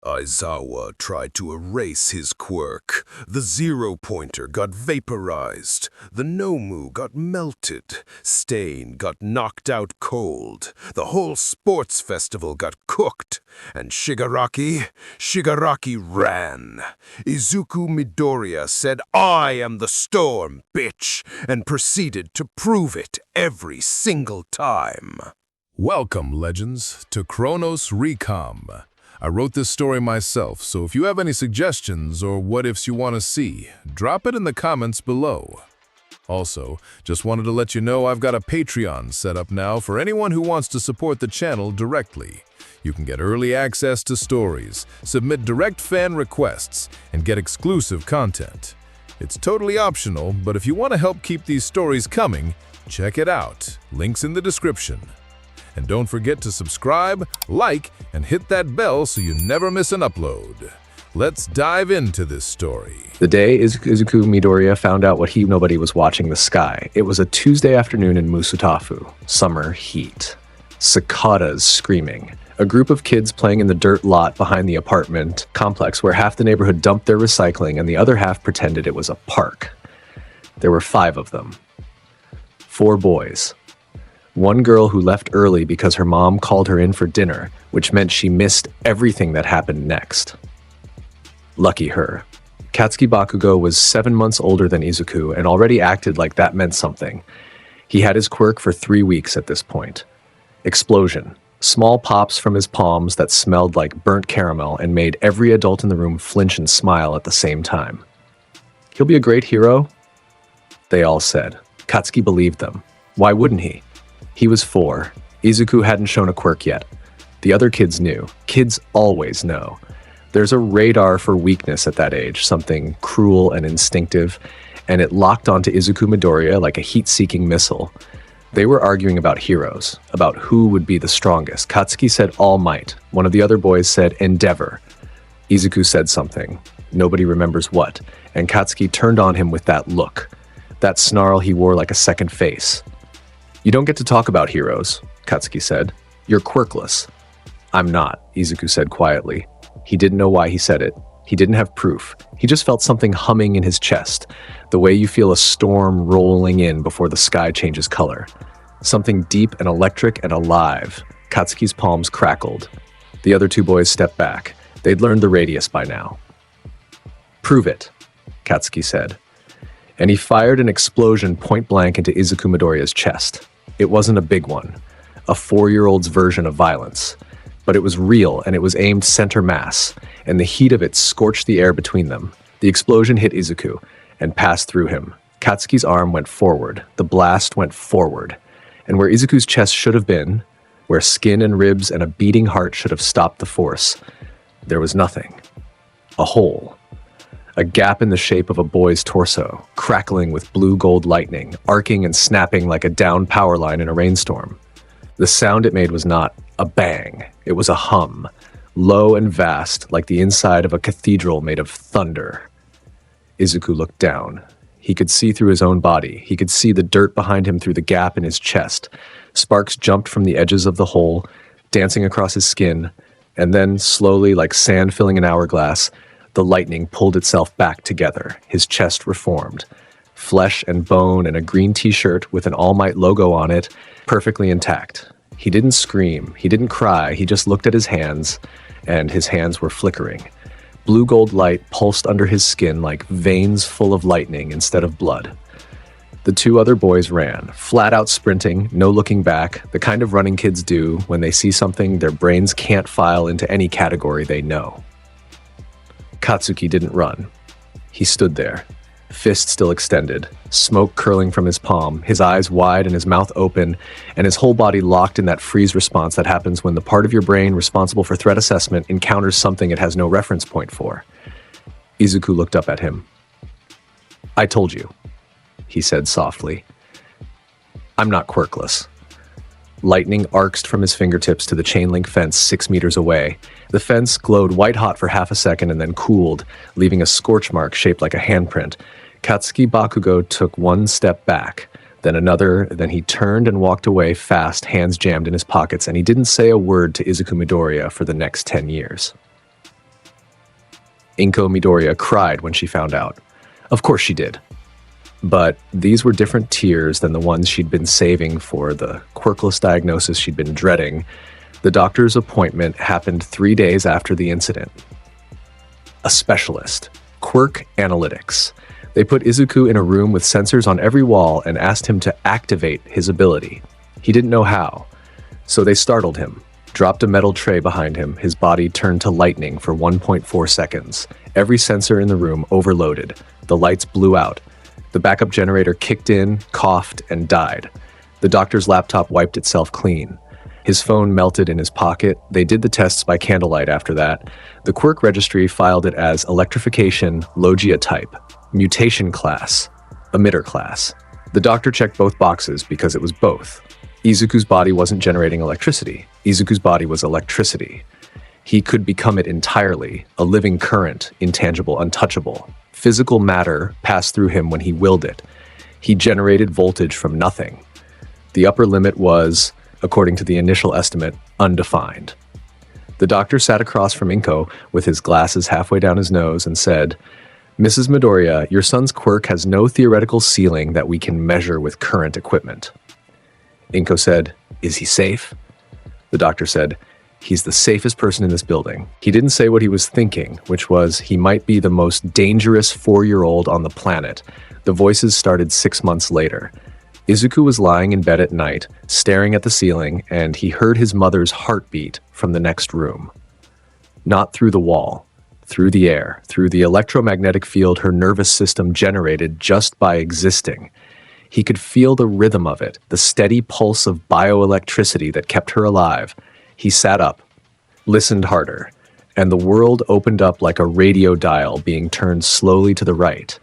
Aizawa tried to erase his quirk. The zero-pointer got vaporized. The Nomu got melted. Stain got knocked out cold. The whole sports festival got cooked. And Shigaraki ran. Izuku Midoriya said, "I am the storm, bitch," and proceeded to prove it every single time. Welcome, legends, to Chronos Recom. I wrote this story myself, so if you have any suggestions or what-ifs you want to see, drop it in the comments below. Also, just wanted to let you know I've got a Patreon set up now for anyone who wants to support the channel directly. You can get early access to stories, submit direct fan requests, and get exclusive content. It's totally optional, but if you want to help keep these stories coming, check it out. Links in the description. And don't forget to subscribe, like, and hit that bell so you never miss an upload. Let's dive into this story. The day Izuku Midoriya found out nobody was watching the sky. It was a Tuesday afternoon in Musutafu. Summer heat. Cicadas screaming. A group of kids playing in the dirt lot behind the apartment complex where half the neighborhood dumped their recycling and the other half pretended it was a park. There were 5 of them. 4 boys. One girl who left early because her mom called her in for dinner, which meant she missed everything that happened next. Lucky her. Katsuki Bakugo was 7 months older than Izuku and already acted like that meant something. He had his quirk for 3 weeks at this point. Explosion. Small pops from his palms that smelled like burnt caramel and made every adult in the room flinch and smile at the same time. He'll be a great hero, they all said. Katsuki believed them. Why wouldn't he? He was 4. Izuku hadn't shown a quirk yet. The other kids knew. Kids always know. There's a radar for weakness at that age, something cruel and instinctive, and it locked onto Izuku Midoriya like a heat-seeking missile. They were arguing about heroes, about who would be the strongest. Katsuki said All Might. One of the other boys said Endeavor. Izuku said something. Nobody remembers what, and Katsuki turned on him with that look. That snarl he wore like a second face. "You don't get to talk about heroes," Katsuki said. "You're quirkless." "I'm not," Izuku said quietly. He didn't know why he said it. He didn't have proof. He just felt something humming in his chest, the way you feel a storm rolling in before the sky changes color. Something deep and electric and alive. Katsuki's palms crackled. The other 2 boys stepped back. They'd learned the radius by now. "Prove it," Katsuki said. And he fired an explosion point-blank into Izuku Midoriya's chest. It wasn't a big one, a 4-year-old's version of violence. But it was real, and it was aimed center mass, and the heat of it scorched the air between them. The explosion hit Izuku and passed through him. Katsuki's arm went forward. The blast went forward. And where Izuku's chest should have been, where skin and ribs and a beating heart should have stopped the force, there was nothing. A hole. A gap in the shape of a boy's torso, crackling with blue-gold lightning, arcing and snapping like a downed power line in a rainstorm. The sound it made was not a bang, it was a hum, low and vast like the inside of a cathedral made of thunder. Izuku looked down. He could see through his own body. He could see the dirt behind him through the gap in his chest. Sparks jumped from the edges of the hole, dancing across his skin, and then, slowly like sand filling an hourglass, the lightning pulled itself back together, his chest reformed. Flesh and bone and a green t-shirt with an All Might logo on it, perfectly intact. He didn't scream, he didn't cry, he just looked at his hands, and his hands were flickering. Blue-gold light pulsed under his skin like veins full of lightning instead of blood. The 2 other boys ran, flat out sprinting, no looking back, the kind of running kids do when they see something their brains can't file into any category they know. Katsuki didn't run. He stood there, fist still extended, smoke curling from his palm, his eyes wide and his mouth open, and his whole body locked in that freeze response that happens when the part of your brain responsible for threat assessment encounters something it has no reference point for. Izuku looked up at him. "I told you," he said softly. "I'm not quirkless." Lightning arced from his fingertips to the chain-link fence 6 meters away. The fence glowed white-hot for half a second and then cooled, leaving a scorch mark shaped like a handprint. Katsuki Bakugo took 1 step back, then another, then he turned and walked away fast, hands jammed in his pockets, and he didn't say a word to Izuku Midoriya for the next 10 years. Inko Midoriya cried when she found out. Of course she did. But these were different tears than the ones she'd been saving for the quirkless diagnosis she'd been dreading. The doctor's appointment happened 3 days after the incident. A specialist. Quirk analytics. They put Izuku in a room with sensors on every wall and asked him to activate his ability. He didn't know how. So they startled him, dropped a metal tray behind him. His body turned to lightning for 1.4 seconds. Every sensor in the room overloaded. The lights blew out. The backup generator kicked in, coughed, and died. The doctor's laptop wiped itself clean. His phone melted in his pocket. They did the tests by candlelight after that. The quirk registry filed it as electrification, Logia type, mutation class, emitter class. The doctor checked both boxes because it was both. Izuku's body wasn't generating electricity. Izuku's body was electricity. He could become it entirely, a living current, intangible, untouchable. Physical matter passed through him when he willed it. He generated voltage from nothing. The upper limit was, according to the initial estimate, undefined. The doctor sat across from Inko with his glasses halfway down his nose and said, "Mrs. Midoriya, your son's quirk has no theoretical ceiling that we can measure with current equipment." Inko said, "Is he safe?" The doctor said, "He's the safest person in this building." He didn't say what he was thinking, which was he might be the most dangerous 4-year-old on the planet. The voices started 6 months later. Izuku was lying in bed at night, staring at the ceiling, and he heard his mother's heartbeat from the next room. Not through the wall, through the air, through the electromagnetic field her nervous system generated just by existing. He could feel the rhythm of it, the steady pulse of bioelectricity that kept her alive. He sat up, listened harder, and the world opened up like a radio dial being turned slowly to the right.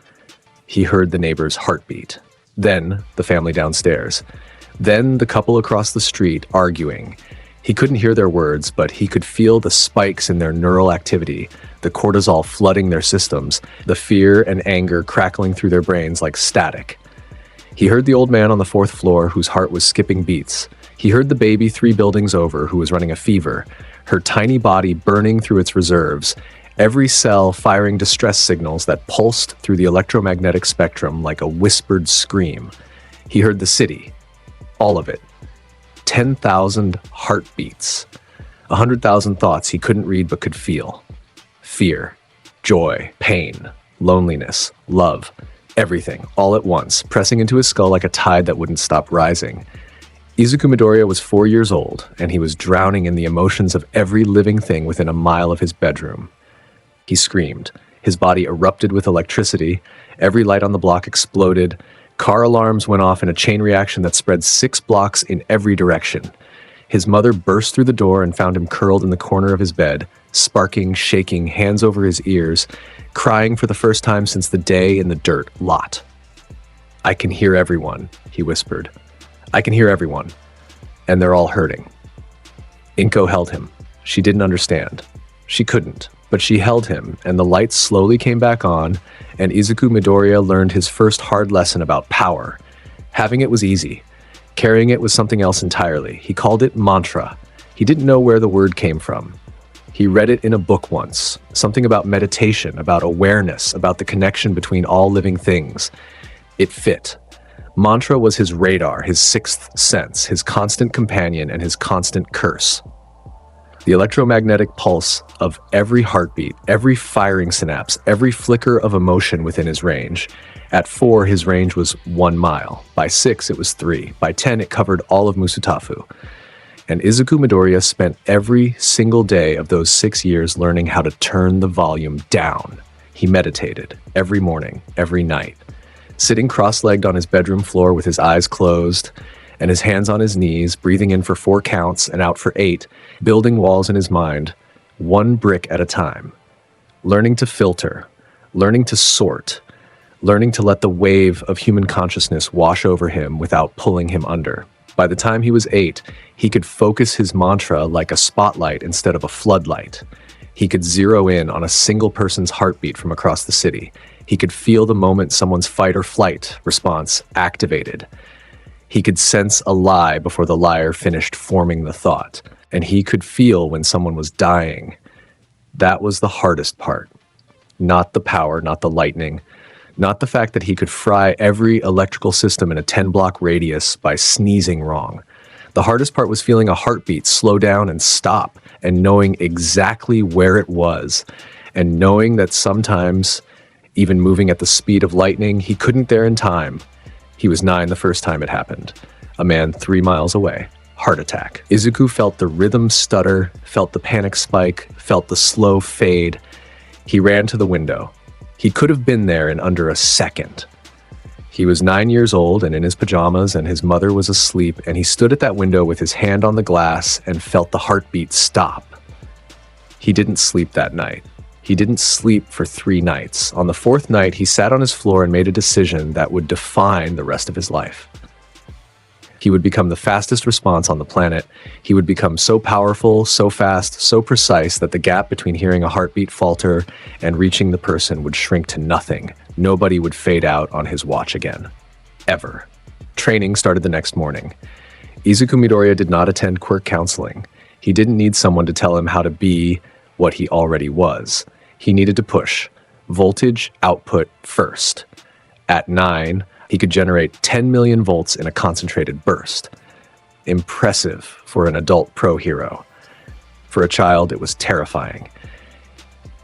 He heard the neighbor's heartbeat. Then the family downstairs. Then the couple across the street arguing. He couldn't hear their words, but he could feel the spikes in their neural activity, the cortisol flooding their systems, the fear and anger crackling through their brains like static. He heard the old man on the 4th floor whose heart was skipping beats. He heard the baby 3 buildings over who was running a fever, her tiny body burning through its reserves, every cell firing distress signals that pulsed through the electromagnetic spectrum like a whispered scream. He heard the city, all of it. 10,000 heartbeats. 100,000 thoughts he couldn't read but could feel. Fear, joy, pain, loneliness, love, everything, all at once, pressing into his skull like a tide that wouldn't stop rising. Izuku Midoriya was 4 years old, and he was drowning in the emotions of every living thing within a mile of his bedroom. He screamed. His body erupted with electricity. Every light on the block exploded. Car alarms went off in a chain reaction that spread 6 blocks in every direction. His mother burst through the door and found him curled in the corner of his bed, sparking, shaking, hands over his ears, crying for the first time since the day in the dirt lot. "I can hear everyone," he whispered. "I can hear everyone, and they're all hurting." Inko held him. She didn't understand. She couldn't, but she held him, and the lights slowly came back on, and Izuku Midoriya learned his first hard lesson about power. Having it was easy. Carrying it was something else entirely. He called it mantra. He didn't know where the word came from. He read it in a book once, something about meditation, about awareness, about the connection between all living things. It fit. Mantra was his radar, his 6th sense, his constant companion, and his constant curse. The electromagnetic pulse of every heartbeat, every firing synapse, every flicker of emotion within his range. At 4, his range was 1 mile. By 6, it was 3. By 10, it covered all of Musutafu. And Izuku Midoriya spent every single day of those 6 years learning how to turn the volume down. He meditated every morning, every night, sitting cross-legged on his bedroom floor with his eyes closed and his hands on his knees, breathing in for 4 counts and out for 8, building walls in his mind, 1 brick at a time, learning to filter, learning to sort, learning to let the wave of human consciousness wash over him without pulling him under. By the time he was 8, he could focus his mantra like a spotlight instead of a floodlight. He could zero in on a single person's heartbeat from across the city. He could feel the moment someone's fight or flight response activated. He could sense a lie before the liar finished forming the thought. And he could feel when someone was dying. That was the hardest part. Not the power, not the lightning, not the fact that he could fry every electrical system in a 10-block radius by sneezing wrong. The hardest part was feeling a heartbeat slow down and stop, and knowing exactly where it was, and knowing that sometimes, even moving at the speed of lightning, he couldn't there in time. He was 9 the first time it happened. A man 3 miles away. Heart attack. Izuku felt the rhythm stutter, felt the panic spike, felt the slow fade. He ran to the window. He could have been there in under a second. He was 9 years old and in his pajamas, and his mother was asleep, and he stood at that window with his hand on the glass and felt the heartbeat stop. He didn't sleep that night. He didn't sleep for 3 nights. On the 4th night, he sat on his floor and made a decision that would define the rest of his life. He would become the fastest response on the planet. He would become so powerful, so fast, so precise that the gap between hearing a heartbeat falter and reaching the person would shrink to nothing. Nobody would fade out on his watch again. Ever. Training started the next morning. Izuku Midoriya did not attend quirk counseling. He didn't need someone to tell him how to be what he already was. He needed to push. Voltage output first. At 9, he could generate 10 million volts in a concentrated burst. Impressive for an adult pro hero. For a child, it was terrifying.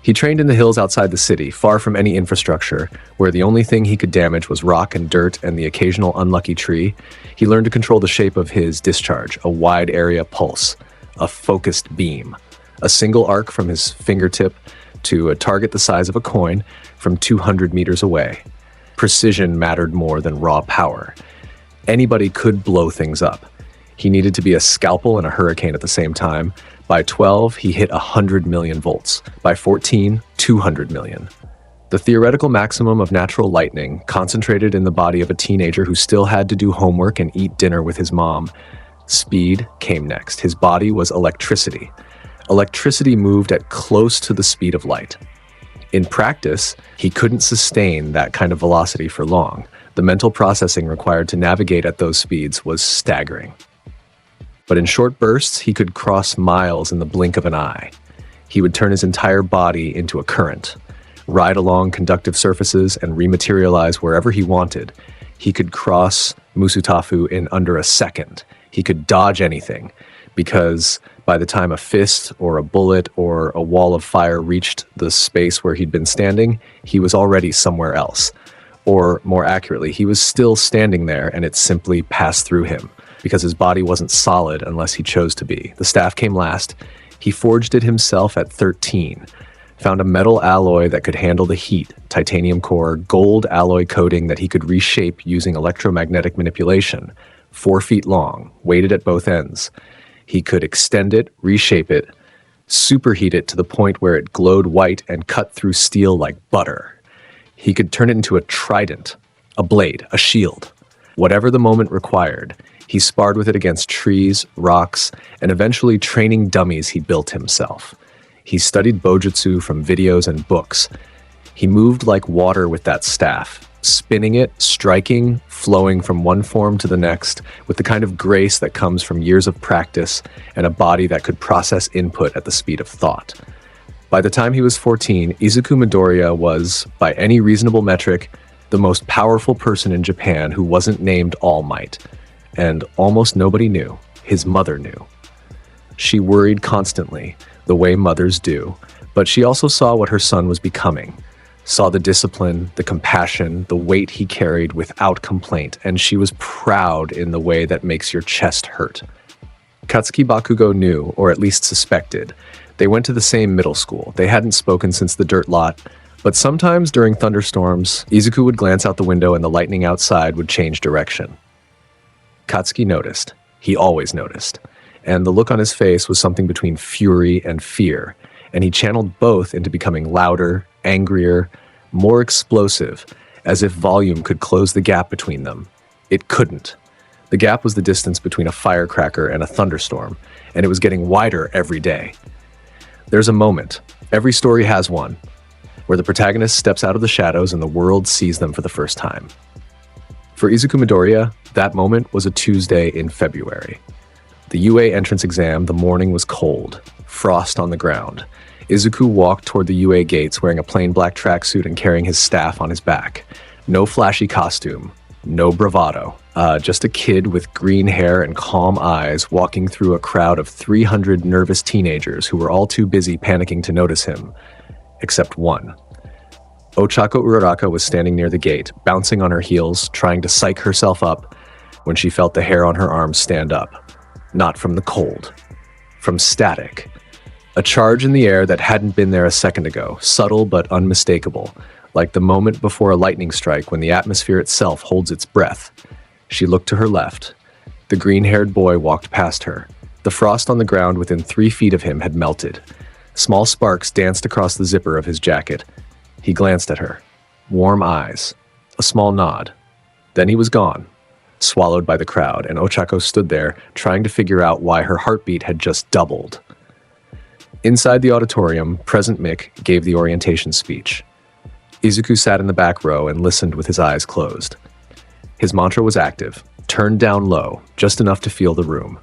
He trained in the hills outside the city, far from any infrastructure, where the only thing he could damage was rock and dirt and the occasional unlucky tree. He learned to control the shape of his discharge, a wide area pulse, a focused beam, a single arc from his fingertip to a target the size of a coin from 200 meters away. Precision mattered more than raw power. Anybody could blow things up. He needed to be a scalpel and a hurricane at the same time. By 12, he hit 100 million volts. By 14, 200 million. The theoretical maximum of natural lightning, concentrated in the body of a teenager who still had to do homework and eat dinner with his mom. Speed came next. His body was electricity. Electricity moved at close to the speed of light. In practice, he couldn't sustain that kind of velocity for long. The mental processing required to navigate at those speeds was staggering. But in short bursts, he could cross miles in the blink of an eye. He would turn his entire body into a current, ride along conductive surfaces, and rematerialize wherever he wanted. He could cross Musutafu in under a second. He could dodge anything, because by the time a fist or a bullet or a wall of fire reached the space where he'd been standing, he was already somewhere else. Or more accurately, he was still standing there and it simply passed through him, because his body wasn't solid unless he chose to be. The staff came last. He forged it himself at 13, found a metal alloy that could handle the heat, titanium core, gold alloy coating that he could reshape using electromagnetic manipulation, 4 feet long, weighted at both ends. He could extend it, reshape it, superheat it to the point where it glowed white and cut through steel like butter. He could turn it into a trident, a blade, a shield. Whatever the moment required, he sparred with it against trees, rocks, and eventually training dummies he built himself. He studied bojutsu from videos and books. He moved like water with that staff, spinning it, striking, flowing from one form to the next, with the kind of grace that comes from years of practice and a body that could process input at the speed of thought. By the time he was 14, Izuku Midoriya was, by any reasonable metric, the most powerful person in Japan who wasn't named All Might. And almost nobody knew. His mother knew. She worried constantly, the way mothers do, but she also saw what her son was becoming. Saw the discipline, the compassion, the weight he carried without complaint, and she was proud in the way that makes your chest hurt. Katsuki Bakugo knew, or at least suspected. They went to the same middle school. They hadn't spoken since the dirt lot, but sometimes during thunderstorms, Izuku would glance out the window and the lightning outside would change direction. Katsuki noticed. He always noticed. And the look on his face was something between fury and fear, and he channeled both into becoming louder, angrier, more explosive, as if volume could close the gap between them. It couldn't. The gap was the distance between a firecracker and a thunderstorm, and it was getting wider every day. There's a moment, every story has one, where the protagonist steps out of the shadows and the world sees them for the first time. For Izuku Midoriya, that moment was a Tuesday in February. The UA entrance exam, the morning was cold, frost on the ground. Izuku walked toward the UA gates wearing a plain black tracksuit and carrying his staff on his back. No flashy costume, no bravado. Just a kid with green hair and calm eyes walking through a crowd of 300 nervous teenagers who were all too busy panicking to notice him, except one. Ochako Uraraka was standing near the gate, bouncing on her heels, trying to psych herself up when she felt the hair on her arms stand up. Not from the cold, from static. A charge in the air that hadn't been there a second ago, subtle but unmistakable, like the moment before a lightning strike when the atmosphere itself holds its breath. She looked to her left. The green-haired boy walked past her. The frost on the ground within 3 feet of him had melted. Small sparks danced across the zipper of his jacket. He glanced at her. Warm eyes. A small nod. Then he was gone, swallowed by the crowd, and Ochako stood there, trying to figure out why her heartbeat had just doubled. Inside the auditorium, Present Mick gave the orientation speech. Izuku sat in the back row and listened with his eyes closed. His mantra was active, turned down low, just enough to feel the room.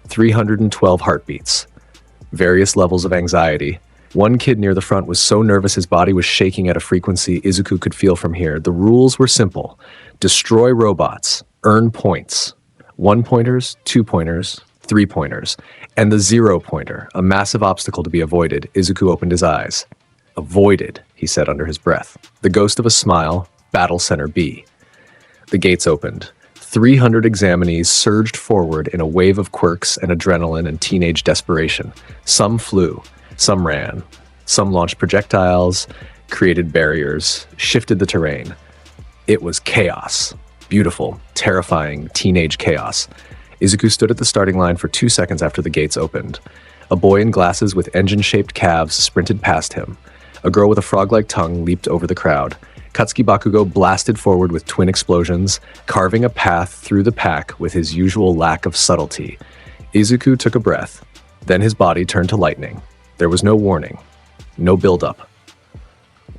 312 heartbeats. Various levels of anxiety. One kid near the front was so nervous his body was shaking at a frequency Izuku could feel from here. The rules were simple. Destroy robots. Earn points. 1-pointers, 2-pointers, 3-pointers, and the 0-pointer, a massive obstacle to be avoided. Izuku opened his eyes. Avoided, he said under his breath. The ghost of a smile, Battle Center B. The gates opened. 300 examinees surged forward in a wave of quirks and adrenaline and teenage desperation. Some flew, some ran, some launched projectiles, created barriers, shifted the terrain. It was chaos. Beautiful, terrifying, teenage chaos. Izuku stood at the starting line for 2 seconds after the gates opened. A boy in glasses with engine-shaped calves sprinted past him. A girl with a frog-like tongue leaped over the crowd. Katsuki Bakugo blasted forward with twin explosions, carving a path through the pack with his usual lack of subtlety. Izuku took a breath. Then his body turned to lightning. There was no warning, no build-up.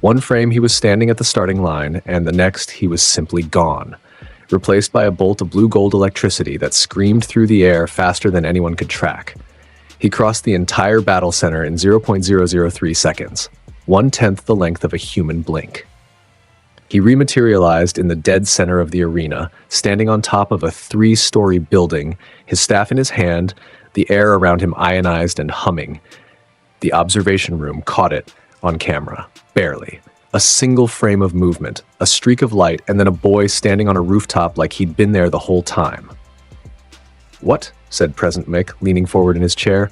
One frame he was standing at the starting line, and the next he was simply gone, replaced by a bolt of blue-gold electricity that screamed through the air faster than anyone could track. He crossed the entire battle center in 0.003 seconds, 1/10 the length of a human blink. He rematerialized in the dead center of the arena, standing on top of a 3-story building, his staff in his hand, the air around him ionized and humming. The observation room caught it on camera, barely. A single frame of movement, a streak of light, and then a boy standing on a rooftop like he'd been there the whole time. "What?" said Present Mick, leaning forward in his chair.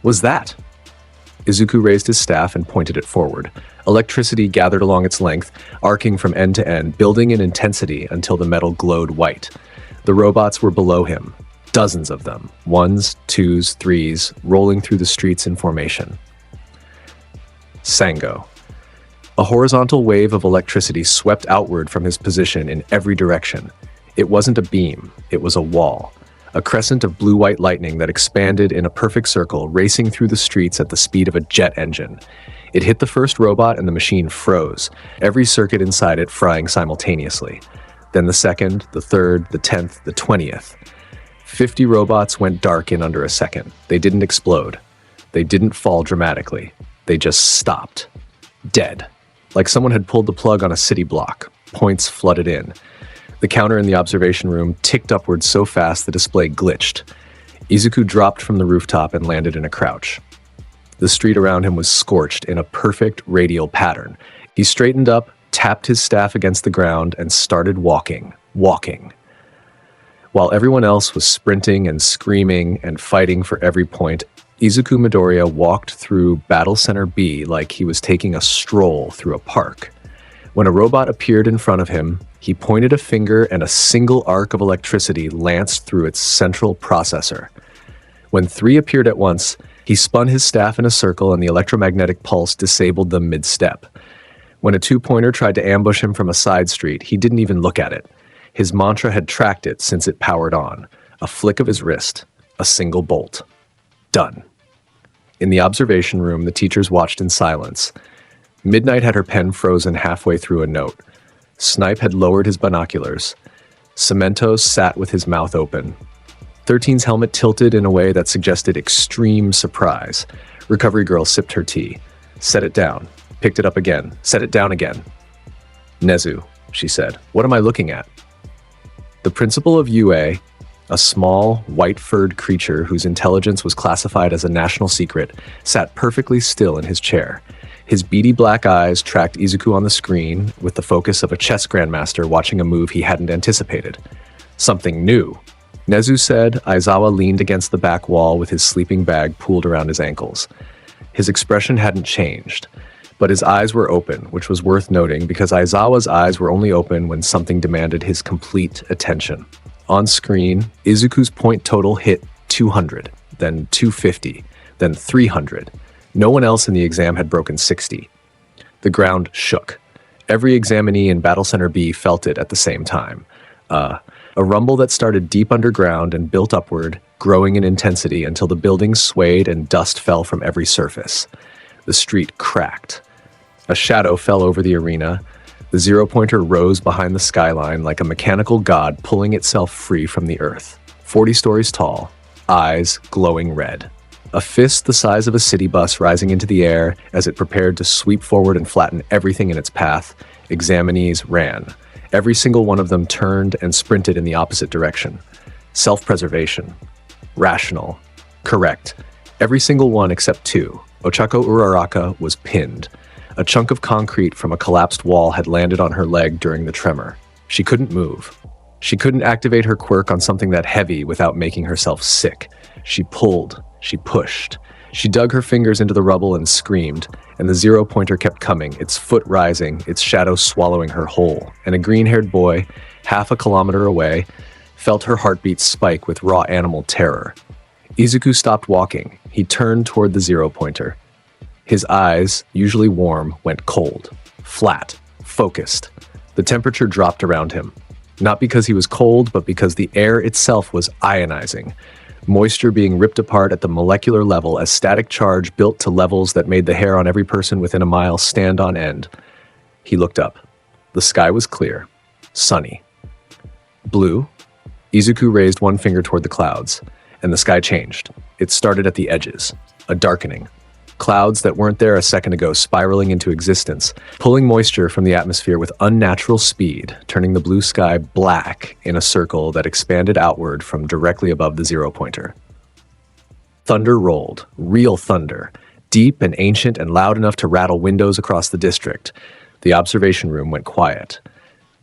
"Was that?" Izuku raised his staff and pointed it forward. Electricity gathered along its length, arcing from end to end, building in intensity until the metal glowed white. The robots were below him, dozens of them, 1s, 2s, 3s, rolling through the streets in formation. Sango. A horizontal wave of electricity swept outward from his position in every direction. It wasn't a beam, it was a wall. A crescent of blue-white lightning that expanded in a perfect circle, racing through the streets at the speed of a jet engine. It hit the first robot and the machine froze, every circuit inside it frying simultaneously. Then the second, the third, the 10th, the 20th. 50 robots went dark in under a second. They didn't explode. They didn't fall dramatically. They just stopped. Dead. Like someone had pulled the plug on a city block. Points flooded in. The counter in the observation room ticked upward so fast the display glitched. Izuku dropped from the rooftop and landed in a crouch. The street around him was scorched in a perfect radial pattern. He straightened up, tapped his staff against the ground, and started walking. While everyone else was sprinting and screaming and fighting for every point, Izuku Midoriya walked through Battle Center B like he was taking a stroll through a park. When a robot appeared in front of him, he pointed a finger and a single arc of electricity lanced through its central processor. When 3 appeared at once, he spun his staff in a circle and the electromagnetic pulse disabled them mid-step. When a 2-pointer tried to ambush him from a side street, he didn't even look at it. His mantra had tracked it since it powered on. A flick of his wrist. A single bolt. Done. In the observation room, the teachers watched in silence. Midnight had her pen frozen halfway through a note. Snipe had lowered his binoculars. Cemento sat with his mouth open. 13's helmet tilted in a way that suggested extreme surprise. Recovery Girl sipped her tea. Set it down. Picked it up again. Set it down again. Nezu, she said. What am I looking at? The principal of UA, a small, white-furred creature whose intelligence was classified as a national secret, sat perfectly still in his chair. His beady black eyes tracked Izuku on the screen with the focus of a chess grandmaster watching a move he hadn't anticipated. Something new. Nezu said. Aizawa leaned against the back wall with his sleeping bag pooled around his ankles. His expression hadn't changed, but his eyes were open, which was worth noting because Aizawa's eyes were only open when something demanded his complete attention. On screen, Izuku's point total hit 200, then 250, then 300. No one else in the exam had broken 60. The ground shook. Every examinee in Battle Center B felt it at the same time. A rumble that started deep underground and built upward, growing in intensity until the buildings swayed and dust fell from every surface. The street cracked. A shadow fell over the arena. The zero-pointer rose behind the skyline like a mechanical god pulling itself free from the earth. 40 stories tall, eyes glowing red. A fist the size of a city bus rising into the air as it prepared to sweep forward and flatten everything in its path. Examinees ran. Every single one of them turned and sprinted in the opposite direction. Self-preservation. Rational. Correct. Every single one except two. Ochako Uraraka was pinned. A chunk of concrete from a collapsed wall had landed on her leg during the tremor. She couldn't move. She couldn't activate her quirk on something that heavy without making herself sick. She pulled. She pushed. She dug her fingers into the rubble and screamed, and the zero-pointer kept coming, its foot rising, its shadow swallowing her whole. And a green-haired boy, half a kilometer away, felt her heartbeat spike with raw animal terror. Izuku stopped walking. He turned toward the zero-pointer. His eyes, usually warm, went cold, flat, focused. The temperature dropped around him. Not because he was cold, but because the air itself was ionizing. Moisture being ripped apart at the molecular level as static charge built to levels that made the hair on every person within a mile stand on end. He looked up. The sky was clear, sunny. Blue. Izuku raised one finger toward the clouds, and the sky changed. It started at the edges, a darkening. Clouds that weren't there a second ago spiraling into existence, pulling moisture from the atmosphere with unnatural speed, turning the blue sky black in a circle that expanded outward from directly above the zero-pointer. Thunder rolled, real thunder, deep and ancient and loud enough to rattle windows across the district. The observation room went quiet.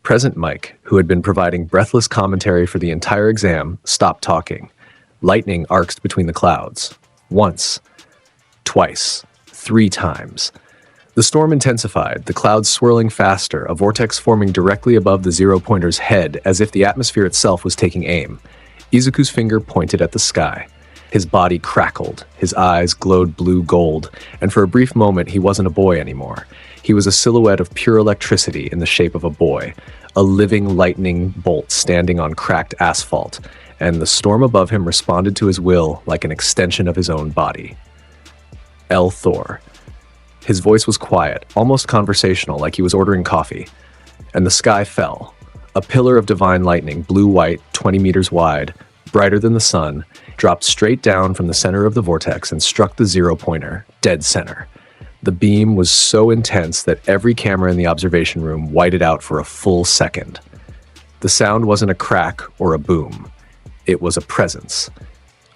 Present Mike, who had been providing breathless commentary for the entire exam, stopped talking. Lightning arced between the clouds. Once. Twice. 3 times. The storm intensified, the clouds swirling faster, a vortex forming directly above the zero-pointer's head as if the atmosphere itself was taking aim. Izuku's finger pointed at the sky. His body crackled, his eyes glowed blue-gold, and for a brief moment he wasn't a boy anymore. He was a silhouette of pure electricity in the shape of a boy, a living lightning bolt standing on cracked asphalt, and the storm above him responded to his will like an extension of his own body. L. Thor. His voice was quiet, almost conversational, like he was ordering coffee. And the sky fell. A pillar of divine lightning, blue-white, 20 meters wide, brighter than the sun, dropped straight down from the center of the vortex and struck the zero-pointer, dead center. The beam was so intense that every camera in the observation room whited out for a full second. The sound wasn't a crack or a boom. It was a presence.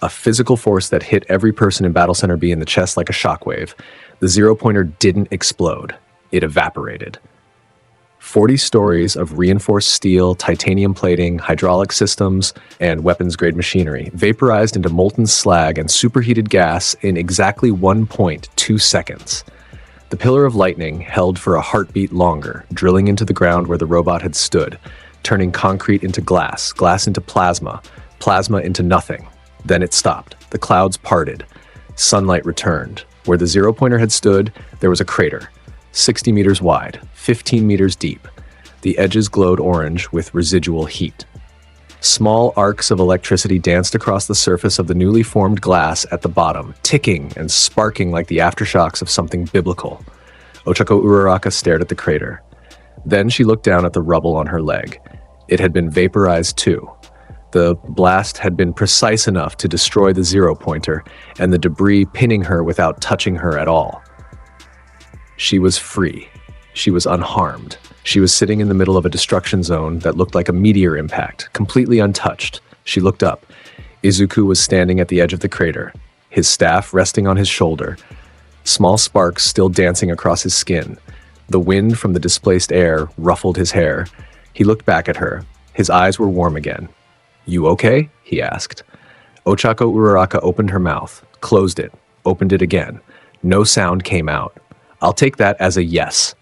A physical force that hit every person in Battle Center B in the chest like a shockwave. The zero-pointer didn't explode. It evaporated. 40 stories of reinforced steel, titanium plating, hydraulic systems, and weapons-grade machinery vaporized into molten slag and superheated gas in exactly 1.2 seconds. The pillar of lightning held for a heartbeat longer, drilling into the ground where the robot had stood, turning concrete into glass, glass into plasma, plasma into nothing. Then it stopped. The clouds parted. Sunlight returned. Where the zero-pointer had stood, there was a crater, 60 meters wide, 15 meters deep. The edges glowed orange with residual heat. Small arcs of electricity danced across the surface of the newly formed glass at the bottom, ticking and sparking like the aftershocks of something biblical. Ochako Uraraka stared at the crater. Then she looked down at the rubble on her leg. It had been vaporized too. The blast had been precise enough to destroy the zero-pointer, and the debris pinning her without touching her at all. She was free. She was unharmed. She was sitting in the middle of a destruction zone that looked like a meteor impact, completely untouched. She looked up. Izuku was standing at the edge of the crater, his staff resting on his shoulder, small sparks still dancing across his skin. The wind from the displaced air ruffled his hair. He looked back at her. His eyes were warm again. "You okay?" he asked. Ochako Uraraka opened her mouth, closed it, opened it again. No sound came out. "I'll take that as a yes,"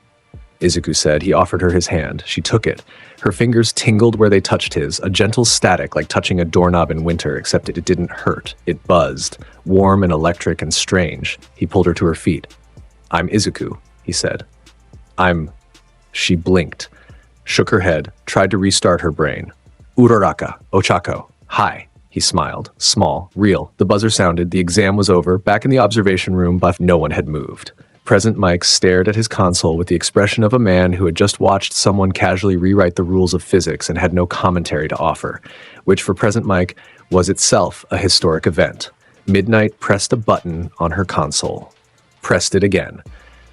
Izuku said. He offered her his hand. She took it. Her fingers tingled where they touched his, a gentle static like touching a doorknob in winter, except it didn't hurt. It buzzed, warm and electric and strange. He pulled her to her feet. "I'm Izuku," he said. She blinked, shook her head, tried to restart her brain. "Uraraka, Ochako, hi." He smiled, small, real. The buzzer sounded, the exam was over, back in the observation room, but no one had moved. Present Mike stared at his console with the expression of a man who had just watched someone casually rewrite the rules of physics and had no commentary to offer, which for Present Mike was itself a historic event. Midnight pressed a button on her console, pressed it again,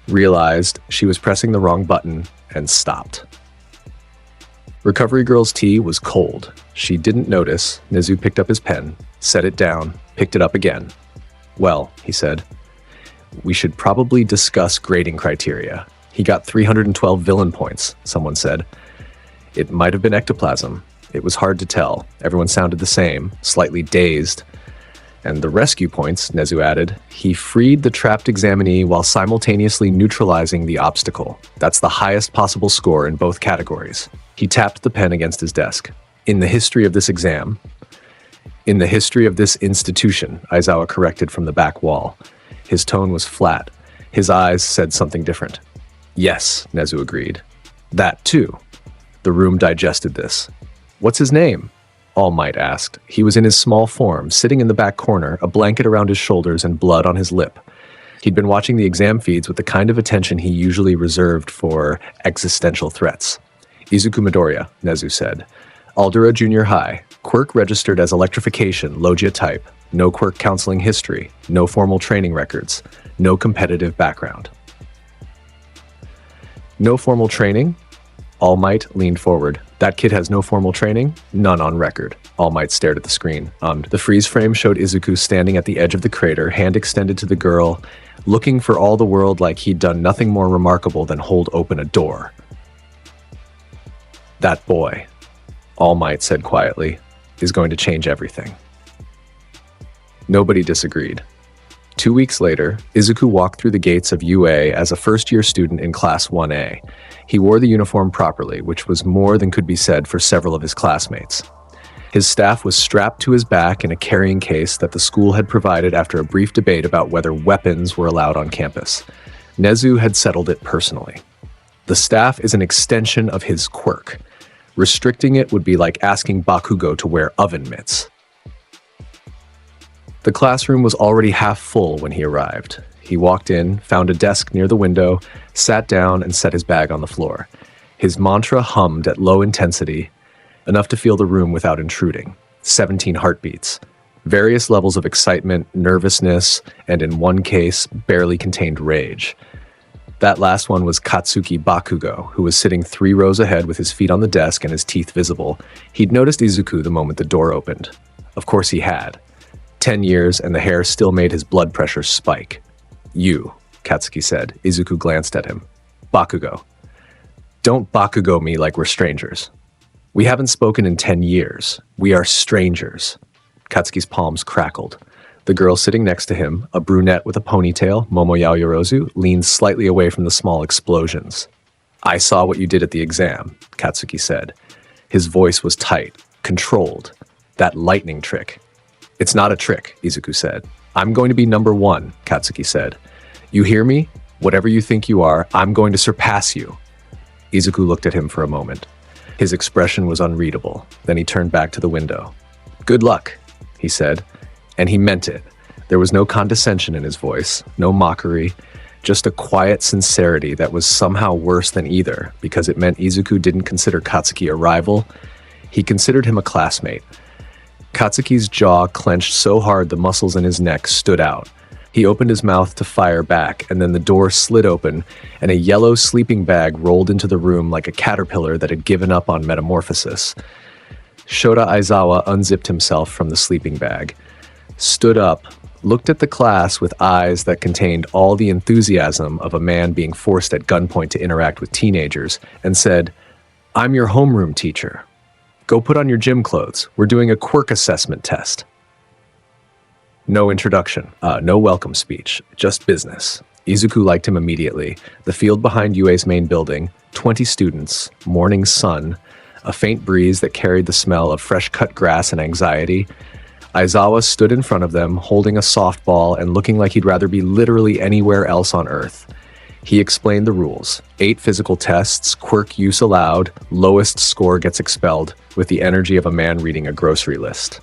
realized she was pressing the wrong button, and stopped. Recovery Girl's tea was cold. She didn't notice. Nezu picked up his pen, set it down, picked it up again. "Well," he said, "we should probably discuss grading criteria. He got 312 villain points," someone said. It might have been ectoplasm. It was hard to tell. Everyone sounded the same, slightly dazed. "And the rescue points," Nezu added. "He freed the trapped examinee while simultaneously neutralizing the obstacle. That's the highest possible score in both categories." He tapped the pen against his desk. In the history of this institution," Aizawa corrected from the back wall. His tone was flat. His eyes said something different. "Yes," Nezu agreed. "That too." The room digested this. "What's his name?" All Might asked. He was in his small form, sitting in the back corner, a blanket around his shoulders and blood on his lip. He'd been watching the exam feeds with the kind of attention he usually reserved for existential threats. "Izuku Midoriya," Nezu said. "Aldera Junior High. Quirk registered as electrification, Logia type. No quirk counseling history. No formal training records. No competitive background." "No formal training?" All Might leaned forward. "That kid has no formal training? None on record." All Might stared at the screen. The freeze frame showed Izuku standing at the edge of the crater, hand extended to the girl, looking for all the world like he'd done nothing more remarkable than hold open a door. "That boy," All Might said quietly, "is going to change everything." Nobody disagreed. 2 weeks later, Izuku walked through the gates of UA as a first-year student in Class 1A. He wore the uniform properly, which was more than could be said for several of his classmates. His staff was strapped to his back in a carrying case that the school had provided after a brief debate about whether weapons were allowed on campus. Nezu had settled it personally. The staff is an extension of his quirk. Restricting it would be like asking Bakugo to wear oven mitts. The classroom was already half full when he arrived. He walked in, found a desk near the window, sat down, and set his bag on the floor. His mantra hummed at low intensity, enough to feel the room without intruding. 17 heartbeats. Various levels of excitement, nervousness, and in one case, barely contained rage. That last one was Katsuki Bakugo, who was sitting 3 rows ahead with his feet on the desk and his teeth visible. He'd noticed Izuku the moment the door opened. Of course he had. 10 years, and the hair still made his blood pressure spike. "You," Katsuki said. Izuku glanced at him. "Bakugo. Don't Bakugo me like we're strangers. We haven't spoken in 10 years. We are strangers." Katsuki's palms crackled. The girl sitting next to him, a brunette with a ponytail, Momo Yaoyorozu, leaned slightly away from the small explosions. "I saw what you did at the exam," Katsuki said. His voice was tight, controlled. "That lightning trick." "It's not a trick," Izuku said. "I'm going to be number 1, Katsuki said. "You hear me? Whatever you think you are, I'm going to surpass you." Izuku looked at him for a moment. His expression was unreadable. Then he turned back to the window. "Good luck," he said. And he meant it. There was no condescension in his voice, no mockery, just a quiet sincerity that was somehow worse than either, because it meant Izuku didn't consider Katsuki a rival. He considered him a classmate. Katsuki's jaw clenched so hard the muscles in his neck stood out. He opened his mouth to fire back, and then the door slid open, and a yellow sleeping bag rolled into the room like a caterpillar that had given up on metamorphosis. Shota Aizawa unzipped himself from the sleeping bag, stood up, looked at the class with eyes that contained all the enthusiasm of a man being forced at gunpoint to interact with teenagers, and said, "I'm your homeroom teacher. Go put on your gym clothes. We're doing a quirk assessment test." No introduction, no welcome speech, just business. Izuku liked him immediately. The field behind UA's main building, 20 students, morning sun, a faint breeze that carried the smell of fresh-cut grass and anxiety. Aizawa stood in front of them, holding a softball and looking like he'd rather be literally anywhere else on Earth. He explained the rules. 8 physical tests, quirk use allowed, lowest score gets expelled, with the energy of a man reading a grocery list.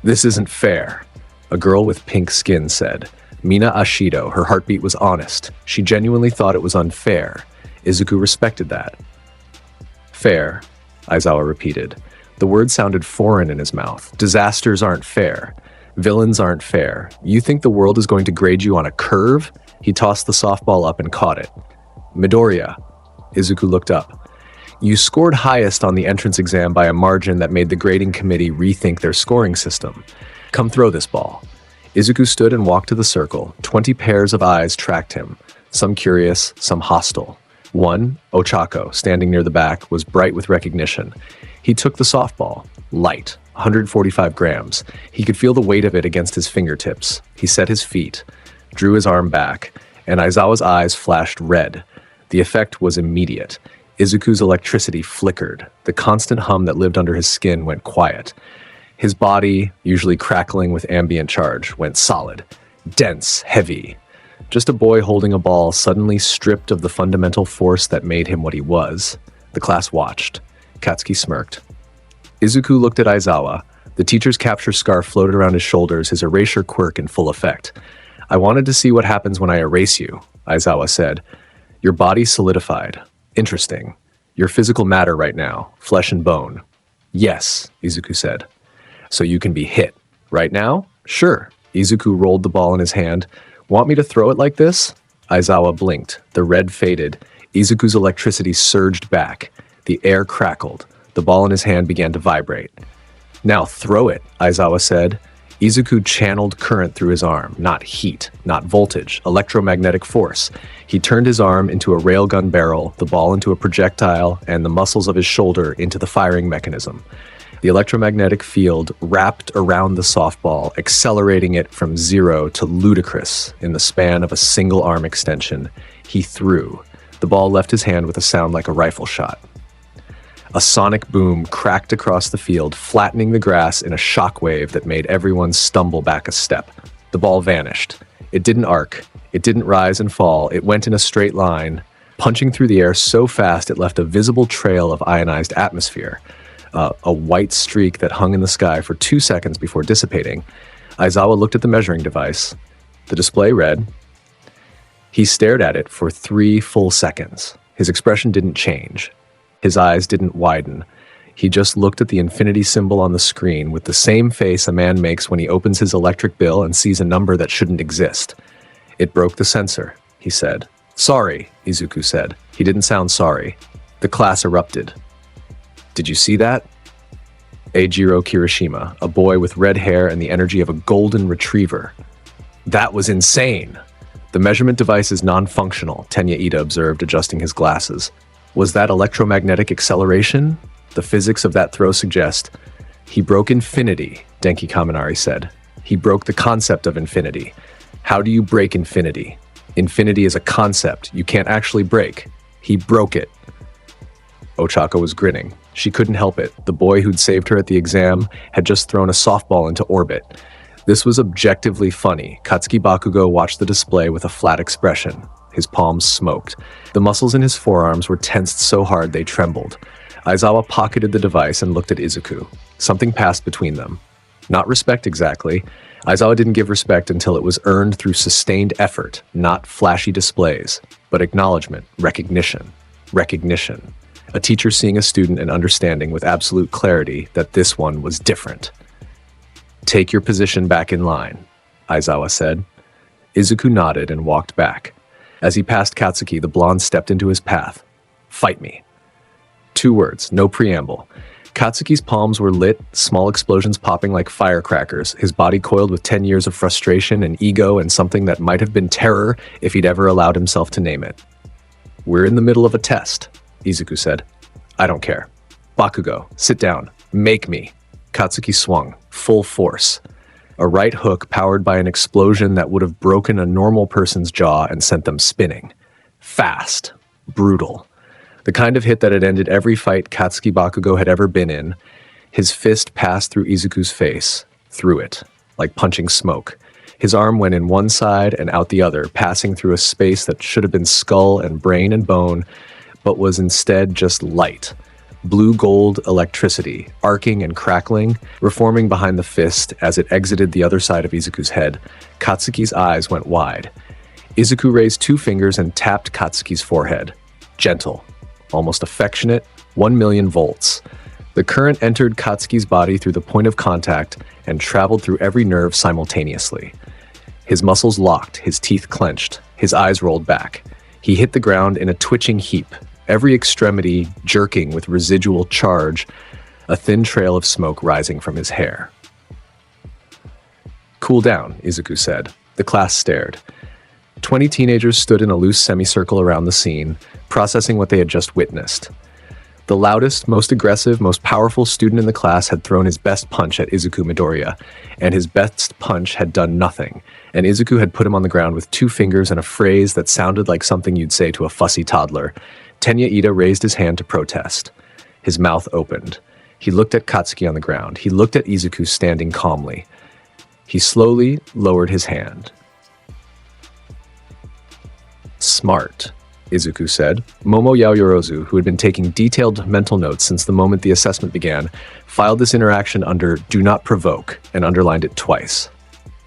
"This isn't fair," a girl with pink skin said. Mina Ashido, her heartbeat was honest. She genuinely thought it was unfair. Izuku respected that. "Fair," Aizawa repeated. The word sounded foreign in his mouth. Disasters aren't fair. Villains aren't fair. You think the world is going to grade you on a curve? He tossed the softball up and caught it. "Midoriya." Izuku looked up. "You scored highest on the entrance exam by a margin that made the grading committee rethink their scoring system. Come throw this ball." Izuku stood and walked to the circle. 20 pairs of eyes tracked him, some curious, some hostile. One, Ochako, standing near the back, was bright with recognition. He took the softball. Light, 145 grams. He could feel the weight of it against his fingertips. He set his feet, drew his arm back, and Aizawa's eyes flashed red. The effect was immediate. Izuku's electricity flickered. The constant hum that lived under his skin went quiet. His body, usually crackling with ambient charge, went solid, dense, heavy. Just a boy holding a ball suddenly stripped of the fundamental force that made him what he was. The class watched. Katsuki smirked. Izuku looked at Aizawa. The teacher's capture scarf floated around his shoulders, his erasure quirk in full effect. "I wanted to see what happens when I erase you," Aizawa said. "Your body solidified. Interesting. Your physical matter right now, flesh and bone." "Yes," Izuku said. "So you can be hit. Right now?" "Sure." Izuku rolled the ball in his hand. "Want me to throw it like this?" Aizawa blinked. The red faded. Izuku's electricity surged back. The air crackled. The ball in his hand began to vibrate. "Now throw it," Aizawa said. Izuku channeled current through his arm, not heat, not voltage, electromagnetic force. He turned his arm into a railgun barrel, the ball into a projectile, and the muscles of his shoulder into the firing mechanism. The electromagnetic field wrapped around the softball, accelerating it from 0 to ludicrous in the span of a single arm extension. He threw. The ball left his hand with a sound like a rifle shot. A sonic boom cracked across the field, flattening the grass in a shockwave that made everyone stumble back a step. The ball vanished. It didn't arc. It didn't rise and fall. It went in a straight line, punching through the air so fast it left a visible trail of ionized atmosphere. A white streak that hung in the sky for 2 seconds before dissipating. Aizawa looked at the measuring device. The display read. He stared at it for 3 full seconds. His expression didn't change. His eyes didn't widen. He just looked at the infinity symbol on the screen with the same face a man makes when he opens his electric bill and sees a number that shouldn't exist. "It broke the sensor," he said. "Sorry," Izuku said. He didn't sound sorry. The class erupted. "Did you see that?" Eijiro Kirishima, a boy with red hair and the energy of a golden retriever. "That was insane!" "The measurement device is non-functional," Tenya Ida observed, adjusting his glasses. "Was that electromagnetic acceleration? The physics of that throw suggest." "He broke infinity," Denki Kaminari said. "He broke the concept of infinity. How do you break infinity? Infinity is a concept you can't actually break. He broke it." Ochako was grinning. She couldn't help it. The boy who'd saved her at the exam had just thrown a softball into orbit. This was objectively funny. Katsuki Bakugo watched the display with a flat expression. His palms smoked. The muscles in his forearms were tensed so hard they trembled. Aizawa pocketed the device and looked at Izuku. Something passed between them. Not respect exactly. Aizawa didn't give respect until it was earned through sustained effort, not flashy displays, but acknowledgement, recognition. Recognition. A teacher seeing a student and understanding with absolute clarity that this one was different. "Take your position back in line," Aizawa said. Izuku nodded and walked back. As he passed Katsuki, the blonde stepped into his path. Fight me. 2 words, no preamble. Katsuki's palms were lit, small explosions popping like firecrackers, his body coiled with 10 years of frustration and ego and something that might have been terror if he'd ever allowed himself to name it. We're in the middle of a test, Izuku said. I don't care. Bakugo, sit down. Make me. Katsuki swung, full force. A right hook powered by an explosion that would have broken a normal person's jaw and sent them spinning. Fast. Brutal. The kind of hit that had ended every fight Katsuki Bakugo had ever been in. His fist passed through Izuku's face, through it, like punching smoke. His arm went in one side and out the other, passing through a space that should have been skull and brain and bone, but was instead just light. Blue-gold electricity, arcing and crackling, reforming behind the fist as it exited the other side of Izuku's head. Katsuki's eyes went wide. Izuku raised 2 fingers and tapped Katsuki's forehead. Gentle. Almost affectionate, 1,000,000 volts. The current entered Katsuki's body through the point of contact and traveled through every nerve simultaneously. His muscles locked, his teeth clenched, his eyes rolled back. He hit the ground in a twitching heap, every extremity jerking with residual charge, a thin trail of smoke rising from his hair. Cool down, Izuku said. The class stared. 20 teenagers stood in a loose semicircle around the scene, processing what they had just witnessed. The loudest, most aggressive, most powerful student in the class had thrown his best punch at Izuku Midoriya, and his best punch had done nothing, and Izuku had put him on the ground with 2 fingers and a phrase that sounded like something you'd say to a fussy toddler. Tenya Ida raised his hand to protest. His mouth opened. He looked at Katsuki on the ground. He looked at Izuku standing calmly. He slowly lowered his hand. Smart, Izuku said. Momo Yaoyorozu, who had been taking detailed mental notes since the moment the assessment began, filed this interaction under "Do not provoke" and underlined it twice.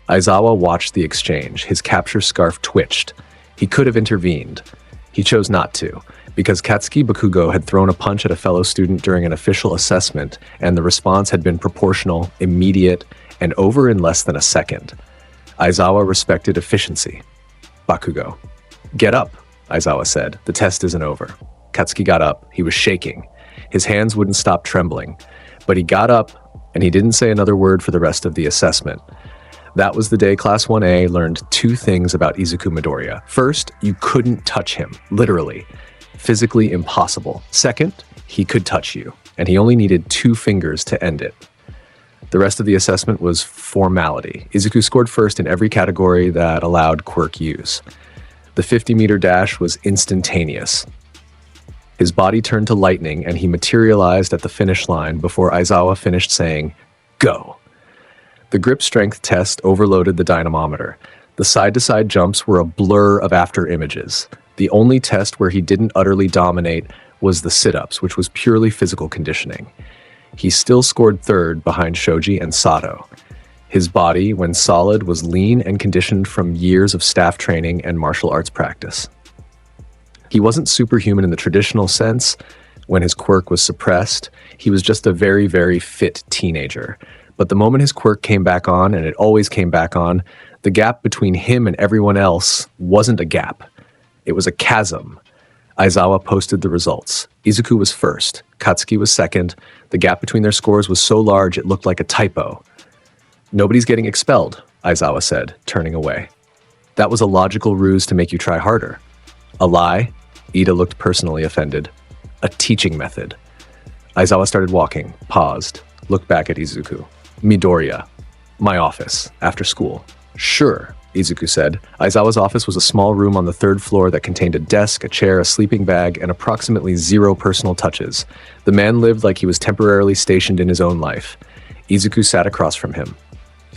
Aizawa watched the exchange. His capture scarf twitched. He could have intervened. He chose not to, because Katsuki Bakugo had thrown a punch at a fellow student during an official assessment, and the response had been proportional, immediate, and over in less than a second. Aizawa respected efficiency. Bakugo. Get up, Aizawa said. The test isn't over. Katsuki got up. He was shaking. His hands wouldn't stop trembling. But he got up, and he didn't say another word for the rest of the assessment. That was the day Class 1A learned 2 things about Izuku Midoriya. First, you couldn't touch him, literally. Physically impossible. Second, he could touch you, and he only needed 2 fingers to end it. The rest of the assessment was formality. Izuku scored first in every category that allowed quirk use. The 50-meter dash was instantaneous. His body turned to lightning, and he materialized at the finish line before Aizawa finished saying, "Go." The grip strength test overloaded the dynamometer. The side-to-side jumps were a blur of after images. The only test where he didn't utterly dominate was the sit-ups, which was purely physical conditioning. He still scored third behind Shoji and Sato. His body, when solid, was lean and conditioned from years of staff training and martial arts practice. He wasn't superhuman in the traditional sense. When his quirk was suppressed, he was just a very, very fit teenager. But the moment his quirk came back on, and it always came back on, the gap between him and everyone else wasn't a gap. It was a chasm. Aizawa posted the results. Izuku was first. Katsuki was second. The gap between their scores was so large it looked like a typo. "Nobody's getting expelled," Aizawa said, turning away. "That was a logical ruse to make you try harder." "A lie?" Ida looked personally offended. "A teaching method." Aizawa started walking, paused, looked back at Izuku. "Midoriya. My office. After school." "Sure," Izuku said. Aizawa's office was a small room on the 3rd floor that contained a desk, a chair, a sleeping bag, and approximately 0 personal touches. The man lived like he was temporarily stationed in his own life. Izuku sat across from him.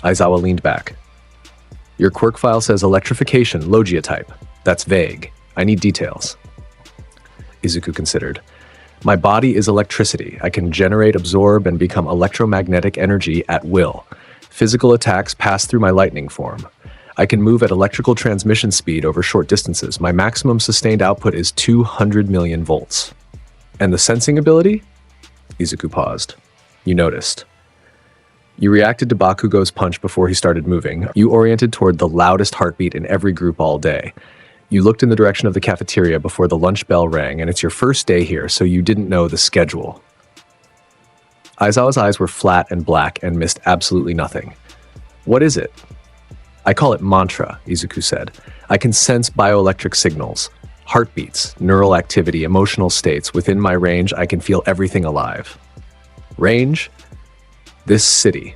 Aizawa leaned back. "Your quirk file says electrification, Logia type. That's vague. I need details." Izuku considered. "My body is electricity. I can generate, absorb, and become electromagnetic energy at will. Physical attacks pass through my lightning form. I can move at electrical transmission speed over short distances. My maximum sustained output is 200 million volts. And the sensing ability?" Izuku paused. "You noticed." You reacted to Bakugo's punch before he started moving. You oriented toward the loudest heartbeat in every group all day. You looked in the direction of the cafeteria before the lunch bell rang, and it's your first day here, so you didn't know the schedule. Aizawa's eyes were flat and black and missed absolutely nothing. What is it? I call it mantra, Izuku said. I can sense bioelectric signals, heartbeats, neural activity, emotional states. Within my range, I can feel everything alive. Range? This city.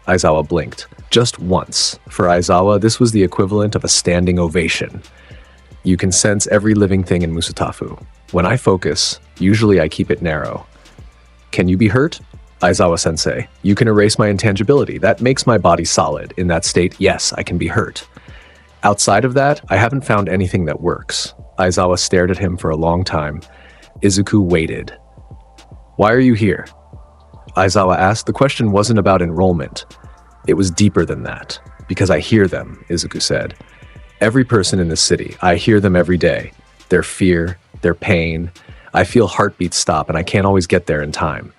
Aizawa blinked. Just once. For Aizawa, this was the equivalent of a standing ovation. You can sense every living thing in Musutafu. When I focus, usually I keep it narrow. Can you be hurt? Aizawa-sensei, you can erase my intangibility. That makes my body solid. In that state, yes, I can be hurt. Outside of that, I haven't found anything that works. Aizawa stared at him for a long time. Izuku waited. Why are you here? Aizawa asked. The question wasn't about enrollment. It was deeper than that. Because I hear them, Izuku said. Every person in this city, I hear them every day. Their fear, their pain. I feel heartbeats stop and I can't always get there in time.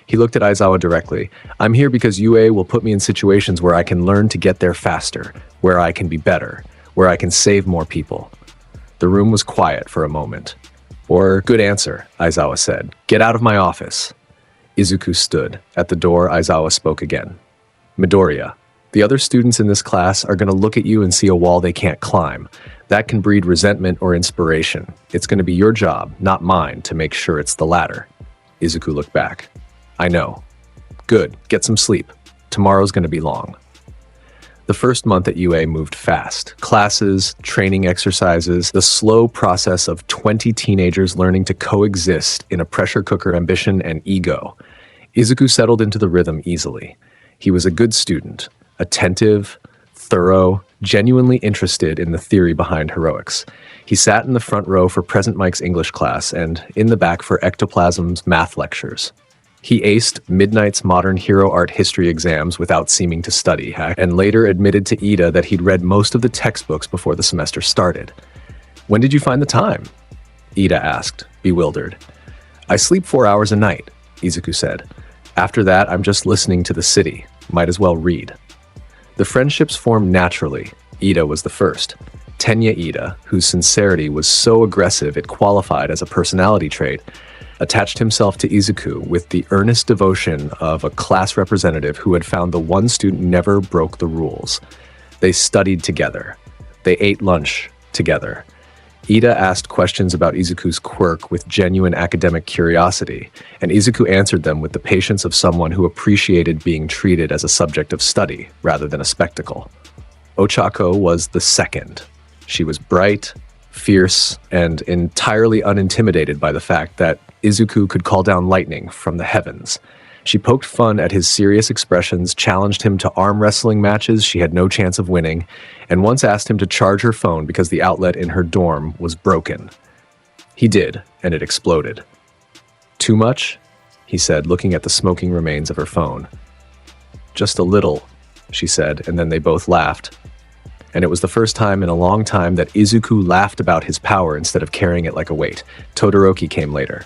He looked at Aizawa directly. I'm here because UA will put me in situations where I can learn to get there faster, where I can be better, where I can save more people. The room was quiet for a moment. Good answer, Aizawa said. Get out of my office. Izuku stood. At the door, Aizawa spoke again. Midoriya, the other students in this class are going to look at you and see a wall they can't climb. That can breed resentment or inspiration. It's going to be your job, not mine, to make sure it's the latter. Izuku looked back. I know. Good. Get some sleep. Tomorrow's going to be long. The first month at UA moved fast. Classes, training exercises, the slow process of 20 teenagers learning to coexist in a pressure cooker ambition and ego. Izuku settled into the rhythm easily. He was a good student, attentive, thorough, genuinely interested in the theory behind heroics. He sat in the front row for Present Mike's English class and in the back for Ectoplasm's math lectures. He aced Midnight's modern hero art history exams without seeming to study, and later admitted to Ida that he'd read most of the textbooks before the semester started. When did you find the time? Ida asked, bewildered. I sleep 4 hours a night, Izuku said. After that, I'm just listening to the city. Might as well read. The friendships formed naturally. Ida was the first. Tenya Ida, whose sincerity was so aggressive it qualified as a personality trait, attached himself to Izuku with the earnest devotion of a class representative who had found the one student never broke the rules. They studied together. They ate lunch together. Ida asked questions about Izuku's quirk with genuine academic curiosity, and Izuku answered them with the patience of someone who appreciated being treated as a subject of study rather than a spectacle. Ochako was the second. She was bright, fierce, and entirely unintimidated by the fact that Izuku could call down lightning from the heavens. She poked fun at his serious expressions, challenged him to arm wrestling matches she had no chance of winning, and once asked him to charge her phone because the outlet in her dorm was broken. He did, and it exploded. Too much? He said, looking at the smoking remains of her phone. Just a little, she said, and then they both laughed. And it was the first time in a long time that Izuku laughed about his power instead of carrying it like a weight. Todoroki came later.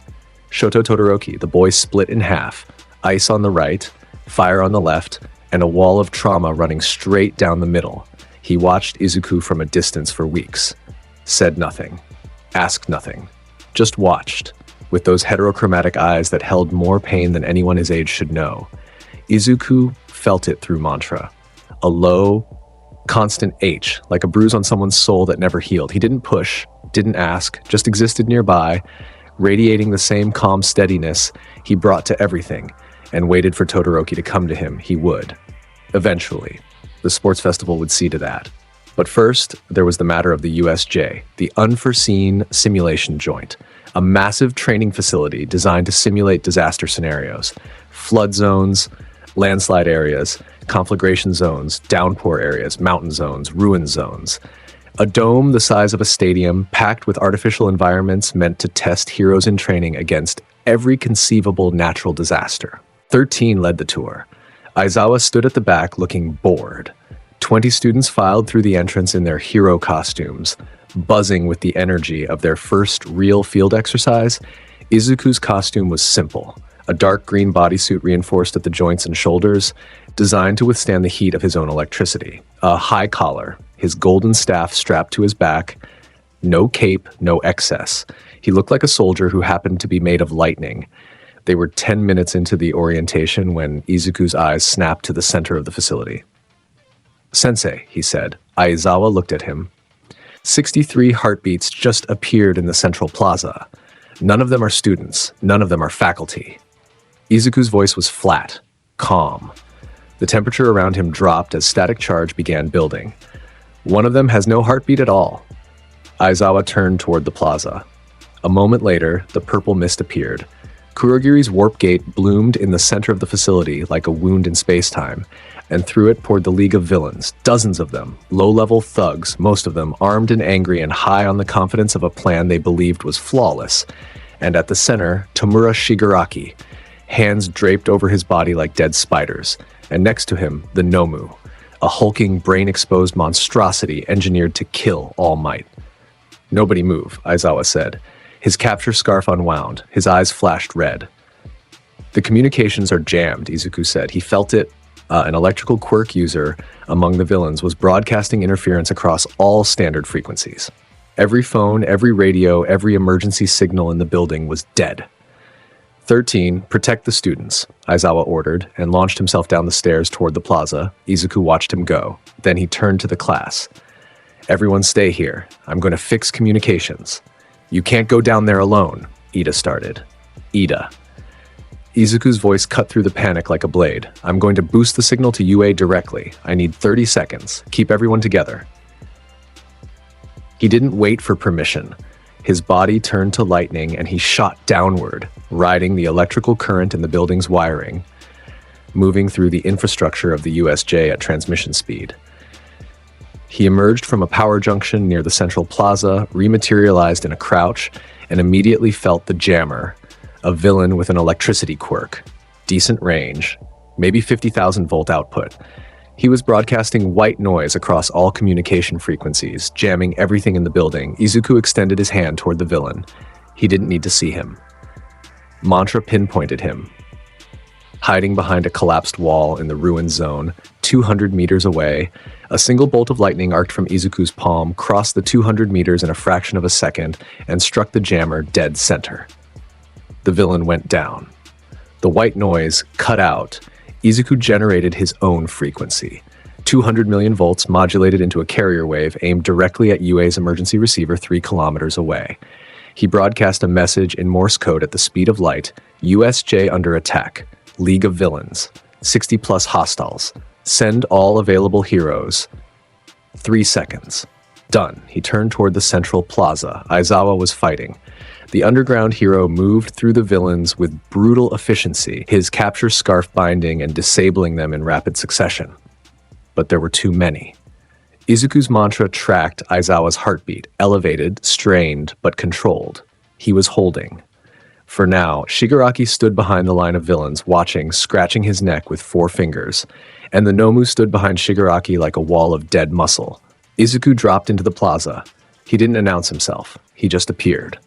Shoto Todoroki, the boy split in half, ice on the right, fire on the left, and a wall of trauma running straight down the middle. He watched Izuku from a distance for weeks. Said nothing. Asked nothing. Just watched, with those heterochromatic eyes that held more pain than anyone his age should know. Izuku felt it through mantra. A low, constant H, like a bruise on someone's soul that never healed. He didn't push, didn't ask, just existed nearby, radiating the same calm steadiness he brought to everything, and waited for Todoroki to come to him. He would. Eventually. The sports festival would see to that. But first, there was the matter of the USJ, the Unforeseen Simulation Joint, a massive training facility designed to simulate disaster scenarios, flood zones, landslide areas, conflagration zones, downpour areas, mountain zones, ruin zones. A dome the size of a stadium, packed with artificial environments meant to test heroes in training against every conceivable natural disaster. 13 led the tour. Aizawa stood at the back looking bored. 20 students filed through the entrance in their hero costumes, buzzing with the energy of their first real field exercise. Izuku's costume was simple. a dark green bodysuit reinforced at the joints and shoulders, designed to withstand the heat of his own electricity. A high collar, his golden staff strapped to his back, no cape, no excess. He looked like a soldier who happened to be made of lightning. They were 10 minutes into the orientation when Izuku's eyes snapped to the center of the facility. "Sensei," he said. Aizawa looked at him. 63 heartbeats just appeared in the central plaza. None of them are students. None of them are faculty. Izuku's voice was flat, calm. The temperature around him dropped as static charge began building. "One of them has no heartbeat at all." Aizawa turned toward the plaza. A moment later, the purple mist appeared. Kurogiri's warp gate bloomed in the center of the facility like a wound in space-time, and through it poured the League of Villains, dozens of them, low-level thugs, most of them armed and angry and high on the confidence of a plan they believed was flawless. And at the center, Tomura Shigaraki, hands draped over his body like dead spiders, and next to him, the Nomu, a hulking, brain-exposed monstrosity engineered to kill All Might. "Nobody move," Aizawa said. His capture scarf unwound. His eyes flashed red. "The communications are jammed," Izuku said. He felt it. An electrical quirk user among the villains was broadcasting interference across all standard frequencies. Every phone, every radio, every emergency signal in the building was dead. 13, protect the students, Aizawa ordered, and launched himself down the stairs toward the plaza. Izuku watched him go. Then he turned to the class. "Everyone stay here. I'm going to fix communications." "You can't go down there alone," Ida started. "Ida." Izuku's voice cut through the panic like a blade. "I'm going to boost the signal to UA directly. I need 30 seconds. Keep everyone together." He didn't wait for permission. His body turned to lightning and he shot downward, riding the electrical current in the building's wiring, moving through the infrastructure of the USJ at transmission speed. He emerged from a power junction near the central plaza, rematerialized in a crouch, and immediately felt the jammer, a villain with an electricity quirk. Decent range, maybe 50,000 volt output. He was broadcasting white noise across all communication frequencies, jamming everything in the building. Izuku extended his hand toward the villain. He didn't need to see him. Mantra pinpointed him, hiding behind a collapsed wall in the ruined zone, 200 meters away. A single bolt of lightning arced from Izuku's palm, crossed the 200 meters in a fraction of a second, and struck the jammer dead center. The villain went down. The white noise cut out. Izuku generated his own frequency. 200 million volts modulated into a carrier wave aimed directly at UA's emergency receiver 3 kilometers away. He broadcast a message in Morse code at the speed of light. USJ under attack. League of Villains. 60+ hostiles. Send all available heroes. 3 seconds. Done. He turned toward the central plaza. Aizawa was fighting. The underground hero moved through the villains with brutal efficiency, his capture scarf binding and disabling them in rapid succession. But there were too many. Izuku's mantra tracked Aizawa's heartbeat, elevated, strained, but controlled. He was holding. For now, Shigaraki stood behind the line of villains, watching, scratching his neck with 4 fingers, and the Nomu stood behind Shigaraki like a wall of dead muscle. Izuku dropped into the plaza. He didn't announce himself. He just appeared.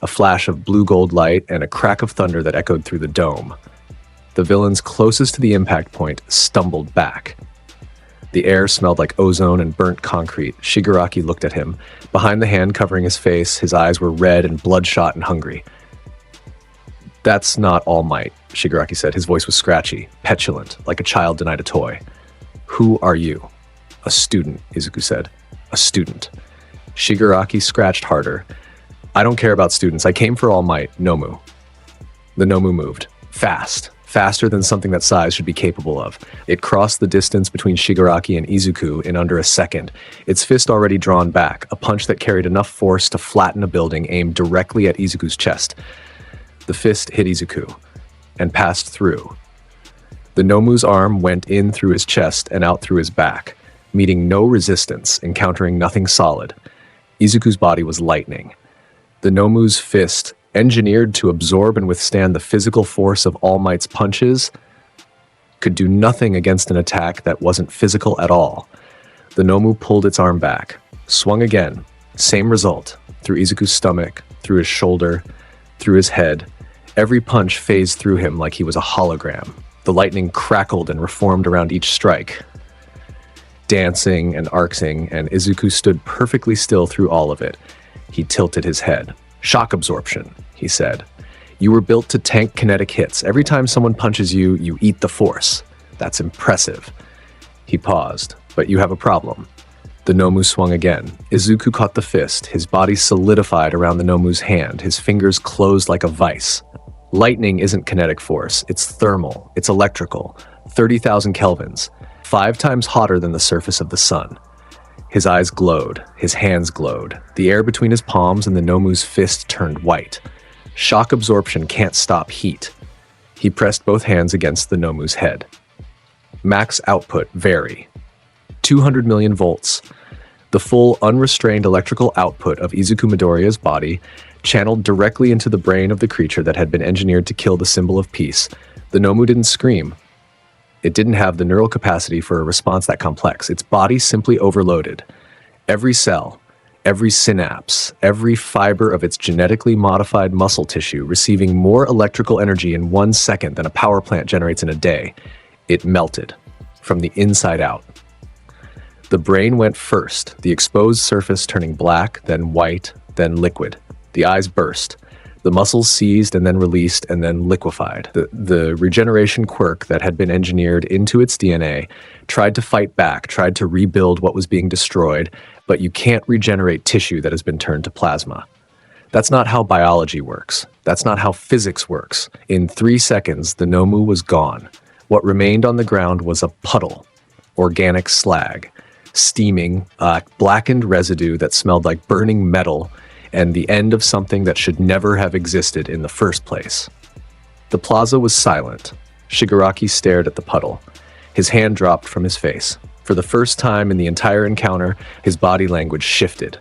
A flash of blue-gold light and a crack of thunder that echoed through the dome. The villains closest to the impact point stumbled back. The air smelled like ozone and burnt concrete. Shigaraki looked at him. Behind the hand covering his face, his eyes were red and bloodshot and hungry. "That's not All Might," Shigaraki said. His voice was scratchy, petulant, like a child denied a toy. "Who are you?" "A student," Izuku said. "A student." Shigaraki scratched harder. "I don't care about students. I came for All Might, Nomu." The Nomu moved. Fast. Faster than something that size should be capable of. It crossed the distance between Shigaraki and Izuku in under a second, its fist already drawn back, a punch that carried enough force to flatten a building aimed directly at Izuku's chest. The fist hit Izuku and passed through. The Nomu's arm went in through his chest and out through his back, meeting no resistance, encountering nothing solid. Izuku's body was lightning. The Nomu's fist, engineered to absorb and withstand the physical force of All Might's punches, could do nothing against an attack that wasn't physical at all. The Nomu pulled its arm back, swung again, same result, through Izuku's stomach, through his shoulder, through his head, Every punch phased through him like he was a hologram. The lightning crackled and reformed around each strike, dancing and arcing, and Izuku stood perfectly still through all of it. He tilted his head. "Shock absorption," he said. "You were built to tank kinetic hits. Every time someone punches you, you eat the force. That's impressive." He paused. "But you have a problem." The Nomu swung again. Izuku caught the fist. His body solidified around the Nomu's hand. His fingers closed like a vice. Lightning isn't kinetic force. It's thermal. It's electrical. 30,000 kelvins. 5 times hotter than the surface of the sun. His eyes glowed. His hands glowed. The air between his palms and the Nomu's fist turned white. Shock absorption can't stop heat. He pressed both hands against the Nomu's head. Max output vary. 200 million volts. The full, unrestrained electrical output of Izuku Midoriya's body channeled directly into the brain of the creature that had been engineered to kill the symbol of peace. The Nomu didn't scream. It didn't have the neural capacity for a response that complex. Its body simply overloaded. Every cell, every synapse, every fiber of its genetically modified muscle tissue receiving more electrical energy in 1 second than a power plant generates in a day. It melted from the inside out. The brain went first, the exposed surface turning black, then white, then liquid. The eyes burst. The muscles seized and then released and then liquefied. The regeneration quirk that had been engineered into its DNA tried to fight back, tried to rebuild what was being destroyed, but you can't regenerate tissue that has been turned to plasma. That's not how biology works. That's not how physics works. In 3 seconds, the Nomu was gone. What remained on the ground was a puddle, organic slag, steaming, blackened residue that smelled like burning metal, and the end of something that should never have existed in the first place. The plaza was silent. Shigaraki stared at the puddle. His hand dropped from his face. For the first time in the entire encounter, his body language shifted.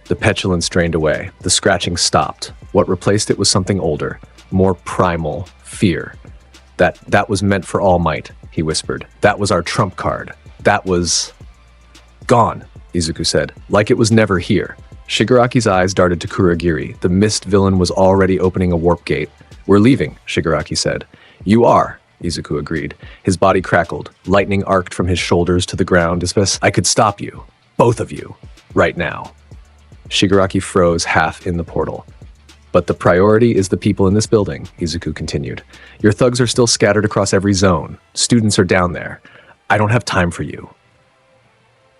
The petulance drained away. The scratching stopped. What replaced it was something older, more primal, fear. That was meant for All Might, he whispered. That was our trump card. That was... gone, Izuku said, like it was never here. Shigaraki's eyes darted to Kurogiri. The mist villain was already opening a warp gate. "We're leaving," Shigaraki said. "You are," Izuku agreed. His body crackled. Lightning arced from his shoulders to the ground. "I could stop you. Both of you. Right now." Shigaraki froze half in the portal. "But the priority is the people in this building," Izuku continued. "Your thugs are still scattered across every zone. Students are down there. I don't have time for you."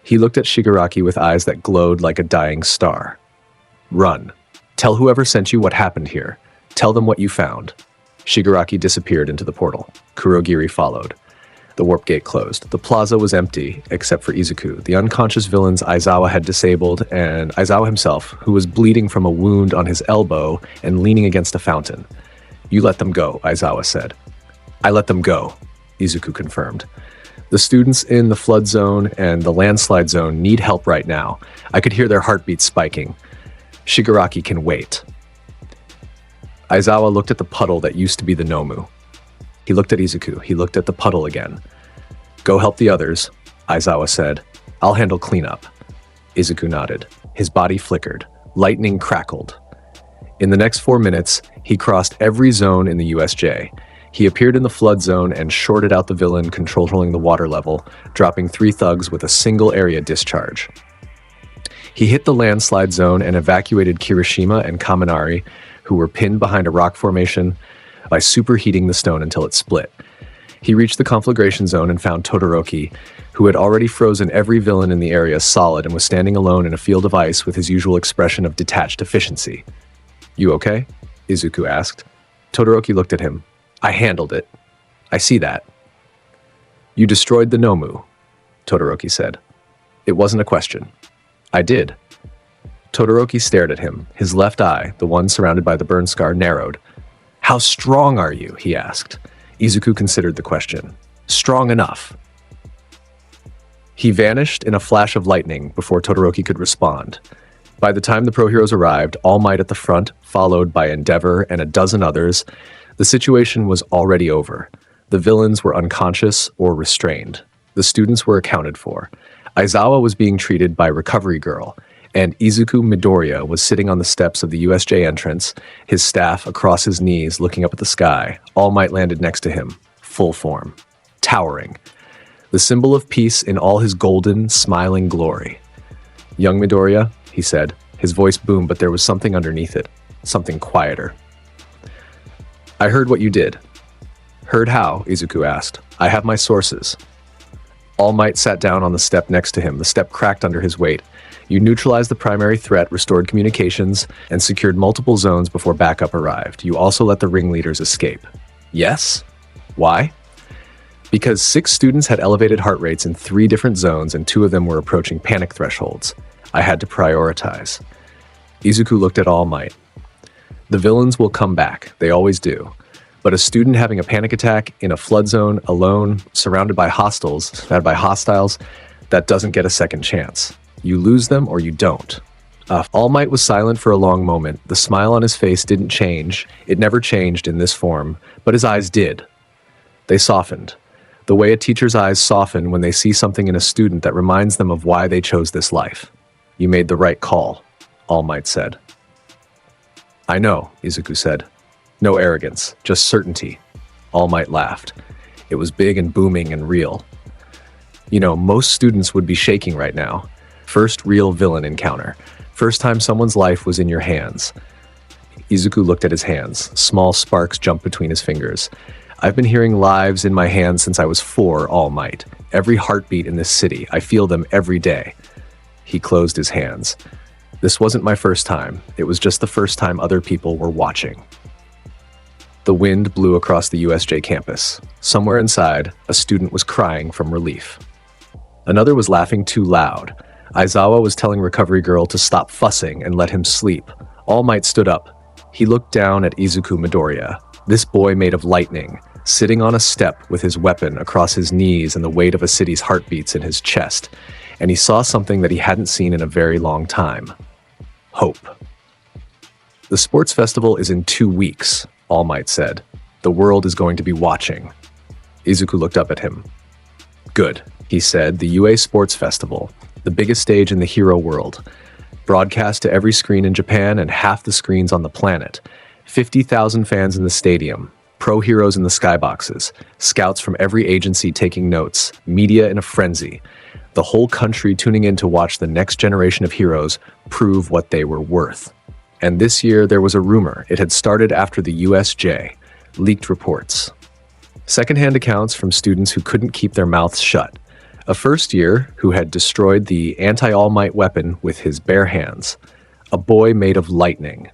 He looked at Shigaraki with eyes that glowed like a dying star. "Run. Tell whoever sent you what happened here. Tell them what you found." Shigaraki disappeared into the portal. Kurogiri followed. The warp gate closed. The plaza was empty, except for Izuku. The unconscious villains Aizawa had disabled, and Aizawa himself, who was bleeding from a wound on his elbow and leaning against a fountain. "You let them go," Aizawa said. "I let them go," Izuku confirmed. "The students in the flood zone and the landslide zone need help right now. I could hear their heartbeats spiking. Shigaraki can wait." Aizawa looked at the puddle that used to be the Nomu. He looked at Izuku. He looked at the puddle again. "Go help the others," Aizawa said. "I'll handle cleanup." Izuku nodded. His body flickered. Lightning crackled. In the next 4 minutes, he crossed every zone in the USJ. He appeared in the flood zone and shorted out the villain controlling the water level, dropping 3 thugs with a single area discharge. He hit the landslide zone and evacuated Kirishima and Kaminari, who were pinned behind a rock formation, by superheating the stone until it split. He reached the conflagration zone and found Todoroki, who had already frozen every villain in the area solid and was standing alone in a field of ice with his usual expression of detached efficiency. "You okay?" Izuku asked. Todoroki looked at him. "I handled it. I see that." "You destroyed the Nomu," Todoroki said. "It wasn't a question." "I did." Todoroki stared at him. His left eye, the one surrounded by the burn scar, narrowed. "How strong are you?" he asked. Izuku considered the question. "Strong enough." He vanished in a flash of lightning before Todoroki could respond. By the time the pro-heroes arrived, All Might at the front, followed by Endeavor and a dozen others, the situation was already over. The villains were unconscious or restrained. The students were accounted for. Aizawa was being treated by Recovery Girl, and Izuku Midoriya was sitting on the steps of the USJ entrance, his staff across his knees looking up at the sky. All Might landed next to him, full form, towering, the symbol of peace in all his golden, smiling glory. "Young Midoriya," he said. His voice boomed, but there was something underneath it, something quieter. "I heard what you did." "Heard how?" Izuku asked. "I have my sources." All Might sat down on the step next to him. The step cracked under his weight. "You neutralized the primary threat, restored communications, and secured multiple zones before backup arrived. You also let the ringleaders escape." "Yes? Why?" "Because 6 students had elevated heart rates in 3 different zones and 2 of them were approaching panic thresholds. I had to prioritize." Izuku looked at All Might. "The villains will come back. They always do. But a student having a panic attack in a flood zone, alone, surrounded by hostiles, that doesn't get a second chance. You lose them or you don't." All Might was silent for a long moment. The smile on his face didn't change. It never changed in this form, but his eyes did. They softened. The way a teacher's eyes soften when they see something in a student that reminds them of why they chose this life. "You made the right call," All Might said. "I know," Izuku said. "No arrogance, just certainty." All Might laughed. It was big and booming and real. "You know, most students would be shaking right now. First real villain encounter. First time someone's life was in your hands." Izuku looked at his hands. Small sparks jumped between his fingers. "I've been hearing lives in my hands since I was 4, All Might. Every heartbeat in this city. I feel them every day." He closed his hands. "This wasn't my first time. It was just the first time other people were watching." The wind blew across the USJ campus. Somewhere inside, a student was crying from relief. Another was laughing too loud. Aizawa was telling Recovery Girl to stop fussing and let him sleep. All Might stood up. He looked down at Izuku Midoriya, this boy made of lightning, sitting on a step with his weapon across his knees and the weight of a city's heartbeats in his chest, and he saw something that he hadn't seen in a very long time. Hope. "The sports festival is in 2 weeks, All Might said. "The world is going to be watching." Izuku looked up at him. "Good," he said. "The UA Sports Festival, the biggest stage in the hero world. Broadcast to every screen in Japan and half the screens on the planet. 50,000 fans in the stadium, pro heroes in the skyboxes, scouts from every agency taking notes, media in a frenzy. The whole country tuning in to watch the next generation of heroes prove what they were worth." And this year there was a rumor. It had started after the USJ. Leaked reports. Secondhand accounts from students who couldn't keep their mouths shut. A first year who had destroyed the anti-All Might weapon with his bare hands. A boy made of lightning.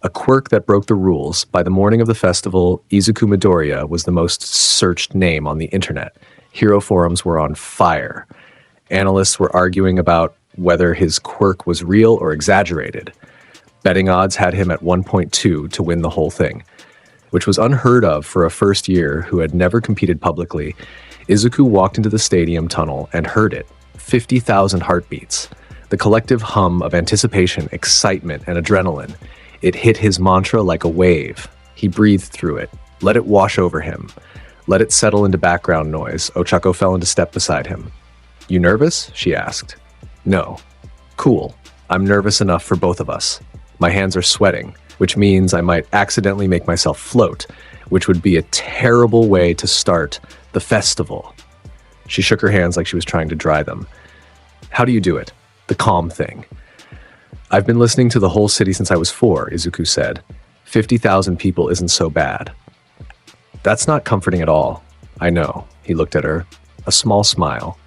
A quirk that broke the rules. By the morning of the festival, Izuku Midoriya was the most searched name on the internet. Hero forums were on fire. Analysts were arguing about whether his quirk was real or exaggerated. Betting odds had him at 1.2 to win the whole thing, which was unheard of for a first year who had never competed publicly. Izuku walked into the stadium tunnel and heard it. 50,000 heartbeats. The collective hum of anticipation, excitement, and adrenaline. It hit his mantra like a wave. He breathed through it. Let it wash over him. Let it settle into background noise. Ochako fell into step beside him. "You nervous?" she asked. "No." "Cool. I'm nervous enough for both of us. My hands are sweating, which means I might accidentally make myself float, which would be a terrible way to start the festival." She shook her hands like she was trying to dry them. "How do you do it? The calm thing." "I've been listening to the whole city since I was 4, Izuku said. 50,000 people isn't so bad." "That's not comforting at all." "I know." He looked at her. A small smile.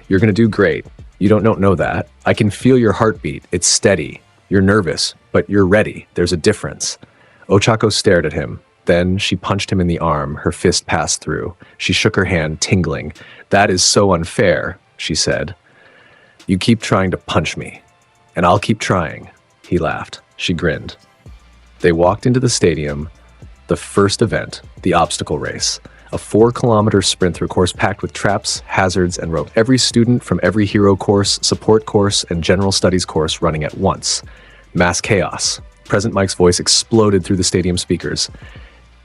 "You're gonna do great. You don't know that. I can feel your heartbeat. It's steady. You're nervous, but you're ready. There's a difference." Ochako stared at him. Then she punched him in the arm. Her fist passed through. She shook her hand, tingling. "That is so unfair," she said. "You keep trying to punch me. And I'll keep trying." He laughed. She grinned. They walked into the stadium. The first event, the obstacle race. A 4-kilometer sprint through a course packed with traps, hazards, and rope. Every student from every hero course, support course, and general studies course running at once. Mass chaos. President Mike's voice exploded through the stadium speakers.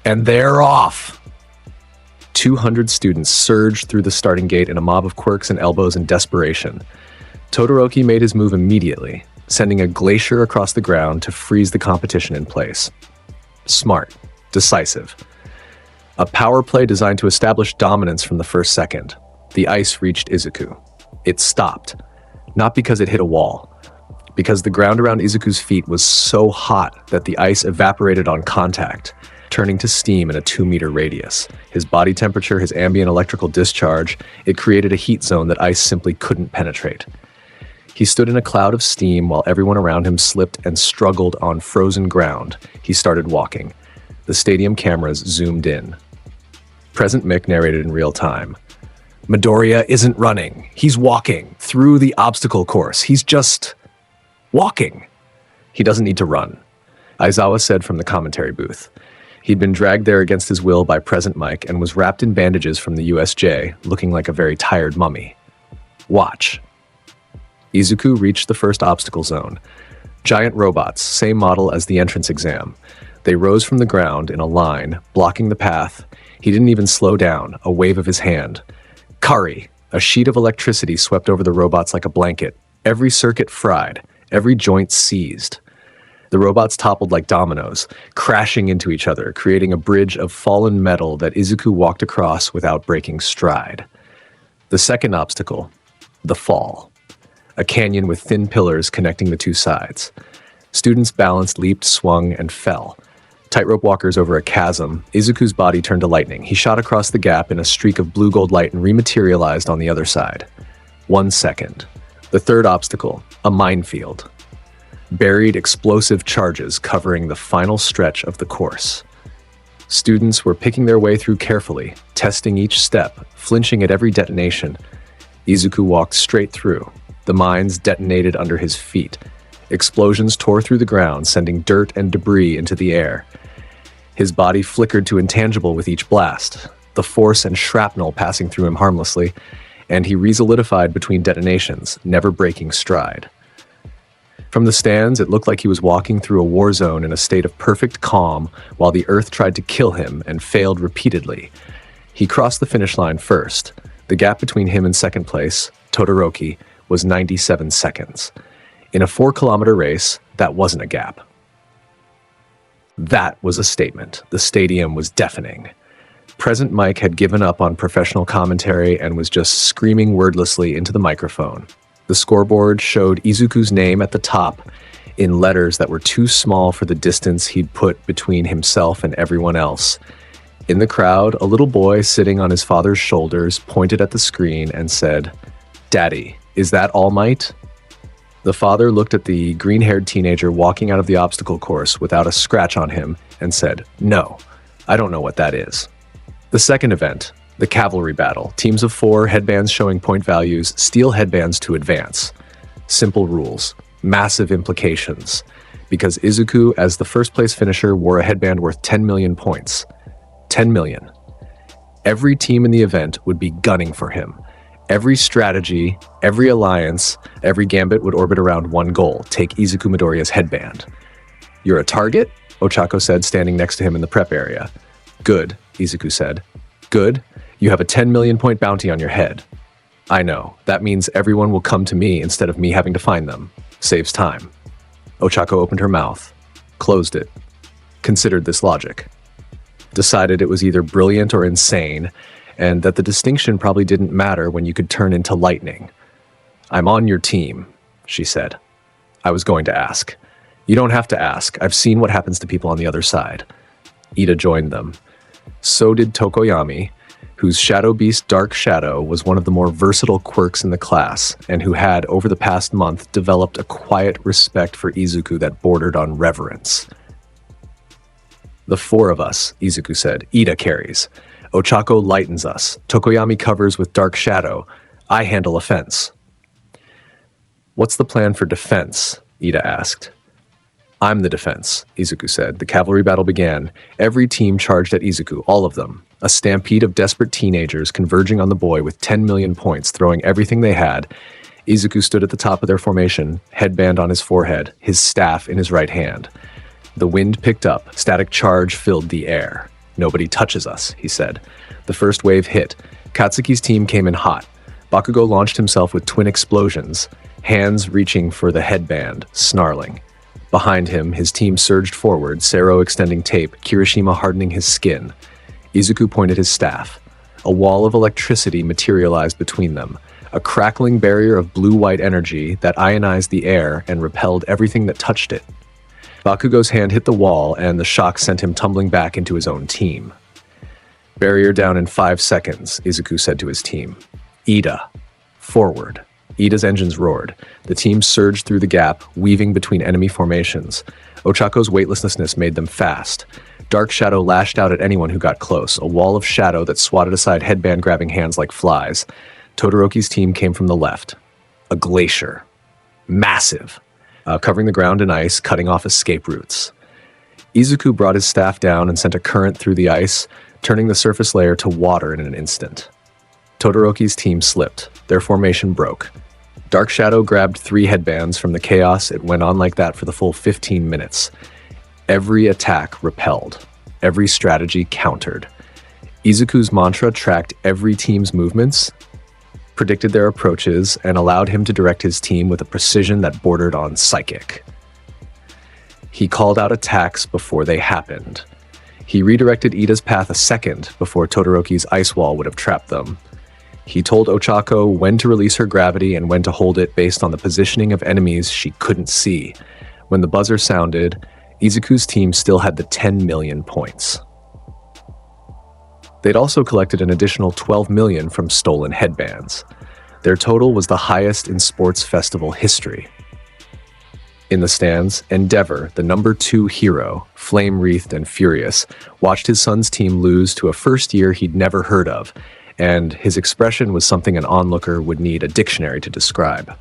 "And they're off!" 200 students surged through the starting gate in a mob of quirks and elbows in desperation. Todoroki made his move immediately. sending a glacier across the ground to freeze the competition in place. Smart. Decisive. A power play designed to establish dominance from the first second. The ice reached Izuku. It stopped. Not because it hit a wall. Because the ground around Izuku's feet was so hot that the ice evaporated on contact, turning to steam in a 2-meter radius. His body temperature, his ambient electrical discharge, it created a heat zone that ice simply couldn't penetrate. He stood in a cloud of steam while everyone around him slipped and struggled on frozen ground. He started walking. The stadium cameras zoomed in. Present Mick narrated in real time. Midoriya isn't running. He's walking through the obstacle course. He's just walking. He doesn't need to run. Aizawa said from the commentary booth. He'd been dragged there against his will by Present Mike and was wrapped in bandages from the USJ, looking like a very tired mummy. Watch. Izuku reached the first obstacle zone. Giant robots, same model as the entrance exam. They rose from the ground in a line, blocking the path. He didn't even slow down, a wave of his hand. Kari, a sheet of electricity swept over the robots like a blanket. Every circuit fried, every joint seized. The robots toppled like dominoes, crashing into each other, creating a bridge of fallen metal that Izuku walked across without breaking stride. The second obstacle, the fall. A canyon with thin pillars connecting the two sides. Students balanced, leaped, swung, and fell. Tightrope walkers over a chasm, Izuku's body turned to lightning. He shot across the gap in a streak of blue-gold light and rematerialized on the other side. 1 second. The third obstacle, a minefield. Buried explosive charges covering the final stretch of the course. Students were picking their way through carefully, testing each step, flinching at every detonation. Izuku walked straight through. The mines detonated under his feet. Explosions tore through the ground, sending dirt and debris into the air. His body flickered to intangible with each blast, the force and shrapnel passing through him harmlessly, and he re-solidified between detonations, never breaking stride. From the stands, it looked like he was walking through a war zone in a state of perfect calm while the earth tried to kill him and failed repeatedly. He crossed the finish line first. The gap between him and second place, Todoroki, was 97 seconds. In a 4-kilometer race, that wasn't a gap. That was a statement. The stadium was deafening. Present Mike had given up on professional commentary and was just screaming wordlessly into the microphone. The scoreboard showed Izuku's name at the top in letters that were too small for the distance he'd put between himself and everyone else. In the crowd, a little boy sitting on his father's shoulders pointed at the screen and said, "Daddy, is that All Might?" The father looked at the green-haired teenager walking out of the obstacle course without a scratch on him and said, "No, I don't know what that is." The second event, the cavalry battle, teams of 4, headbands showing point values, steal headbands to advance. Simple rules, massive implications, because Izuku, as the first-place finisher, wore a headband worth 10 million points. 10 million. Every team in the event would be gunning for him. Every strategy, every alliance, every gambit would orbit around one goal: take Izuku Midoriya's headband. "You're a target?" Ochako said, standing next to him in the prep area. "Good," Izuku said. "Good? You have a 10 million point bounty on your head." "I know. That means everyone will come to me instead of me having to find them. Saves time." Ochako opened her mouth, closed it, considered this logic, decided it was either brilliant or insane, and that the distinction probably didn't matter when you could turn into lightning. "I'm on your team," she said. "I was going to ask." "You don't have to ask. I've seen what happens to people on the other side." Ida joined them. So did Tokoyami, whose Shadow Beast Dark Shadow was one of the more versatile quirks in the class, and who had, over the past month, developed a quiet respect for Izuku that bordered on reverence. "The 4 of us," Izuku said. "Ida carries. Ochako lightens us. Tokoyami covers with Dark Shadow. I handle offense." "What's the plan for defense?" Ida asked. "I'm the defense," Izuku said. The cavalry battle began. Every team charged at Izuku, all of them. A stampede of desperate teenagers converging on the boy with 10 million points, throwing everything they had. Izuku stood at the top of their formation, headband on his forehead, his staff in his right hand. The wind picked up. Static charge filled the air. "Nobody touches us," he said. The first wave hit. Katsuki's team came in hot. Bakugo launched himself with twin explosions, hands reaching for the headband, snarling. Behind him, his team surged forward, Sero extending tape, Kirishima hardening his skin. Izuku pointed his staff. A wall of electricity materialized between them, a crackling barrier of blue-white energy that ionized the air and repelled everything that touched it. Bakugo's hand hit the wall, and the shock sent him tumbling back into his own team. Barrier down in 5 seconds, Izuku said to his team. Ida. Forward. Ida's engines roared. The team surged through the gap, weaving between enemy formations. Ochako's weightlessness made them fast. Dark shadow lashed out at anyone who got close, a wall of shadow that swatted aside headband-grabbing hands like flies. Todoroki's team came from the left. A glacier. Massive. Covering the ground in ice, cutting off escape routes. Izuku brought his staff down and sent a current through the ice, turning the surface layer to water in an instant. Todoroki's team slipped. Their formation broke. Dark Shadow grabbed 3 headbands from the chaos. It went on like that for the full 15 minutes. Every attack repelled. Every strategy countered. Izuku's mantra tracked every team's movements, predicted their approaches, and allowed him to direct his team with a precision that bordered on psychic. He called out attacks before they happened. He redirected Ida's path a second before Todoroki's ice wall would have trapped them. He told Ochako when to release her gravity and when to hold it based on the positioning of enemies she couldn't see. When the buzzer sounded, Izuku's team still had the 10 million points. They'd also collected an additional 12 million from stolen headbands. Their total was the highest in sports festival history. In the stands, Endeavor, the number 2 hero, flame-wreathed and furious, watched his son's team lose to a first year he'd never heard of, and his expression was something an onlooker would need a dictionary to describe.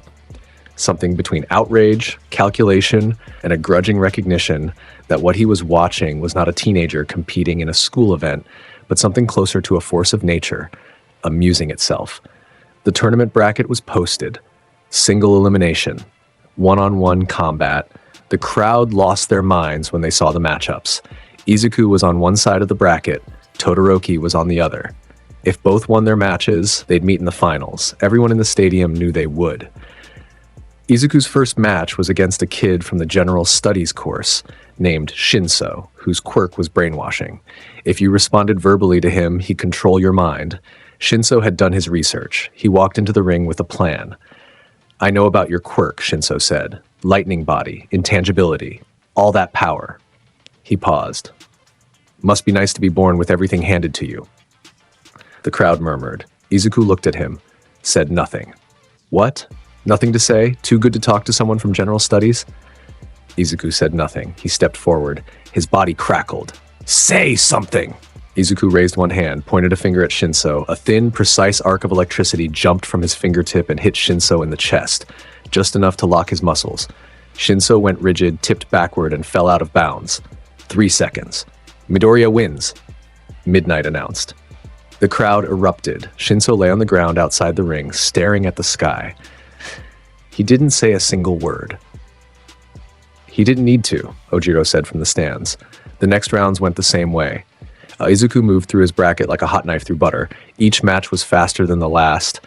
Something between outrage, calculation, and a grudging recognition that what he was watching was not a teenager competing in a school event, but something closer to a force of nature, amusing itself. The tournament bracket was posted. Single elimination. One-on-one combat. The crowd lost their minds when they saw the matchups. Izuku was on one side of the bracket, Todoroki was on the other. If both won their matches, they'd meet in the finals. Everyone in the stadium knew they would. Izuku's first match was against a kid from the General Studies course named Shinso, whose quirk was brainwashing. If you responded verbally to him, he'd control your mind. Shinso had done his research. He walked into the ring with a plan. "I know about your quirk," Shinso said. "Lightning body, intangibility, all that power." He paused. "Must be nice to be born with everything handed to you." The crowd murmured. Izuku looked at him, said nothing. "What? Nothing to say? Too good to talk to someone from General Studies?" Izuku said nothing. He stepped forward. His body crackled. "Say something!" Izuku raised one hand, pointed a finger at Shinso. A thin, precise arc of electricity jumped from his fingertip and hit Shinso in the chest, just enough to lock his muscles. Shinso went rigid, tipped backward, and fell out of bounds. 3 seconds. "Midoriya wins," Midnight announced. The crowd erupted. Shinso lay on the ground outside the ring, staring at the sky. He didn't say a single word. "He didn't need to," Ojiro said from the stands. The next rounds went the same way. Izuku moved through his bracket like a hot knife through butter. Each match was faster than the last.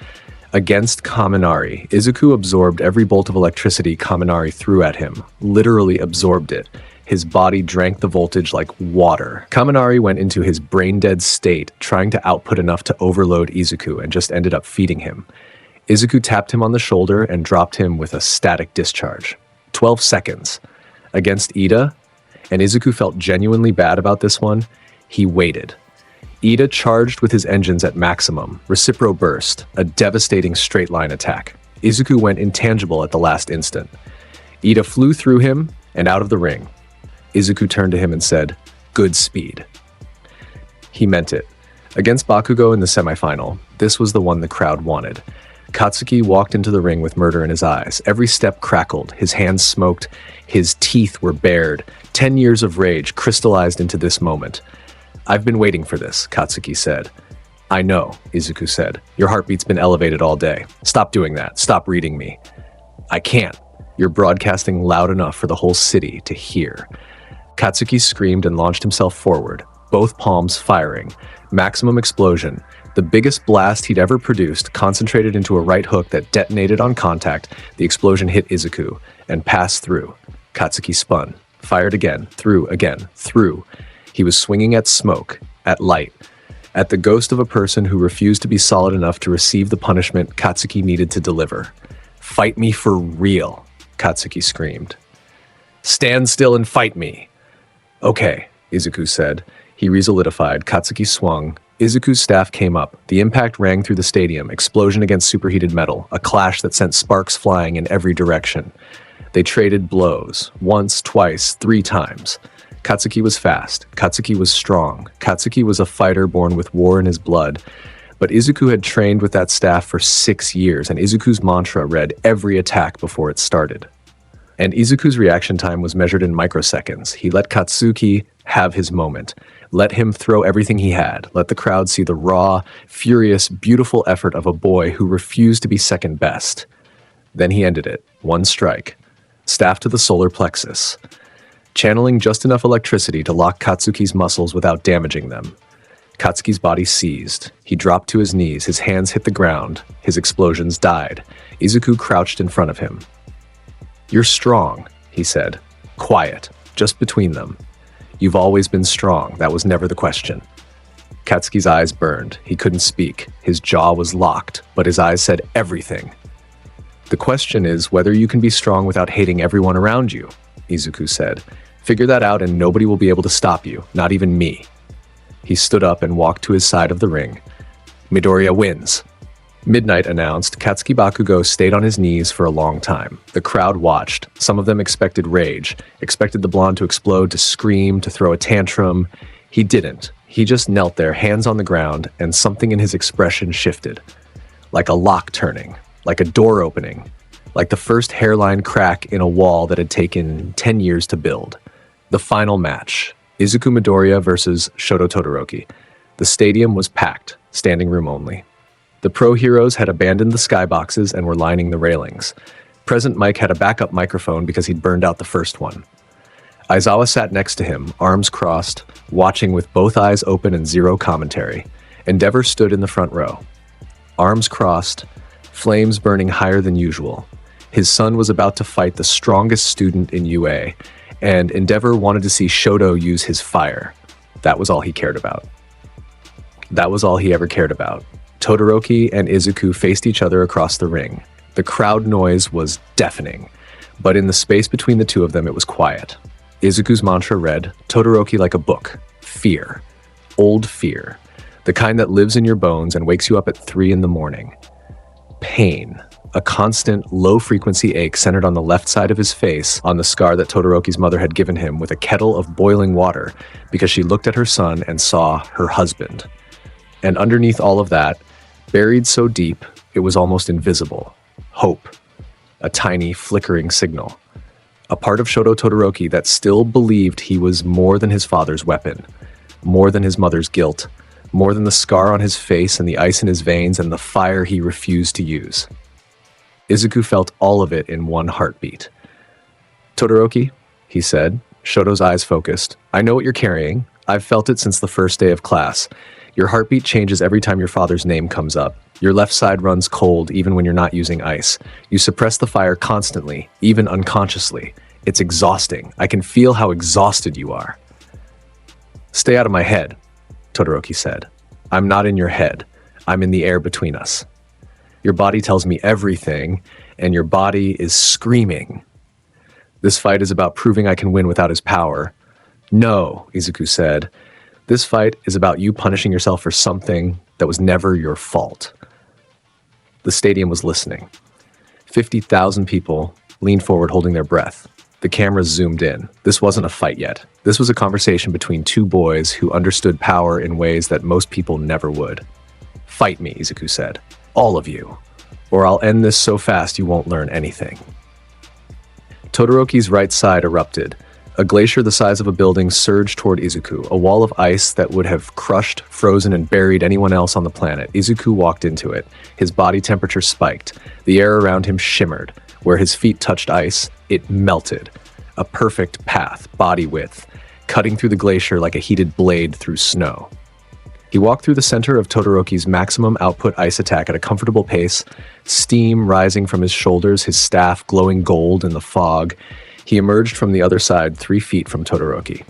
Against Kaminari, Izuku absorbed every bolt of electricity Kaminari threw at him, literally absorbed it. His body drank the voltage like water. Kaminari went into his brain-dead state, trying to output enough to overload Izuku, and just ended up feeding him. Izuku tapped him on the shoulder and dropped him with a static discharge. 12 seconds. Against Ida, and Izuku felt genuinely bad about this one, he waited. Ida charged with his engines at maximum, Recipro burst, a devastating straight-line attack. Izuku went intangible at the last instant. Ida flew through him and out of the ring. Izuku turned to him and said, "Good speed." He meant it. Against Bakugo in the semifinal, this was the one the crowd wanted. Katsuki walked into the ring with murder in his eyes. Every step crackled, his hands smoked, his teeth were bared. 10 years of rage crystallized into this moment. "I've been waiting for this," Katsuki said. "I know," Izuku said. "Your heartbeat's been elevated all day. Stop doing that. Stop reading me." "I can't. You're broadcasting loud enough for the whole city to hear." Katsuki screamed and launched himself forward, both palms firing. Maximum explosion. The biggest blast he'd ever produced, concentrated into a right hook that detonated on contact. The explosion hit Izuku and passed through. Katsuki spun, fired again, through again, through. He was swinging at smoke, at light, at the ghost of a person who refused to be solid enough to receive the punishment Katsuki needed to deliver. "Fight me for real," Katsuki screamed. "Stand still and fight me." "Okay," Izuku said. He resolidified. Katsuki swung. Izuku's staff came up. The impact rang through the stadium, explosion against superheated metal, a clash that sent sparks flying in every direction. They traded blows, once, twice, 3 times. Katsuki was fast. Katsuki was strong. Katsuki was a fighter born with war in his blood. But Izuku had trained with that staff for 6 years, and Izuku's mantra read every attack before it started. And Izuku's reaction time was measured in microseconds. He let Katsuki have his moment. Let him throw everything he had. Let the crowd see the raw, furious, beautiful effort of a boy who refused to be second best. Then he ended it. 1 strike. Staff to the solar plexus. Channeling just enough electricity to lock Katsuki's muscles without damaging them. Katsuki's body seized. He dropped to his knees. His hands hit the ground. His explosions died. Izuku crouched in front of him. "You're strong," he said. "Quiet. Just between them. You've always been strong. That was never the question." Katsuki's eyes burned. He couldn't speak. His jaw was locked, but his eyes said everything. "The question is whether you can be strong without hating everyone around you," Izuku said. "Figure that out and nobody will be able to stop you, not even me." He stood up and walked to his side of the ring. "Midoriya wins." Midnight announced. Katsuki Bakugo stayed on his knees for a long time. The crowd watched. Some of them expected rage, expected the blonde to explode, to scream, to throw a tantrum. He didn't. He just knelt there, hands on the ground, and something in his expression shifted. Like a lock turning, like a door opening, like the first hairline crack in a wall that had taken 10 years to build. The final match. Izuku Midoriya versus Shoto Todoroki. The stadium was packed, standing room only. The pro heroes had abandoned the skyboxes and were lining the railings. Present Mike had a backup microphone because he'd burned out the first one. Aizawa sat next to him, arms crossed, watching with both eyes open and zero commentary. Endeavor stood in the front row. Arms crossed, flames burning higher than usual. His son was about to fight the strongest student in UA, and Endeavor wanted to see Shoto use his fire. That was all he cared about. That was all he ever cared about. Todoroki and Izuku faced each other across the ring. The crowd noise was deafening, but in the space between the two of them it was quiet. Izuku's mantra read, Todoroki like a book. Fear. Old fear. The kind that lives in your bones and wakes you up at 3 in the morning. Pain. A constant, low-frequency ache centered on the left side of his face, on the scar that Todoroki's mother had given him with a kettle of boiling water because she looked at her son and saw her husband. And underneath all of that, buried so deep, it was almost invisible. Hope. A tiny, flickering signal. A part of Shoto Todoroki that still believed he was more than his father's weapon, more than his mother's guilt, more than the scar on his face and the ice in his veins and the fire he refused to use. Izuku felt all of it in one heartbeat. Todoroki, he said, Shoto's eyes focused. I know what you're carrying. I've felt it since the first day of class. Your heartbeat changes every time your father's name comes up. Your left side runs cold even when you're not using ice. You suppress the fire constantly, even unconsciously. It's exhausting. I can feel how exhausted you are. Stay out of my head, Todoroki said. I'm not in your head. I'm in the air between us. Your body tells me everything, and your body is screaming. This fight is about proving I can win without his power. No, Izuku said. This fight is about you punishing yourself for something that was never your fault. The stadium was listening. 50,000 people leaned forward holding their breath. The cameras zoomed in. This wasn't a fight yet. This was a conversation between two boys who understood power in ways that most people never would. Fight me, Izuku said. All of you. Or I'll end this so fast you won't learn anything. Todoroki's right side erupted. A glacier the size of a building surged toward Izuku, a wall of ice that would have crushed, frozen, and buried anyone else on the planet. Izuku walked into it. His body temperature spiked. The air around him shimmered. Where his feet touched ice, it melted. A perfect path, body width, cutting through the glacier like a heated blade through snow. He walked through the center of Todoroki's maximum output ice attack at a comfortable pace, steam rising from his shoulders, his staff glowing gold in the fog. He emerged from the other side 3 feet from Todoroki.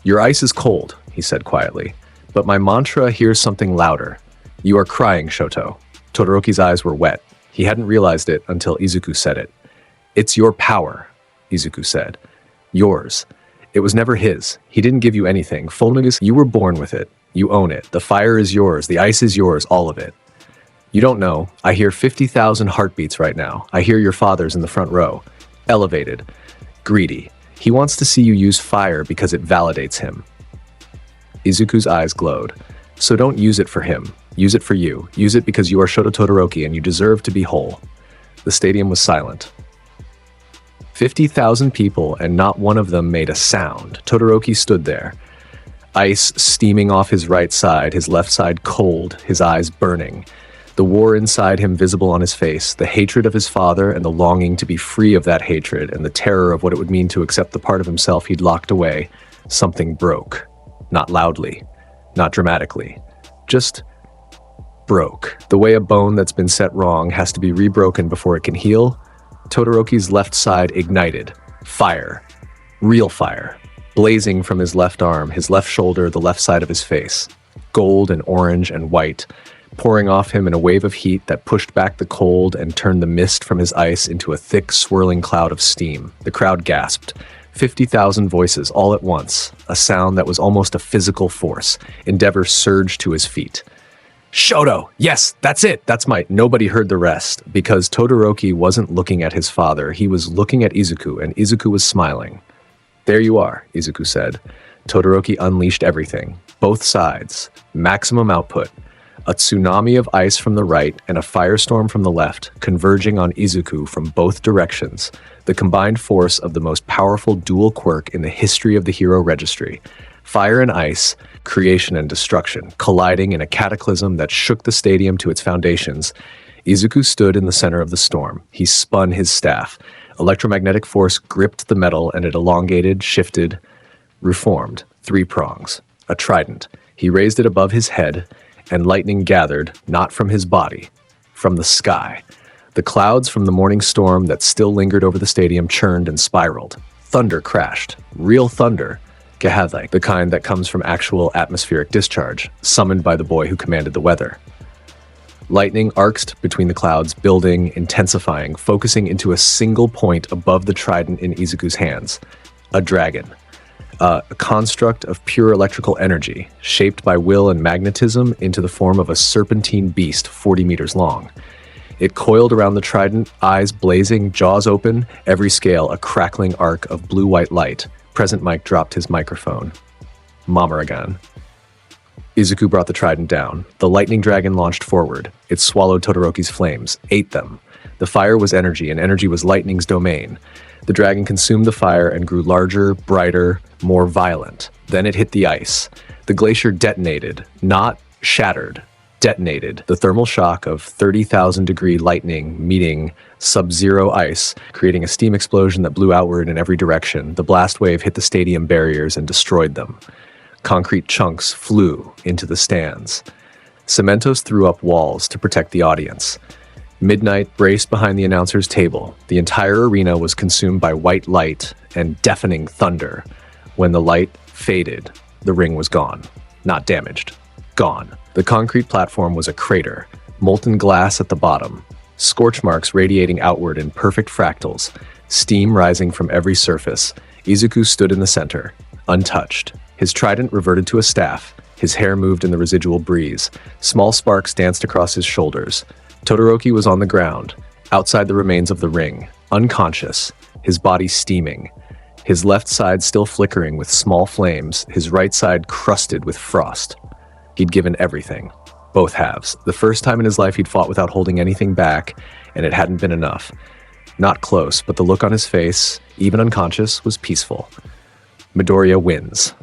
"Your ice is cold," he said quietly, "but my mantra hears something louder. You are crying, Shoto." Todoroki's eyes were wet. He hadn't realized it until Izuku said it. "It's your power," Izuku said. "Yours. It was never his. He didn't give you anything. Fulmigus, you were born with it. You own it. The fire is yours. The ice is yours. All of it. You don't know. I hear 50,000 heartbeats right now. I hear your father's in the front row. Elevated. Greedy. He wants to see you use fire because it validates him." Izuku's eyes glowed. "So don't use it for him. Use it for you. Use it because you are Shoto Todoroki and you deserve to be whole." The stadium was silent. 50,000 people and not one of them made a sound. Todoroki stood there. Ice steaming off his right side, his left side cold, his eyes burning. The war inside him visible on his face, the hatred of his father and the longing to be free of that hatred and the terror of what it would mean to accept the part of himself he'd locked away. Something broke. Not loudly, not dramatically, just broke. The way a bone that's been set wrong has to be rebroken before it can heal. Todoroki's left side ignited. Fire. Real fire. Blazing from his left arm, his left shoulder, the left side of his face. Gold and orange and white, pouring off him in a wave of heat that pushed back the cold and turned the mist from his ice into a thick, swirling cloud of steam. The crowd gasped. 50,000 voices all at once, a sound that was almost a physical force. Endeavor surged to his feet. "Shoto! Yes, that's it! That's my..." Nobody heard the rest, because Todoroki wasn't looking at his father, he was looking at Izuku, and Izuku was smiling. "There you are," Izuku said. Todoroki unleashed everything. Both sides. Maximum output. A tsunami of ice from the right and a firestorm from the left, converging on Izuku from both directions. The combined force of the most powerful dual quirk in the history of the hero registry. Fire and ice, creation and destruction, colliding in a cataclysm that shook the stadium to its foundations. Izuku stood in the center of the storm. He spun his staff. Electromagnetic force gripped the metal and it elongated, shifted, reformed. 3 prongs. A trident. He raised it above his head, and lightning gathered, not from his body, from the sky. The clouds from the morning storm that still lingered over the stadium churned and spiraled. Thunder crashed. Real thunder. Godlike, the kind that comes from actual atmospheric discharge, summoned by the boy who commanded the weather. Lightning arced between the clouds, building, intensifying, focusing into a single point above the trident in Izuku's hands. A dragon. A construct of pure electrical energy, shaped by will and magnetism into the form of a serpentine beast 40 meters long. It coiled around the trident, eyes blazing, jaws open, every scale a crackling arc of blue-white light. Present Mike dropped his microphone. Mamaragan. Izuku brought the trident down. The lightning dragon launched forward. It swallowed Todoroki's flames, ate them. The fire was energy, and energy was lightning's domain. The dragon consumed the fire and grew larger, brighter, more violent. Then it hit the ice. The glacier detonated, not shattered, detonated. The thermal shock of 30,000-degree lightning meeting sub-zero ice, creating a steam explosion that blew outward in every direction. The blast wave hit the stadium barriers and destroyed them. Concrete chunks flew into the stands. Cementos threw up walls to protect the audience. Midnight braced behind the announcer's table. The entire arena was consumed by white light and deafening thunder. When the light faded, the ring was gone. Not damaged. Gone. The concrete platform was a crater. Molten glass at the bottom. Scorch marks radiating outward in perfect fractals. Steam rising from every surface. Izuku stood in the center, untouched. His trident reverted to a staff. His hair moved in the residual breeze. Small sparks danced across his shoulders. Todoroki was on the ground, outside the remains of the ring, unconscious, his body steaming. His left side still flickering with small flames, his right side crusted with frost. He'd given everything. Both halves. The first time in his life he'd fought without holding anything back, and it hadn't been enough. Not close, but the look on his face, even unconscious, was peaceful. Midoriya wins.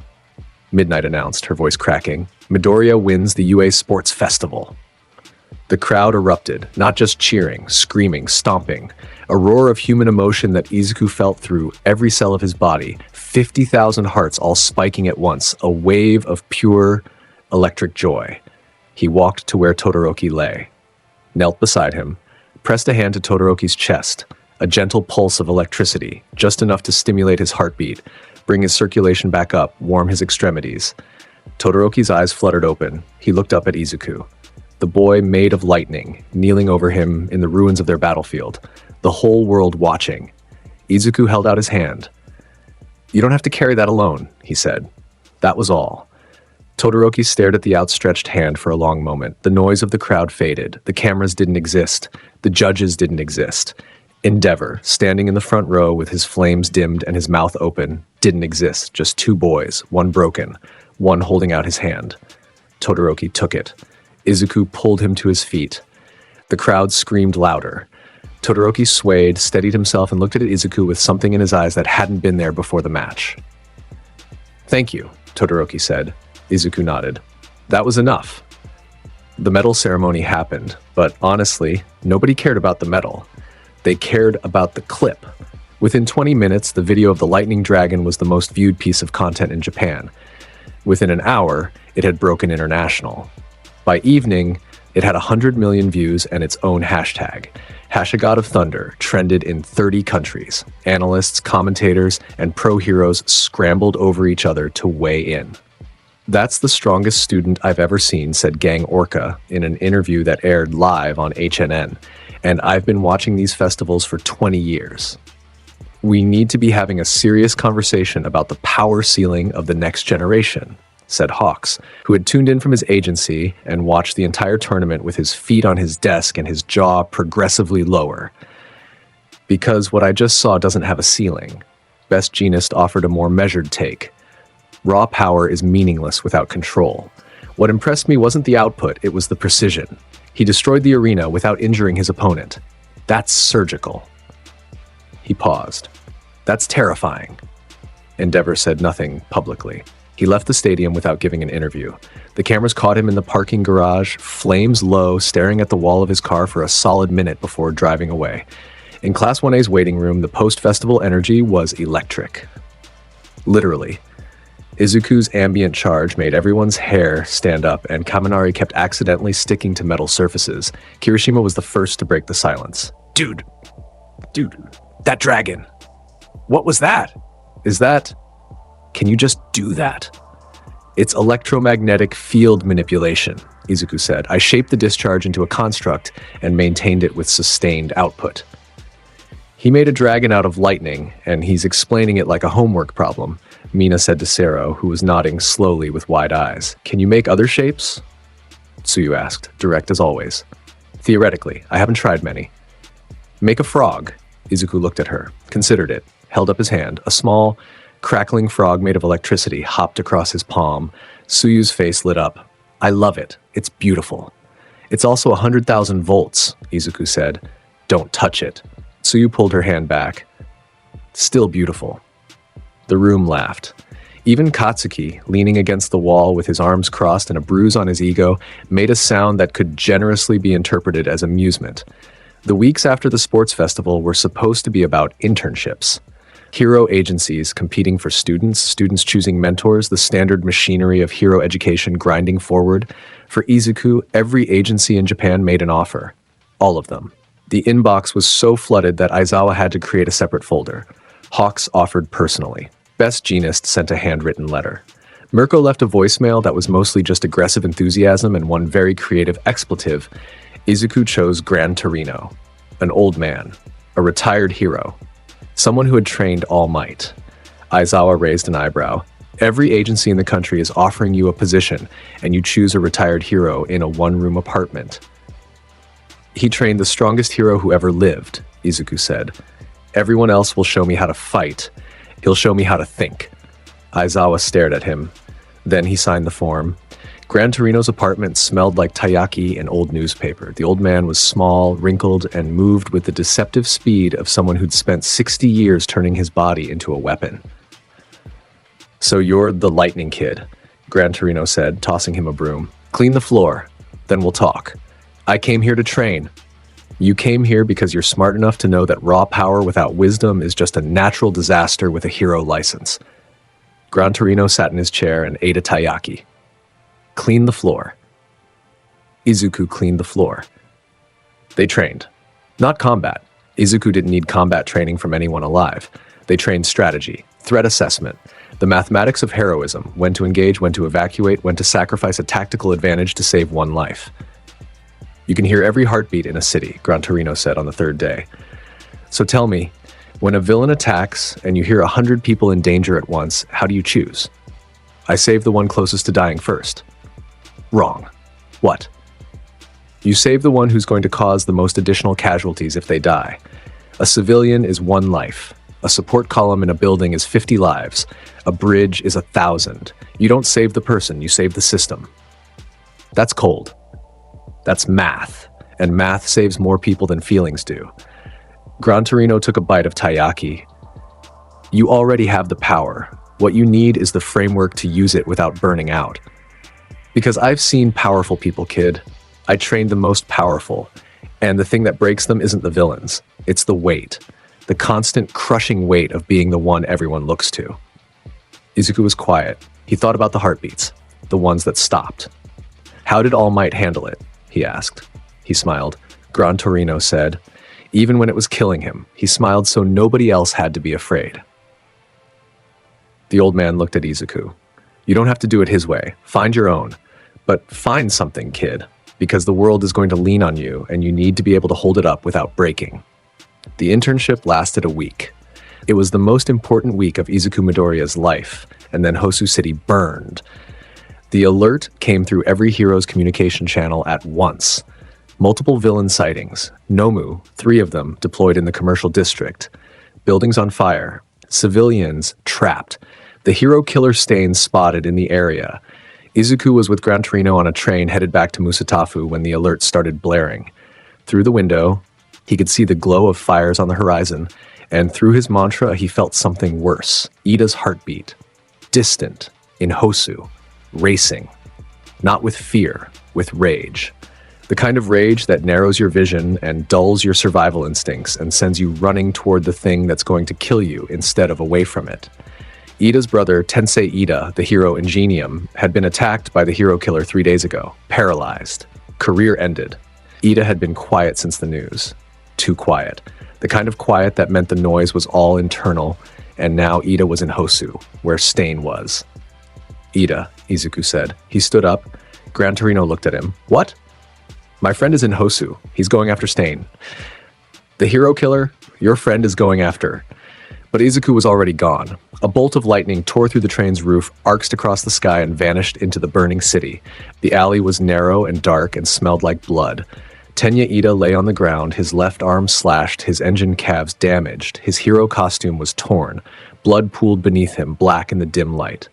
Midnight announced, her voice cracking. Midoriya wins the UA Sports Festival. The crowd erupted, not just cheering, screaming, stomping. A roar of human emotion that Izuku felt through every cell of his body. 50,000 hearts all spiking at once. A wave of pure electric joy. He walked to where Todoroki lay, knelt beside him, pressed a hand to Todoroki's chest, a gentle pulse of electricity, just enough to stimulate his heartbeat, bring his circulation back up, warm his extremities. Todoroki's eyes fluttered open. He looked up at Izuku, the boy made of lightning, kneeling over him in the ruins of their battlefield, the whole world watching. Izuku held out his hand. "You don't have to carry that alone," he said. That was all. Todoroki stared at the outstretched hand for a long moment. The noise of the crowd faded. The cameras didn't exist. The judges didn't exist. Endeavor, standing in the front row with his flames dimmed and his mouth open, didn't exist. Just two boys, one broken, one holding out his hand. Todoroki took it. Izuku pulled him to his feet. The crowd screamed louder. Todoroki swayed, steadied himself, and looked at Izuku with something in his eyes that hadn't been there before the match. "Thank you," Todoroki said. Izuku nodded. That was enough. The medal ceremony happened, but honestly, nobody cared about the medal. They cared about the clip. Within 20 minutes, the video of the Lightning Dragon was the most viewed piece of content in Japan. Within an hour, it had broken international. By evening, it had 100 million views and its own hashtag. #God of Thunder trended in 30 countries. Analysts, commentators, and pro heroes scrambled over each other to weigh in. "That's the strongest student I've ever seen," said Gang Orca in an interview that aired live on HNN. "And I've been watching these festivals for 20 years. We need to be having a serious conversation about the power ceiling of the next generation," said Hawks, who had tuned in from his agency and watched the entire tournament with his feet on his desk and his jaw progressively lower. "Because what I just saw doesn't have a ceiling." Best Jeanist offered a more measured take. "Raw power is meaningless without control. What impressed me wasn't the output, it was the precision. He destroyed the arena without injuring his opponent. That's surgical." He paused. "That's terrifying." Endeavor said nothing publicly. He left the stadium without giving an interview. The cameras caught him in the parking garage, flames low, staring at the wall of his car for a solid minute before driving away. In Class 1A's waiting room, the post-festival energy was electric. Literally. Izuku's ambient charge made everyone's hair stand up, and Kaminari kept accidentally sticking to metal surfaces. Kirishima was the first to break the silence. Dude, that dragon. What was that? Is that... Can you just do that?" "It's electromagnetic field manipulation," Izuku said. "I shaped the discharge into a construct and maintained it with sustained output." "He made a dragon out of lightning, and he's explaining it like a homework problem," Mina said to Sero, who was nodding slowly with wide eyes. "Can you make other shapes?" Tsuyu asked, direct as always. "Theoretically, I haven't tried many." "Make a frog." Izuku looked at her, considered it, held up his hand. A small, crackling frog made of electricity hopped across his palm. Tsuyu's face lit up. "I love it. It's beautiful." "It's also 100,000 volts," Izuku said. "Don't touch it." Tsuyu pulled her hand back. "Still beautiful." The room laughed. Even Katsuki, leaning against the wall with his arms crossed and a bruise on his ego, made a sound that could generously be interpreted as amusement. The weeks after the sports festival were supposed to be about internships. Hero agencies competing for students choosing mentors, the standard machinery of hero education grinding forward. For Izuku, every agency in Japan made an offer. All of them. The inbox was so flooded that Aizawa had to create a separate folder. Hawks offered personally. Best Jeanist sent a handwritten letter. Mirko left a voicemail that was mostly just aggressive enthusiasm and one very creative expletive. Izuku chose Gran Torino, an old man, a retired hero. Someone who had trained All Might. Aizawa raised an eyebrow. "Every agency in the country is offering you a position, and you choose a retired hero in a one-room apartment." "He trained the strongest hero who ever lived," Izuku said. "Everyone else will show me how to fight. He'll show me how to think." Aizawa stared at him. Then he signed the form. Gran Torino's apartment smelled like taiyaki and old newspaper. The old man was small, wrinkled, and moved with the deceptive speed of someone who'd spent 60 years turning his body into a weapon. "So you're the lightning kid," Gran Torino said, tossing him a broom. "Clean the floor, then we'll talk. I came here to train. You came here because you're smart enough to know that raw power without wisdom is just a natural disaster with a hero license." Gran Torino sat in his chair and ate a taiyaki. Clean the floor. Izuku cleaned the floor. They trained. Not combat. Izuku didn't need combat training from anyone alive. They trained strategy, threat assessment, the mathematics of heroism, when to engage, when to evacuate, when to sacrifice a tactical advantage to save one life. You can hear every heartbeat in a city, Gran Torino said on the third day. So tell me, when a villain attacks and you hear 100 people in danger at once, how do you choose? I save the one closest to dying first. Wrong. What? You save the one who's going to cause the most additional casualties if they die. A civilian is 1 life. A support column in a building is 50 lives. A bridge is 1,000. You don't save the person, you save the system. That's cold. That's math. And math saves more people than feelings do. Gran Torino took a bite of taiyaki. You already have the power. What you need is the framework to use it without burning out. Because I've seen powerful people, kid. I trained the most powerful. And the thing that breaks them isn't the villains. It's the weight. The constant crushing weight of being the one everyone looks to. Izuku was quiet. He thought about the heartbeats. The ones that stopped. How did All Might handle it? He asked. He smiled. Gran Torino said, even when it was killing him, he smiled so nobody else had to be afraid. The old man looked at Izuku. You don't have to do it his way. Find your own. But find something, kid. Because the world is going to lean on you, and you need to be able to hold it up without breaking. The internship lasted a week. It was the most important week of Izuku Midoriya's life, and then Hosu City burned. The alert came through every hero's communication channel at once. Multiple villain sightings, Nomu, 3 of them deployed in the commercial district. Buildings on fire, civilians trapped. The hero killer Stain spotted in the area. Izuku was with Gran Torino on a train headed back to Musatafu when the alert started blaring. Through the window, he could see the glow of fires on the horizon, and through his mantra he felt something worse. Ida's heartbeat. Distant, in Hosu, racing. Not with fear, with rage. The kind of rage that narrows your vision and dulls your survival instincts and sends you running toward the thing that's going to kill you instead of away from it. Ida's brother, Tensei Ida, the hero Ingenium, had been attacked by the hero killer 3 days ago, paralyzed. Career ended. Ida had been quiet since the news. Too quiet. The kind of quiet that meant the noise was all internal, and now Ida was in Hosu, where Stain was. Ida, Izuku said. He stood up. Gran Torino looked at him. What? My friend is in Hosu. He's going after Stain. The hero killer, your friend is going after. But Izuku was already gone. A bolt of lightning tore through the train's roof, arced across the sky, and vanished into the burning city. The alley was narrow and dark and smelled like blood. Tenya Ida lay on the ground, his left arm slashed, his engine calves damaged. His hero costume was torn. Blood pooled beneath him, black in the dim light.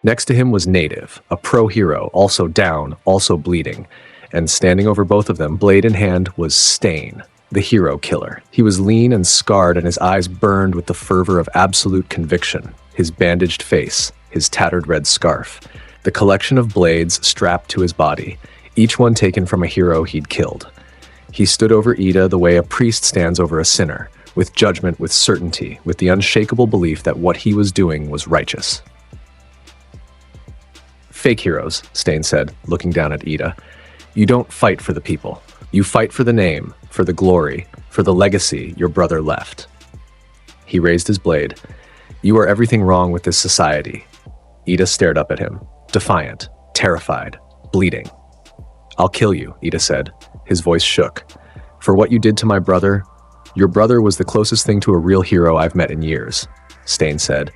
Next to him was Native, a pro-hero, also down, also bleeding. And standing over both of them, blade in hand, was Stain, the hero killer. He was lean and scarred, and his eyes burned with the fervor of absolute conviction. His bandaged face, his tattered red scarf, the collection of blades strapped to his body, each one taken from a hero he'd killed. He stood over Ida the way a priest stands over a sinner, with judgment, with certainty, with the unshakable belief that what he was doing was righteous. Fake heroes, Stain said, looking down at Ida. You don't fight for the people. You fight for the name, for the glory, for the legacy your brother left. He raised his blade. You are everything wrong with this society. Ida stared up at him, defiant, terrified, bleeding. I'll kill you, Ida said. His voice shook. For what you did to my brother, your brother was the closest thing to a real hero I've met in years, Stain said.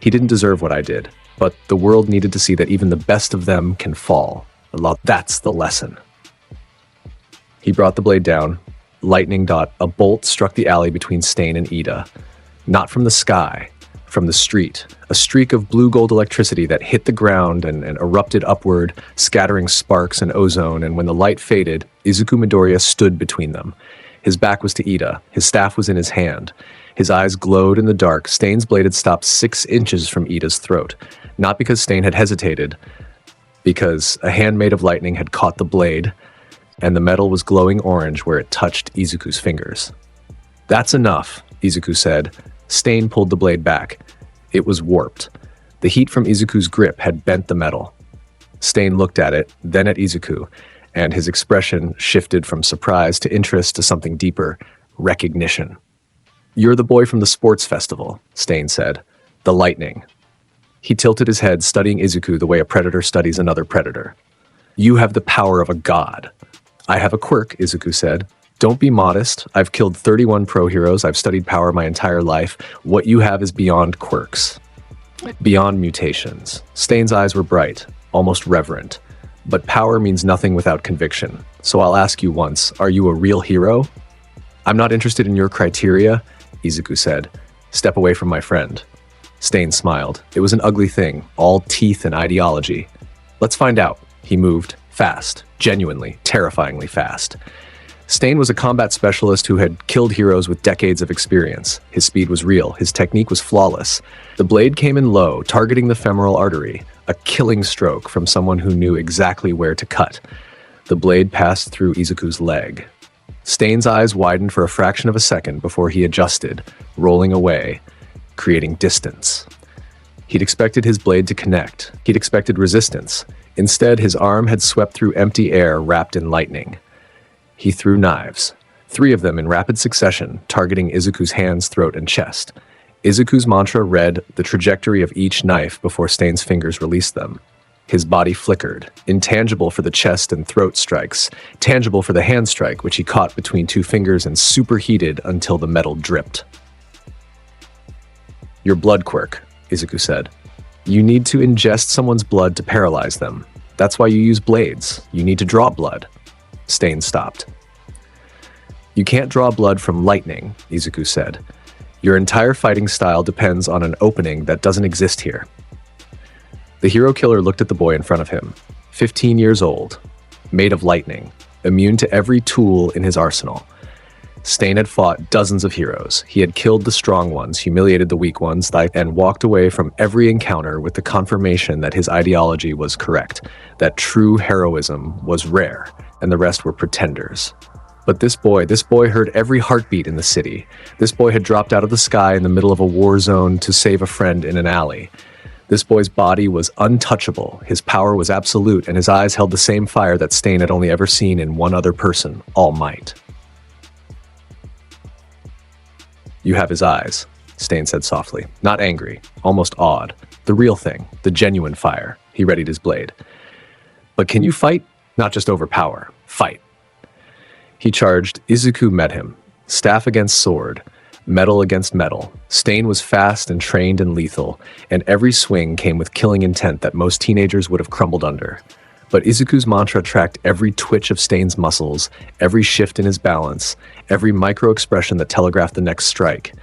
He didn't deserve what I did, but the world needed to see that even the best of them can fall. That's the lesson. He brought the blade down. Lightning dot, a bolt struck the alley between Stain and Ida. Not from the sky, from the street. A streak of blue-gold electricity that hit the ground and erupted upward, scattering sparks and ozone, and when the light faded, Izuku Midoriya stood between them. His back was to Ida. His staff was in his hand. His eyes glowed in the dark. Stain's blade had stopped 6 inches from Ida's throat. Not because Stain had hesitated, because a hand made of lightning had caught the blade, and the metal was glowing orange where it touched Izuku's fingers. That's enough, Izuku said. Stain pulled the blade back. It was warped. The heat from Izuku's grip had bent the metal. Stain looked at it, then at Izuku, and his expression shifted from surprise to interest to something deeper, recognition. "You're the boy from the sports festival," Stain said. "The lightning." He tilted his head, studying Izuku the way a predator studies another predator. "You have the power of a god." "I have a quirk," Izuku said. "Don't be modest. I've killed 31 pro heroes. I've studied power my entire life. What you have is beyond quirks. Beyond mutations." Stain's eyes were bright, almost reverent. "But power means nothing without conviction. So I'll ask you once, are you a real hero?" "I'm not interested in your criteria," Izuku said. "Step away from my friend." Stain smiled. It was an ugly thing, all teeth and ideology. "Let's find out." He moved, fast, genuinely, terrifyingly fast. Stain was a combat specialist who had killed heroes with decades of experience. His speed was real, his technique was flawless. The blade came in low, targeting the femoral artery, a killing stroke from someone who knew exactly where to cut. The blade passed through Izuku's leg. Stain's eyes widened for a fraction of a second before he adjusted, rolling away, creating distance. He'd expected his blade to connect. He'd expected resistance. Instead, his arm had swept through empty air wrapped in lightning. He threw knives, 3 of them in rapid succession, targeting Izuku's hands, throat, and chest. Izuku's mantra read the trajectory of each knife before Stain's fingers released them. His body flickered, intangible for the chest and throat strikes, tangible for the hand strike, which he caught between 2 fingers and superheated until the metal dripped. "Your blood quirk," Izuku said. "You need to ingest someone's blood to paralyze them. That's why you use blades. You need to draw blood." Stain stopped. "You can't draw blood from lightning," Izuku said. "Your entire fighting style depends on an opening that doesn't exist here." The hero killer looked at the boy in front of him, 15 years old, made of lightning, immune to every tool in his arsenal. Stain had fought dozens of heroes. He had killed the strong ones, humiliated the weak ones, and walked away from every encounter with the confirmation that his ideology was correct, that true heroism was rare, and the rest were pretenders. But this boy heard every heartbeat in the city. This boy had dropped out of the sky in the middle of a war zone to save a friend in an alley. This boy's body was untouchable, his power was absolute, and his eyes held the same fire that Stain had only ever seen in one other person, All Might. "You have his eyes," Stain said softly, not angry, almost awed. "The real thing, the genuine fire." He readied his blade. "But can you fight? Not just overpower. Fight." He charged. Izuku met him. Staff against sword, metal against metal. Stain was fast and trained and lethal, and every swing came with killing intent that most teenagers would have crumbled under. But Izuku's mantra tracked every twitch of Stain's muscles, every shift in his balance, every micro-expression that telegraphed the next strike.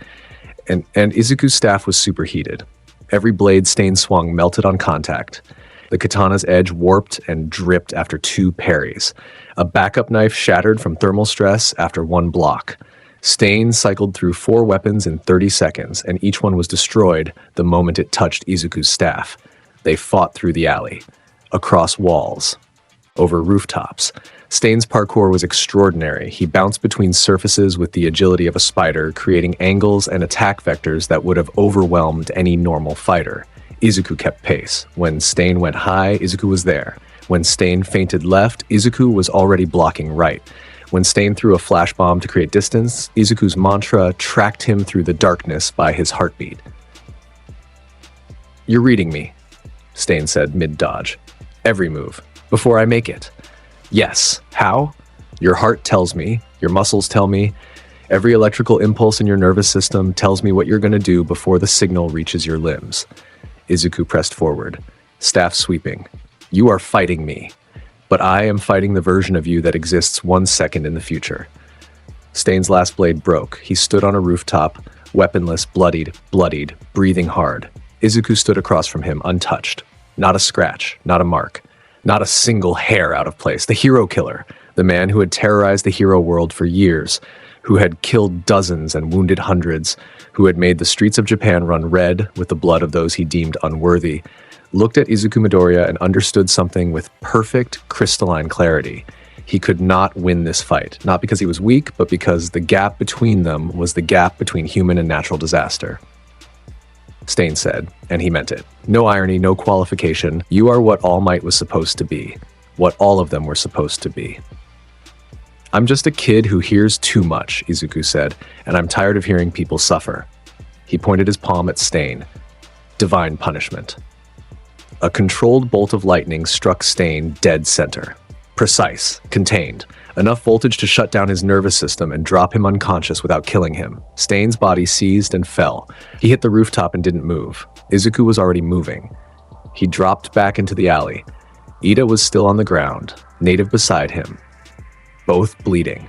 And Izuku's staff was superheated. Every blade Stain swung melted on contact. The katana's edge warped and dripped after 2 parries. A backup knife shattered from thermal stress after 1 block. Stain cycled through 4 weapons in 30 seconds, and each one was destroyed the moment it touched Izuku's staff. They fought through the alley, across walls, over rooftops. Stain's parkour was extraordinary. He bounced between surfaces with the agility of a spider, creating angles and attack vectors that would have overwhelmed any normal fighter. Izuku kept pace. When Stain went high, Izuku was there. When Stain feinted left, Izuku was already blocking right. When Stain threw a flash bomb to create distance, Izuku's mantra tracked him through the darkness by his heartbeat. "You're reading me," Stain said mid-dodge. "Every move, before I make it." "Yes. How?" "Your heart tells me, your muscles tell me, every electrical impulse in your nervous system tells me what you're going to do before the signal reaches your limbs." Izuku pressed forward, staff sweeping. "You are fighting me, but I am fighting the version of you that exists 1 second in the future." Stain's last blade broke. He stood on a rooftop, weaponless, bloodied, breathing hard. Izuku stood across from him, untouched. Not a scratch, not a mark, not a single hair out of place. The hero killer, the man who had terrorized the hero world for years, who had killed dozens and wounded hundreds, who had made the streets of Japan run red with the blood of those he deemed unworthy, looked at Izuku Midoriya and understood something with perfect, crystalline clarity. He could not win this fight, not because he was weak, but because the gap between them was the gap between human and natural disaster. Stain said, and he meant it. No irony, no qualification. You are what All Might was supposed to be. What all of them were supposed to be. I'm just a kid who hears too much, Izuku said, and I'm tired of hearing people suffer. He pointed his palm at Stain. Divine punishment. A controlled bolt of lightning struck Stain dead center. Precise, contained, enough voltage to shut down his nervous system and drop him unconscious without killing him. Stain's body seized and fell. He hit the rooftop and didn't move. Izuku was already moving. He dropped back into the alley. Ida was still on the ground, native beside him, both bleeding.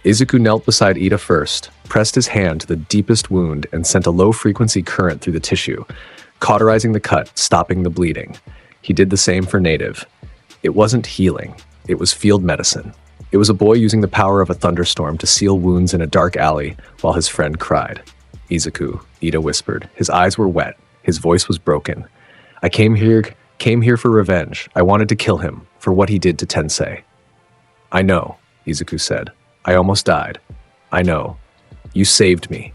Izuku knelt beside Ida first, pressed his hand to the deepest wound and sent a low-frequency current through the tissue, cauterizing the cut, stopping the bleeding. He did the same for native. It wasn't healing. It was field medicine. It was a boy using the power of a thunderstorm to seal wounds in a dark alley while his friend cried. Izuku, Ida whispered. His eyes were wet. His voice was broken. I came here for revenge. I wanted to kill him for what he did to Tensei. I know, Izuku said. I almost died. I know. You saved me.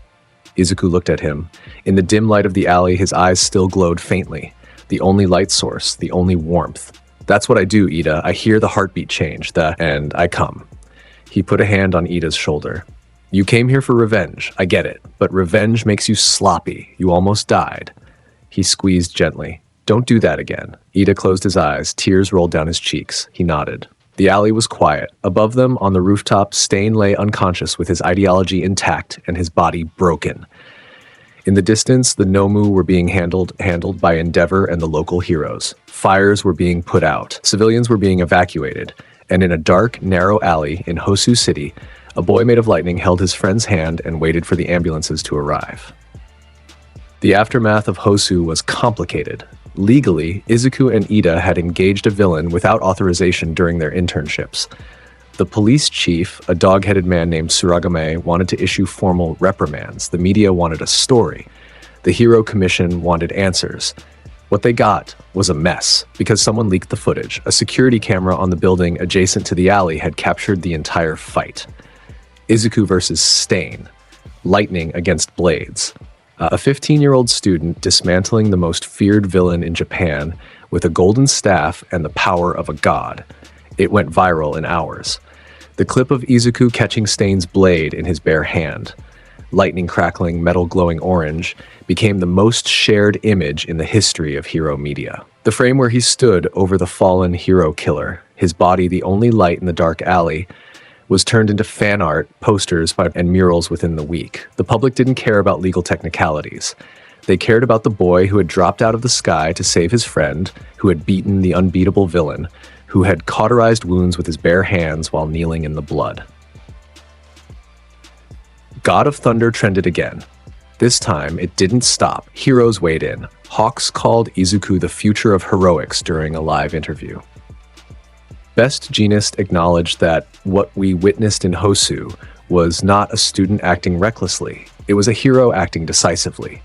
Izuku looked at him. In the dim light of the alley, his eyes still glowed faintly. The only light source, the only warmth. That's what I do, Ida. I hear the heartbeat change, and I come. He put a hand on Ida's shoulder. You came here for revenge. I get it. But revenge makes you sloppy. You almost died. He squeezed gently. Don't do that again. Ida closed his eyes. Tears rolled down his cheeks. He nodded. The alley was quiet. Above them, on the rooftop, Stain lay unconscious with his ideology intact and his body broken. In the distance, the Nomu were being handled by Endeavor and the local heroes. Fires were being put out. Civilians were being evacuated. And in a dark, narrow alley in Hosu City, a boy made of lightning held his friend's hand and waited for the ambulances to arrive. The aftermath of Hosu was complicated. Legally, Izuku and Ida had engaged a villain without authorization during their internships. The police chief, a dog-headed man named Suragame, wanted to issue formal reprimands. The media wanted a story. The Hero Commission wanted answers. What they got was a mess, because someone leaked the footage. A security camera on the building adjacent to the alley had captured the entire fight. Izuku versus Stain. Lightning against blades. A 15-year-old student dismantling the most feared villain in Japan with a golden staff and the power of a god. It went viral in hours. The clip of Izuku catching Stain's blade in his bare hand, lightning crackling, metal glowing orange, became the most shared image in the history of hero media. The frame where he stood over the fallen hero killer, his body the only light in the dark alley, was turned into fan art, posters, and murals within the week. The public didn't care about legal technicalities. They cared about the boy who had dropped out of the sky to save his friend, who had beaten the unbeatable villain, who had cauterized wounds with his bare hands while kneeling in the blood. God of Thunder trended again. This time, it didn't stop. Heroes weighed in. Hawks called Izuku the future of heroics during a live interview. Best Jeanist acknowledged that what we witnessed in Hosu was not a student acting recklessly. It was a hero acting decisively.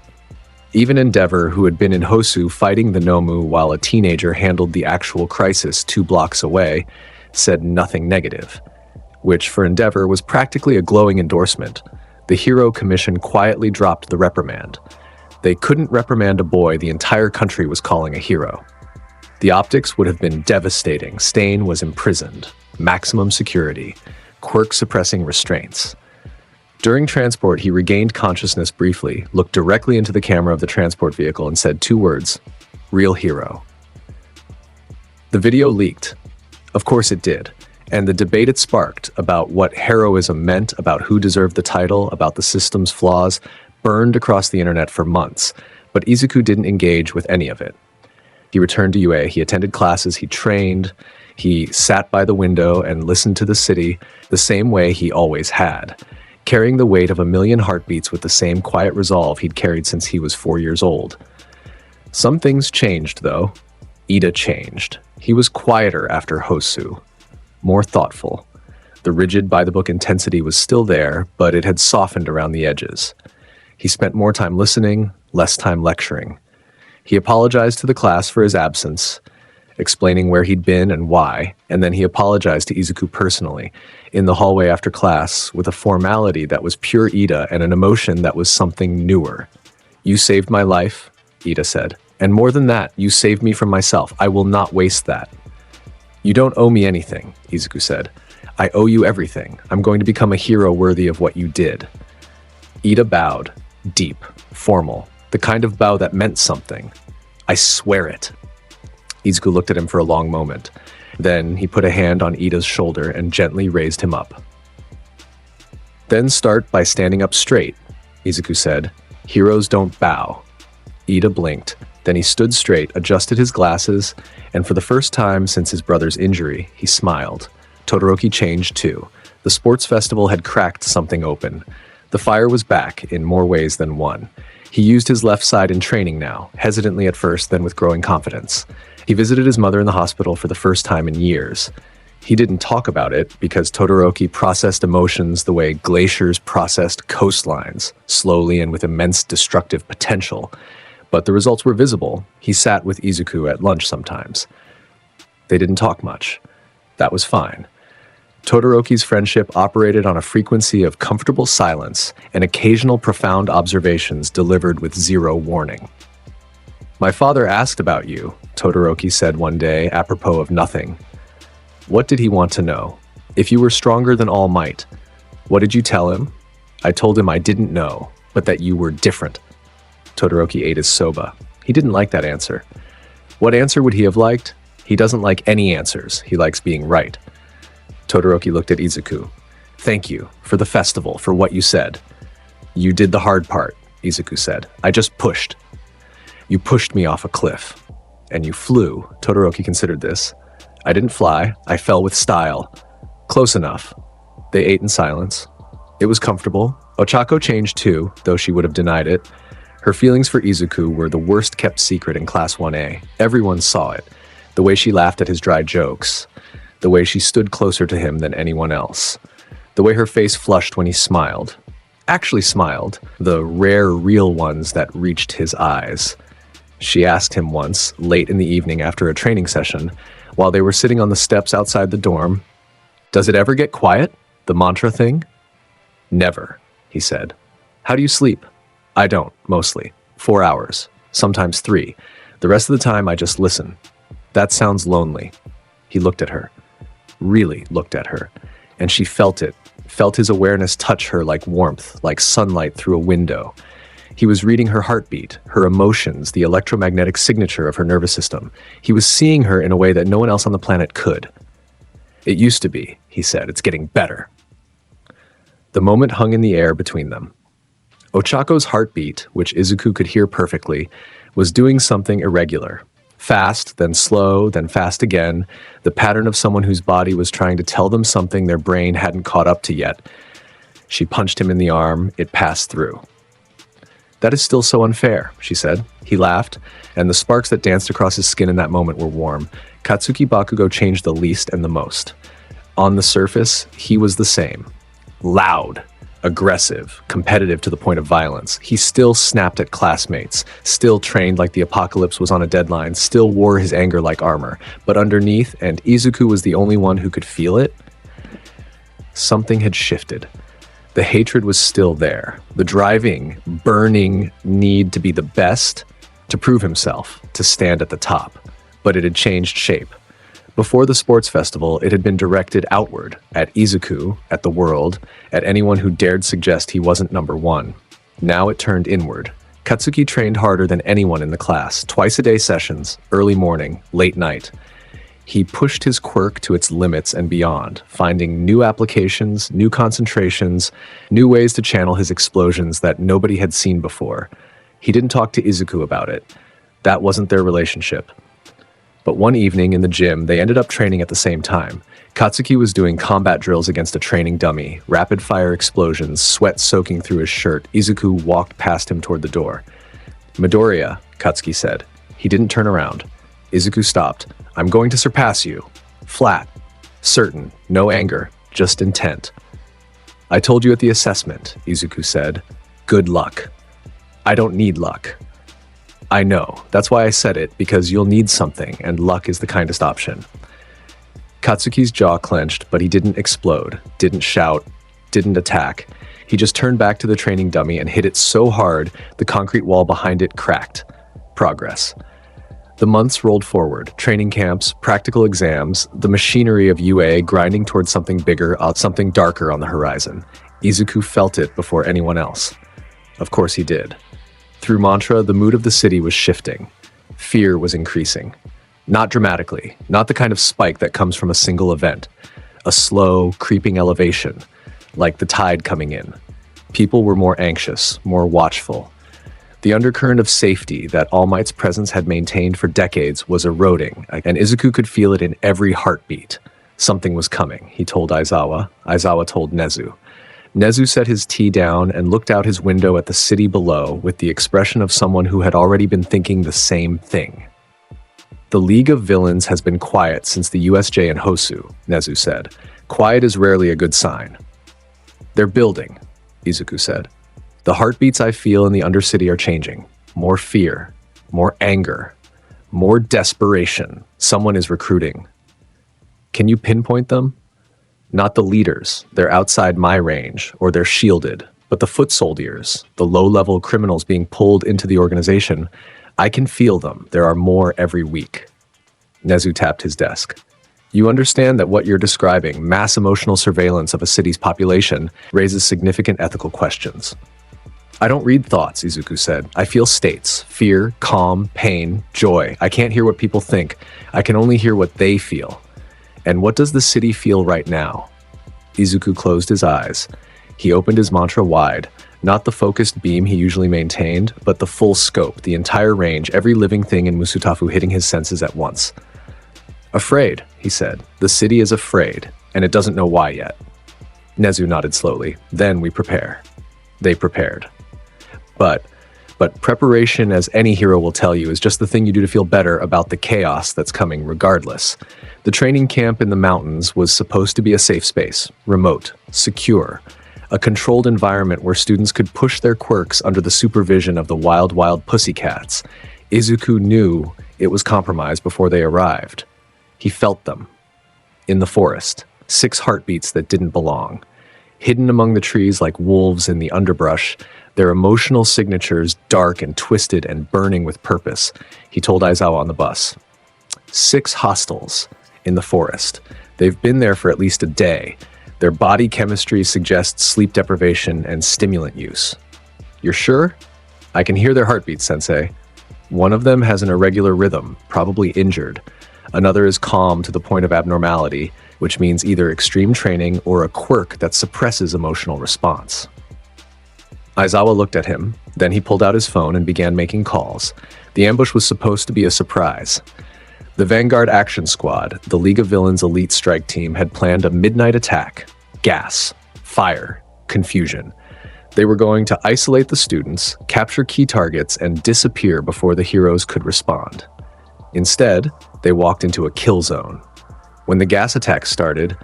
Even Endeavor, who had been in Hosu fighting the Nomu while a teenager handled the actual crisis 2 blocks away, said nothing negative, which for Endeavor was practically a glowing endorsement. The Hero Commission quietly dropped the reprimand. They couldn't reprimand a boy the entire country was calling a hero. The optics would have been devastating. Stain was imprisoned. Maximum security. Quirk-suppressing restraints. During transport, he regained consciousness briefly, looked directly into the camera of the transport vehicle, and said 2 words, "Real hero." The video leaked. Of course it did. And the debate it sparked about what heroism meant, about who deserved the title, about the system's flaws, burned across the internet for months. But Izuku didn't engage with any of it. He returned to UA. He attended classes. He trained. He sat by the window and listened to the city the same way he always had, carrying the weight of 1,000,000 heartbeats with the same quiet resolve he'd carried since he was 4 years old. Some things changed, though. Ida changed. He was quieter after Hosu, more thoughtful. The rigid, by-the-book intensity was still there, but it had softened around the edges. He spent more time listening, less time lecturing. He apologized to the class for his absence, explaining where he'd been and why, and then he apologized to Izuku personally, in the hallway after class, with a formality that was pure Ida and an emotion that was something newer. You saved my life, Ida said. And more than that, you saved me from myself. I will not waste that. You don't owe me anything, Izuku said. I owe you everything. I'm going to become a hero worthy of what you did. Ida bowed, deep, formal, the kind of bow that meant something. I swear it. Izuku looked at him for a long moment. Then he put a hand on Ida's shoulder and gently raised him up. Then start by standing up straight, Izuku said. Heroes don't bow. Ida blinked. Then he stood straight, adjusted his glasses, and for the first time since his brother's injury, he smiled. Todoroki changed too. The sports festival had cracked something open. The fire was back in more ways than one. He used his left side in training now, hesitantly at first, then with growing confidence. He visited his mother in the hospital for the first time in years. He didn't talk about it because Todoroki processed emotions the way glaciers processed coastlines, slowly and with immense destructive potential. But the results were visible. He sat with Izuku at lunch sometimes. They didn't talk much. That was fine. Todoroki's friendship operated on a frequency of comfortable silence and occasional profound observations delivered with zero warning. My father asked about you, Todoroki said one day, apropos of nothing. What did he want to know? If you were stronger than All Might. What did you tell him? I told him I didn't know, but that you were different. Todoroki ate his soba. He didn't like that answer. What answer would he have liked? He doesn't like any answers. He likes being right. Todoroki looked at Izuku. Thank you for the festival, for what you said. You did the hard part, Izuku said. I just pushed. You pushed me off a cliff. And you flew. Todoroki considered this. I didn't fly. I fell with style. Close enough. They ate in silence. It was comfortable. Ochako changed too, though she would have denied it. Her feelings for Izuku were the worst kept secret in Class 1A. Everyone saw it. The way she laughed at his dry jokes. The way she stood closer to him than anyone else. The way her face flushed when he smiled. Actually smiled. The rare, real ones that reached his eyes. She asked him once, late in the evening after a training session, while they were sitting on the steps outside the dorm, "Does it ever get quiet? The mantra thing?" "Never," he said. "How do you sleep?" "I don't, mostly. 4 hours. Sometimes 3. The rest of the time I just listen." "That sounds lonely." He looked at her. Really looked at her. And she felt it. Felt his awareness touch her like warmth, like sunlight through a window. He was reading her heartbeat, her emotions, the electromagnetic signature of her nervous system. He was seeing her in a way that no one else on the planet could. "It used to be," he said. "It's getting better." The moment hung in the air between them. Ochako's heartbeat, which Izuku could hear perfectly, was doing something irregular. Fast, then slow, then fast again, the pattern of someone whose body was trying to tell them something their brain hadn't caught up to yet. She punched him in the arm. It passed through. "That is still so unfair," she said. He laughed, and the sparks that danced across his skin in that moment were warm. Katsuki Bakugo changed the least and the most. On the surface, he was the same. Loud, aggressive, competitive to the point of violence. He still snapped at classmates, still trained like the apocalypse was on a deadline, still wore his anger like armor. But underneath, and Izuku was the only one who could feel it, something had shifted. The hatred was still there. The driving, burning need to be the best, to prove himself, to stand at the top. But it had changed shape. Before the sports festival, it had been directed outward, at Izuku, at the world, at anyone who dared suggest he wasn't number one. Now it turned inward. Katsuki trained harder than anyone in the class, twice-a-day sessions, early morning, late night. He pushed his quirk to its limits and beyond, finding new applications, new concentrations, new ways to channel his explosions that nobody had seen before. He didn't talk to Izuku about it. That wasn't their relationship. But one evening in the gym, they ended up training at the same time. Katsuki was doing combat drills against a training dummy, rapid-fire explosions, sweat soaking through his shirt. Izuku walked past him toward the door. "Midoriya," Katsuki said. He didn't turn around. Izuku stopped. "I'm going to surpass you." Flat. Certain. No anger. Just intent. "I told you at the assessment," Izuku said. "Good luck." "I don't need luck." "I know. That's why I said it, because you'll need something, and luck is the kindest option." Katsuki's jaw clenched, but he didn't explode, didn't shout, didn't attack. He just turned back to the training dummy and hit it so hard, the concrete wall behind it cracked. Progress. The months rolled forward, training camps, practical exams, the machinery of UA grinding towards something bigger, something darker on the horizon. Izuku felt it before anyone else. Of course he did. Through mantra, the mood of the city was shifting. Fear was increasing. Not dramatically, not the kind of spike that comes from a single event. A slow, creeping elevation, like the tide coming in. People were more anxious, more watchful. The undercurrent of safety that All Might's presence had maintained for decades was eroding, and Izuku could feel it in every heartbeat. Something was coming, he told Aizawa. Aizawa told Nezu. Nezu set his tea down and looked out his window at the city below with the expression of someone who had already been thinking the same thing. The League of Villains has been quiet since the USJ and Hosu, Nezu said. Quiet is rarely a good sign. They're building, Izuku said. The heartbeats I feel in the Undercity are changing. More fear, more anger, more desperation. Someone is recruiting. Can you pinpoint them? Not the leaders, they're outside my range, or they're shielded, but the foot soldiers, the low-level criminals being pulled into the organization, I can feel them. There are more every week. Nezu tapped his desk. You understand that what you're describing, mass emotional surveillance of a city's population, raises significant ethical questions. I don't read thoughts, Izuku said. I feel states, fear, calm, pain, joy. I can't hear what people think. I can only hear what they feel. And what does the city feel right now? Izuku closed his eyes. He opened his mantra wide, not the focused beam he usually maintained, but the full scope, the entire range, every living thing in Musutafu hitting his senses at once. Afraid, he said. The city is afraid, and it doesn't know why yet. Nezu nodded slowly. Then we prepare. They prepared. But preparation, as any hero will tell you, is just the thing you do to feel better about the chaos that's coming regardless. The training camp in the mountains was supposed to be a safe space, remote, secure, a controlled environment where students could push their quirks under the supervision of the wild pussycats. Izuku knew it was compromised before they arrived. He felt them. In the forest, 6 heartbeats that didn't belong. Hidden among the trees like wolves in the underbrush, their emotional signatures dark and twisted and burning with purpose, he told Aizawa on the bus. 6 hostiles in the forest. They've been there for at least a day. Their body chemistry suggests sleep deprivation and stimulant use. You're sure? I can hear their heartbeats, Sensei. One of them has an irregular rhythm, probably injured. Another is calm to the point of abnormality, which means either extreme training or a quirk that suppresses emotional response. Aizawa looked at him, then he pulled out his phone and began making calls. The ambush was supposed to be a surprise. The Vanguard Action Squad, the League of Villains elite strike team, had planned a midnight attack. Gas, fire, confusion. They were going to isolate the students, capture key targets, and disappear before the heroes could respond. Instead, they walked into a kill zone. When the gas attack started,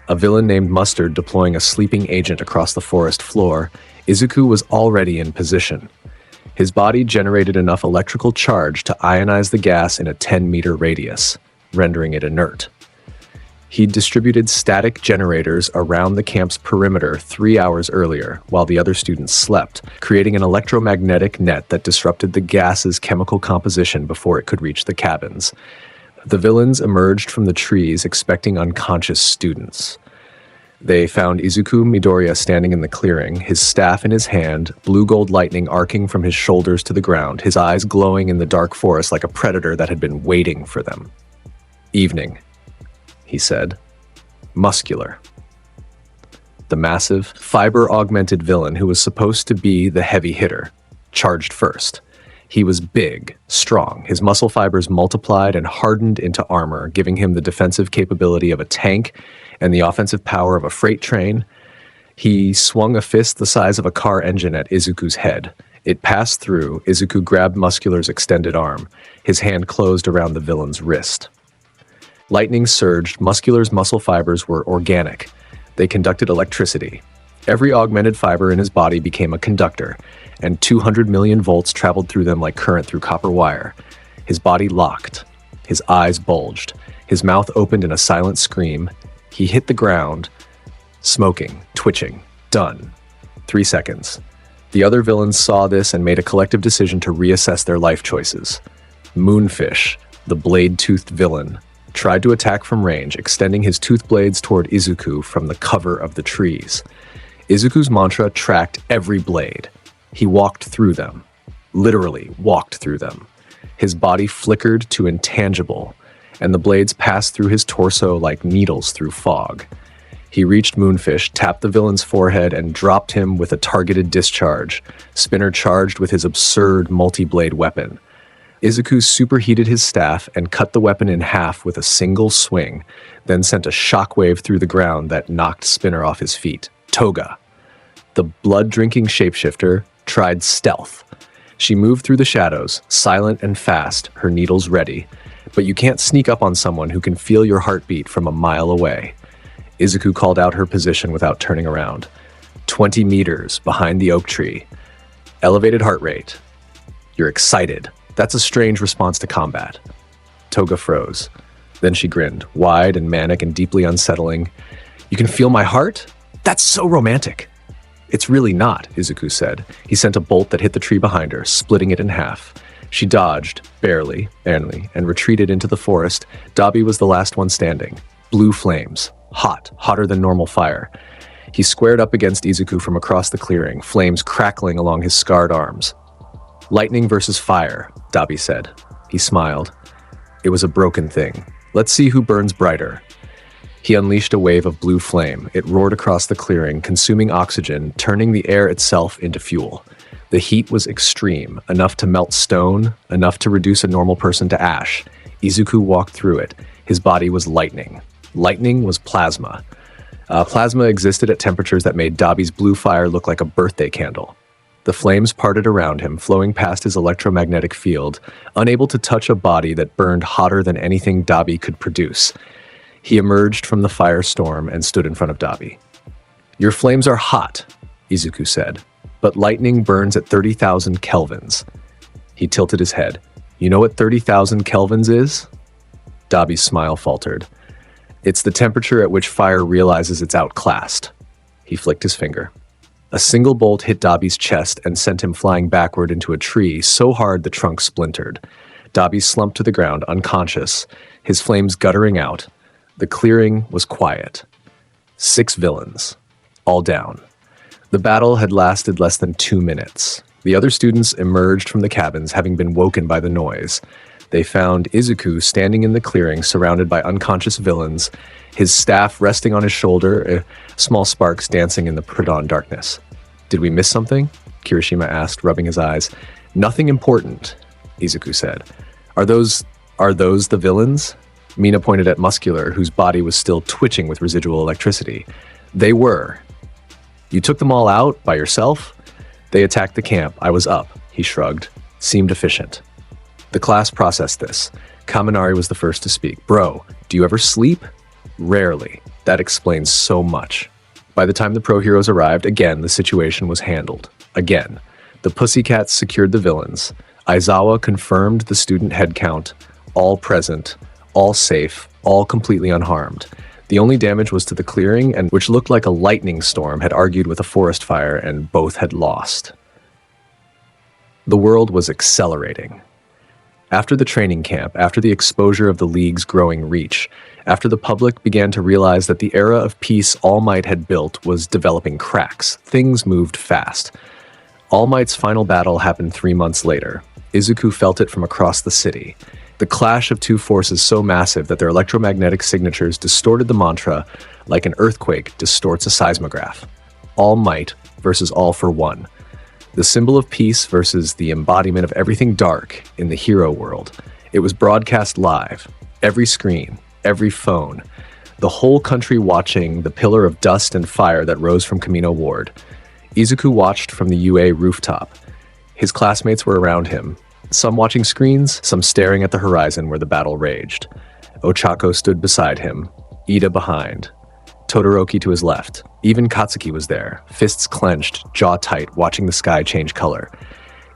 a villain named Mustard deploying a sleeping agent across the forest floor, Izuku was already in position. His body generated enough electrical charge to ionize the gas in a 10-meter radius, rendering it inert. He distributed static generators around the camp's perimeter 3 hours earlier, while the other students slept, creating an electromagnetic net that disrupted the gas's chemical composition before it could reach the cabins. The villains emerged from the trees expecting unconscious students. They found Izuku Midoriya standing in the clearing, his staff in his hand, blue-gold lightning arcing from his shoulders to the ground, his eyes glowing in the dark forest like a predator that had been waiting for them. Evening, he said. Muscular. The massive, fiber-augmented villain who was supposed to be the heavy hitter charged first. He was big, strong. His muscle fibers multiplied and hardened into armor, giving him the defensive capability of a tank and the offensive power of a freight train. He swung a fist the size of a car engine at Izuku's head. It passed through. Izuku grabbed Muscular's extended arm. His hand closed around the villain's wrist. Lightning surged. Muscular's muscle fibers were organic. They conducted electricity. Every augmented fiber in his body became a conductor, and 200 million volts traveled through them like current through copper wire. His body locked. His eyes bulged. His mouth opened in a silent scream. He hit the ground, smoking, twitching, done. 3 seconds. The other villains saw this and made a collective decision to reassess their life choices. Moonfish, the blade-toothed villain, tried to attack from range, extending his tooth blades toward Izuku from the cover of the trees. Izuku's mantra tracked every blade. He walked through them. Literally walked through them. His body flickered to intangible, and the blades passed through his torso like needles through fog. He reached Moonfish, tapped the villain's forehead, and dropped him with a targeted discharge. Spinner charged with his absurd multi-blade weapon. Izuku superheated his staff and cut the weapon in half with a single swing, then sent a shockwave through the ground that knocked Spinner off his feet. Toga, the blood-drinking shapeshifter, tried stealth. She moved through the shadows, silent and fast, her needles ready. But you can't sneak up on someone who can feel your heartbeat from a mile away. Izuku called out her position without turning around. 20 meters behind the oak tree. Elevated heart rate. You're excited. That's a strange response to combat. Toga froze. Then she grinned, wide and manic and deeply unsettling. You can feel my heart? That's so romantic. It's really not, Izuku said. He sent a bolt that hit the tree behind her, splitting it in half. She dodged, barely, and retreated into the forest. Dabi was the last one standing. Blue flames. Hot, hotter than normal fire. He squared up against Izuku from across the clearing, flames crackling along his scarred arms. Lightning versus fire, Dabi said. He smiled. It was a broken thing. Let's see who burns brighter. He unleashed a wave of blue flame. It roared across the clearing, consuming oxygen, turning the air itself into fuel. The heat was extreme, enough to melt stone, enough to reduce a normal person to ash. Izuku walked through it. His body was lightning. Lightning was plasma. Plasma existed at temperatures that made Dabi's blue fire look like a birthday candle. The flames parted around him, flowing past his electromagnetic field, unable to touch a body that burned hotter than anything Dabi could produce. He emerged from the firestorm and stood in front of Dabi. Your flames are hot, Izuku said, but lightning burns at 30,000 kelvins. He tilted his head. You know what 30,000 kelvins is? Dabi's smile faltered. It's the temperature at which fire realizes it's outclassed. He flicked his finger. A single bolt hit Dabi's chest and sent him flying backward into a tree, so hard the trunk splintered. Dabi slumped to the ground, unconscious, his flames guttering out. The clearing was quiet. 6 villains, all down. The battle had lasted less than 2 minutes. The other students emerged from the cabins, having been woken by the noise. They found Izuku standing in the clearing, surrounded by unconscious villains, his staff resting on his shoulder, small sparks dancing in the pre-dawn darkness. Did we miss something? Kirishima asked, rubbing his eyes. Nothing important, Izuku said. Are those the villains? Mina pointed at Muscular, whose body was still twitching with residual electricity. They were. You took them all out by yourself? They attacked the camp. I was up, he shrugged. Seemed efficient. The class processed this. Kaminari was the first to speak. Bro, do you ever sleep? Rarely. That explains so much. By the time the pro heroes arrived, again, the situation was handled. Again. The Pussycats secured the villains. Aizawa confirmed the student headcount. All present. All safe. All completely unharmed. The only damage was to the clearing, and which looked like a lightning storm had argued with a forest fire, and both had lost. The world was accelerating. After the training camp, after the exposure of the League's growing reach, after the public began to realize that the era of peace All Might had built was developing cracks, things moved fast. All Might's final battle happened 3 months later. Izuku felt it from across the city. The clash of two forces so massive that their electromagnetic signatures distorted the mantra like an earthquake distorts a seismograph. All Might versus All for One. The symbol of peace versus the embodiment of everything dark in the hero world. It was broadcast live. Every screen, every phone. The whole country watching the pillar of dust and fire that rose from Kamino Ward. Izuku watched from the UA rooftop. His classmates were around him. Some watching screens, some staring at the horizon where the battle raged. Ochako stood beside him, Ida behind. Todoroki to his left. Even Katsuki was there, fists clenched, jaw tight, watching the sky change color.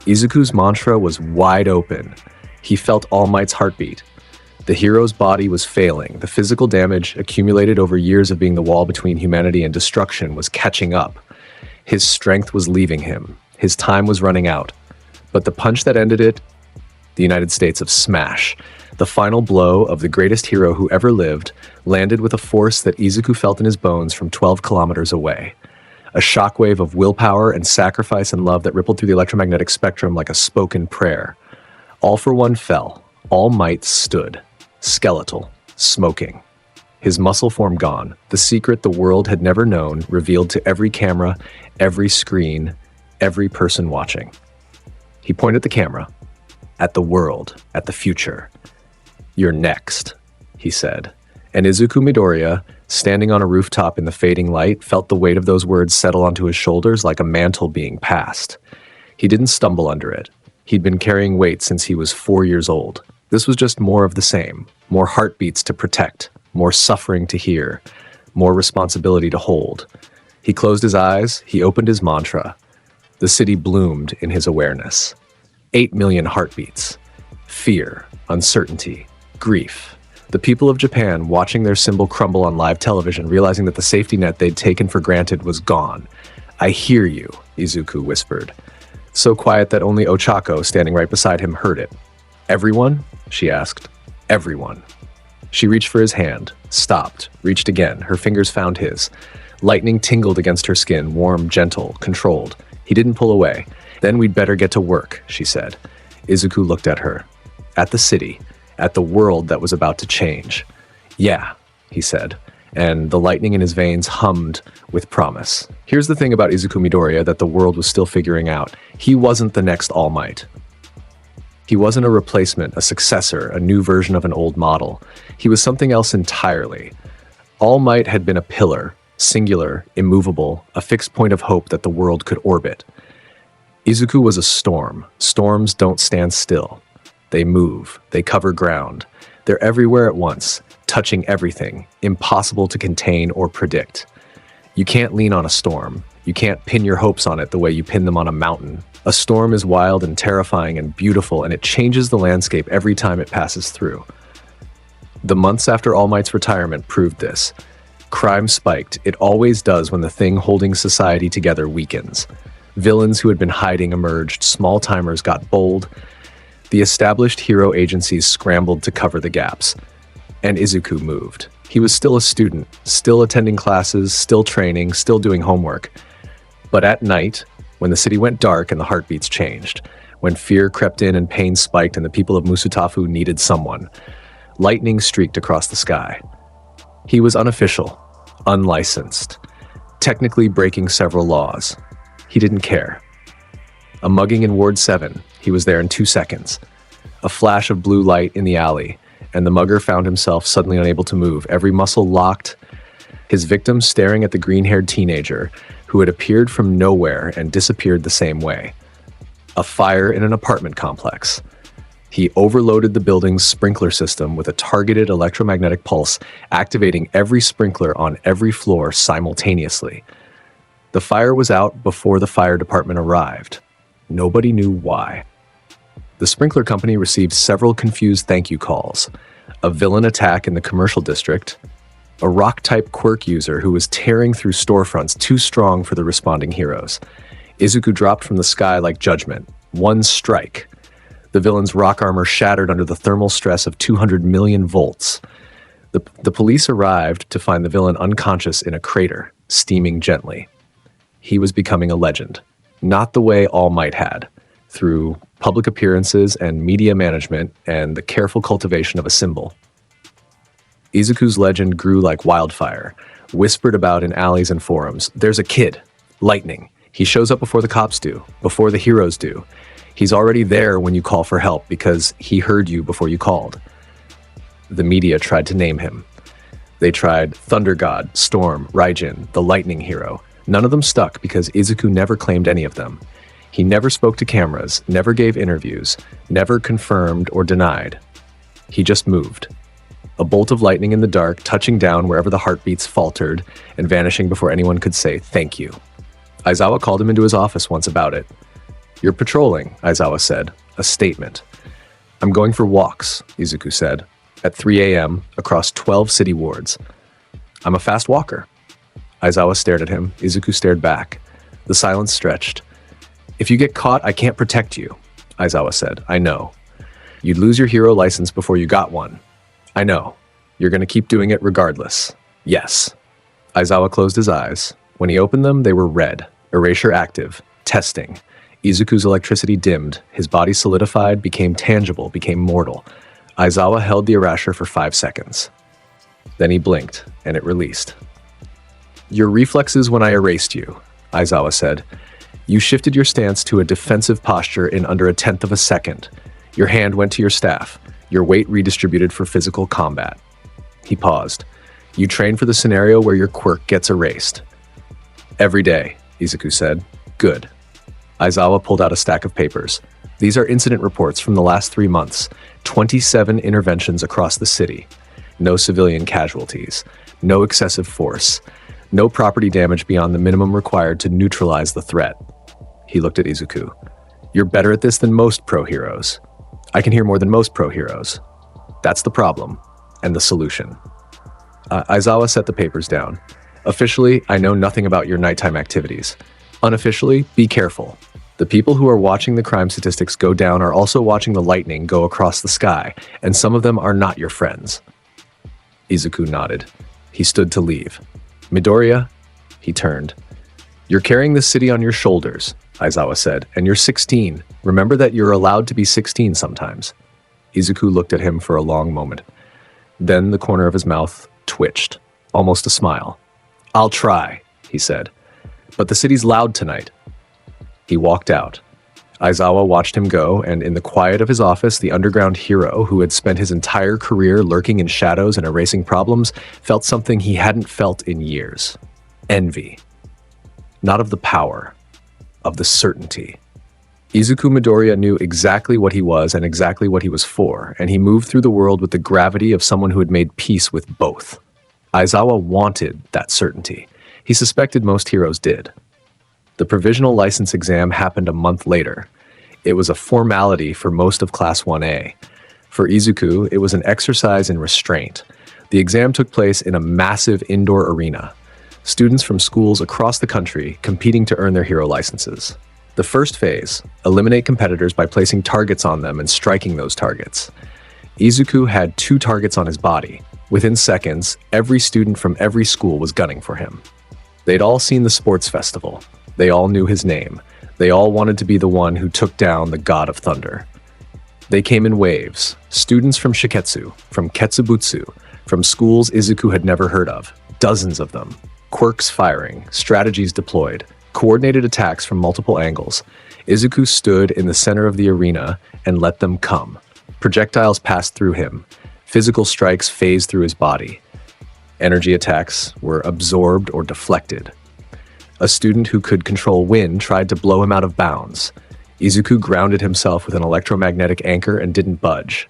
Izuku's mantra was wide open. He felt All Might's heartbeat. The hero's body was failing. The physical damage, accumulated over years of being the wall between humanity and destruction, was catching up. His strength was leaving him. His time was running out. But the punch that ended it, the United States of Smash, the final blow of the greatest hero who ever lived, landed with a force that Izuku felt in his bones from 12 kilometers away. A shockwave of willpower and sacrifice and love that rippled through the electromagnetic spectrum like a spoken prayer. All for one fell. All Might stood, skeletal, smoking. His muscle form gone, the secret the world had never known, revealed to every camera, every screen, every person watching. He pointed at the camera, at the world, at the future. "You're next," he said. And Izuku Midoriya, standing on a rooftop in the fading light, felt the weight of those words settle onto his shoulders like a mantle being passed. He didn't stumble under it. He'd been carrying weight since he was 4 years old. This was just more of the same, more heartbeats to protect, more suffering to hear, more responsibility to hold. He closed his eyes, he opened his mantra. The city bloomed in his awareness. 8 million heartbeats. Fear, uncertainty, grief. The people of Japan watching their symbol crumble on live television, realizing that the safety net they'd taken for granted was gone. "I hear you," Izuku whispered. So quiet that only Ochako, standing right beside him, heard it. "Everyone?" she asked. "Everyone." She reached for his hand, stopped, reached again. Her fingers found his. Lightning tingled against her skin, warm, gentle, controlled. He didn't pull away. "Then we'd better get to work," she said. Izuku looked at her. At the city. At the world that was about to change. "Yeah," he said, and the lightning in his veins hummed with promise. Here's the thing about Izuku Midoriya that the world was still figuring out. He wasn't the next All Might. He wasn't a replacement, a successor, a new version of an old model. He was something else entirely. All Might had been a pillar, singular, immovable, a fixed point of hope that the world could orbit. Izuku was a storm. Storms don't stand still. They move, they cover ground. They're everywhere at once, touching everything, impossible to contain or predict. You can't lean on a storm. You can't pin your hopes on it the way you pin them on a mountain. A storm is wild and terrifying and beautiful, and it changes the landscape every time it passes through. The months after All Might's retirement proved this. Crime spiked. It always does when the thing holding society together weakens. Villains who had been hiding emerged, small-timers got bold. The established hero agencies scrambled to cover the gaps. And Izuku moved. He was still a student, still attending classes, still training, still doing homework. But at night, when the city went dark and the heartbeats changed, when fear crept in and pain spiked and the people of Musutafu needed someone, lightning streaked across the sky. He was unofficial, unlicensed, technically breaking several laws. He didn't care. A mugging in Ward 7, he was there in 2 seconds. A flash of blue light in the alley, and the mugger found himself suddenly unable to move, every muscle locked, his victim staring at the green-haired teenager who had appeared from nowhere and disappeared the same way. A fire in an apartment complex. He overloaded the building's sprinkler system with a targeted electromagnetic pulse, activating every sprinkler on every floor simultaneously. The fire was out before the fire department arrived. Nobody knew why. The sprinkler company received several confused thank you calls. A villain attack in the commercial district. A rock-type quirk user who was tearing through storefronts too strong for the responding heroes. Izuku dropped from the sky like judgment. One strike. The villain's rock armor shattered under the thermal stress of 200 million volts. The police arrived to find the villain unconscious in a crater, steaming gently. He was becoming a legend. Not the way All Might had, through public appearances and media management and the careful cultivation of a symbol. Izuku's legend grew like wildfire, whispered about in alleys and forums. There's a kid, Lightning. He shows up before the cops do, before the heroes do. He's already there when you call for help because he heard you before you called. The media tried to name him. They tried Thunder God, Storm, Raijin, the Lightning Hero. None of them stuck because Izuku never claimed any of them. He never spoke to cameras, never gave interviews, never confirmed or denied. He just moved. A bolt of lightning in the dark, touching down wherever the heartbeats faltered and vanishing before anyone could say thank you. Aizawa called him into his office once about it. "You're patrolling," Aizawa said, a statement. "I'm going for walks," Izuku said, at 3 a.m. across 12 city wards. "I'm a fast walker." Aizawa stared at him. Izuku stared back. The silence stretched. If you get caught, I can't protect you, Aizawa said. I know. You'd lose your hero license before you got one. I know. You're going to keep doing it regardless. Yes. Aizawa closed his eyes. When he opened them, they were red. Erasure active. Testing. Izuku's electricity dimmed. His body solidified, became tangible, became mortal. Aizawa held the erasure for 5 seconds. Then he blinked, and it released. Your reflexes when I erased you, Aizawa said. You shifted your stance to a defensive posture in under 1/10 of a second. Your hand went to your staff. Your weight redistributed for physical combat. He paused. You train for the scenario where your quirk gets erased. Every day, Izuku said. Good. Aizawa pulled out a stack of papers. These are incident reports from the last 3 months. 27 interventions across the city. No civilian casualties. No excessive force. No property damage beyond the minimum required to neutralize the threat. He looked at Izuku. You're better at this than most pro-heroes. I can hear more than most pro-heroes. That's the problem, and the solution. Aizawa set the papers down. Officially, I know nothing about your nighttime activities. Unofficially, be careful. The people who are watching the crime statistics go down are also watching the lightning go across the sky, and some of them are not your friends. Izuku nodded. He stood to leave. Midoriya? He turned. You're carrying the city on your shoulders, Aizawa said, and you're 16. Remember that you're allowed to be 16 sometimes. Izuku looked at him for a long moment. Then the corner of his mouth twitched, almost a smile. I'll try, he said. But the city's loud tonight. He walked out. Aizawa watched him go, and in the quiet of his office, the underground hero, who had spent his entire career lurking in shadows and erasing problems, felt something he hadn't felt in years. Envy. Not of the power, of the certainty. Izuku Midoriya knew exactly what he was and exactly what he was for, and he moved through the world with the gravity of someone who had made peace with both. Aizawa wanted that certainty. He suspected most heroes did. The provisional license exam happened a month later. It was a formality for most of Class 1A. For Izuku, it was an exercise in restraint. The exam took place in a massive indoor arena. Students from schools across the country competing to earn their hero licenses. The first phase, eliminate competitors by placing targets on them and striking those targets. Izuku had 2 targets on his body. Within seconds, every student from every school was gunning for him. They'd all seen the sports festival. They all knew his name. They all wanted to be the one who took down the god of thunder. They came in waves. Students from Shiketsu, from Ketsubutsu, from schools Izuku had never heard of. Dozens of them. Quirks firing, strategies deployed, coordinated attacks from multiple angles. Izuku stood in the center of the arena and let them come. Projectiles passed through him. Physical strikes phased through his body. Energy attacks were absorbed or deflected. A student who could control wind tried to blow him out of bounds. Izuku grounded himself with an electromagnetic anchor and didn't budge.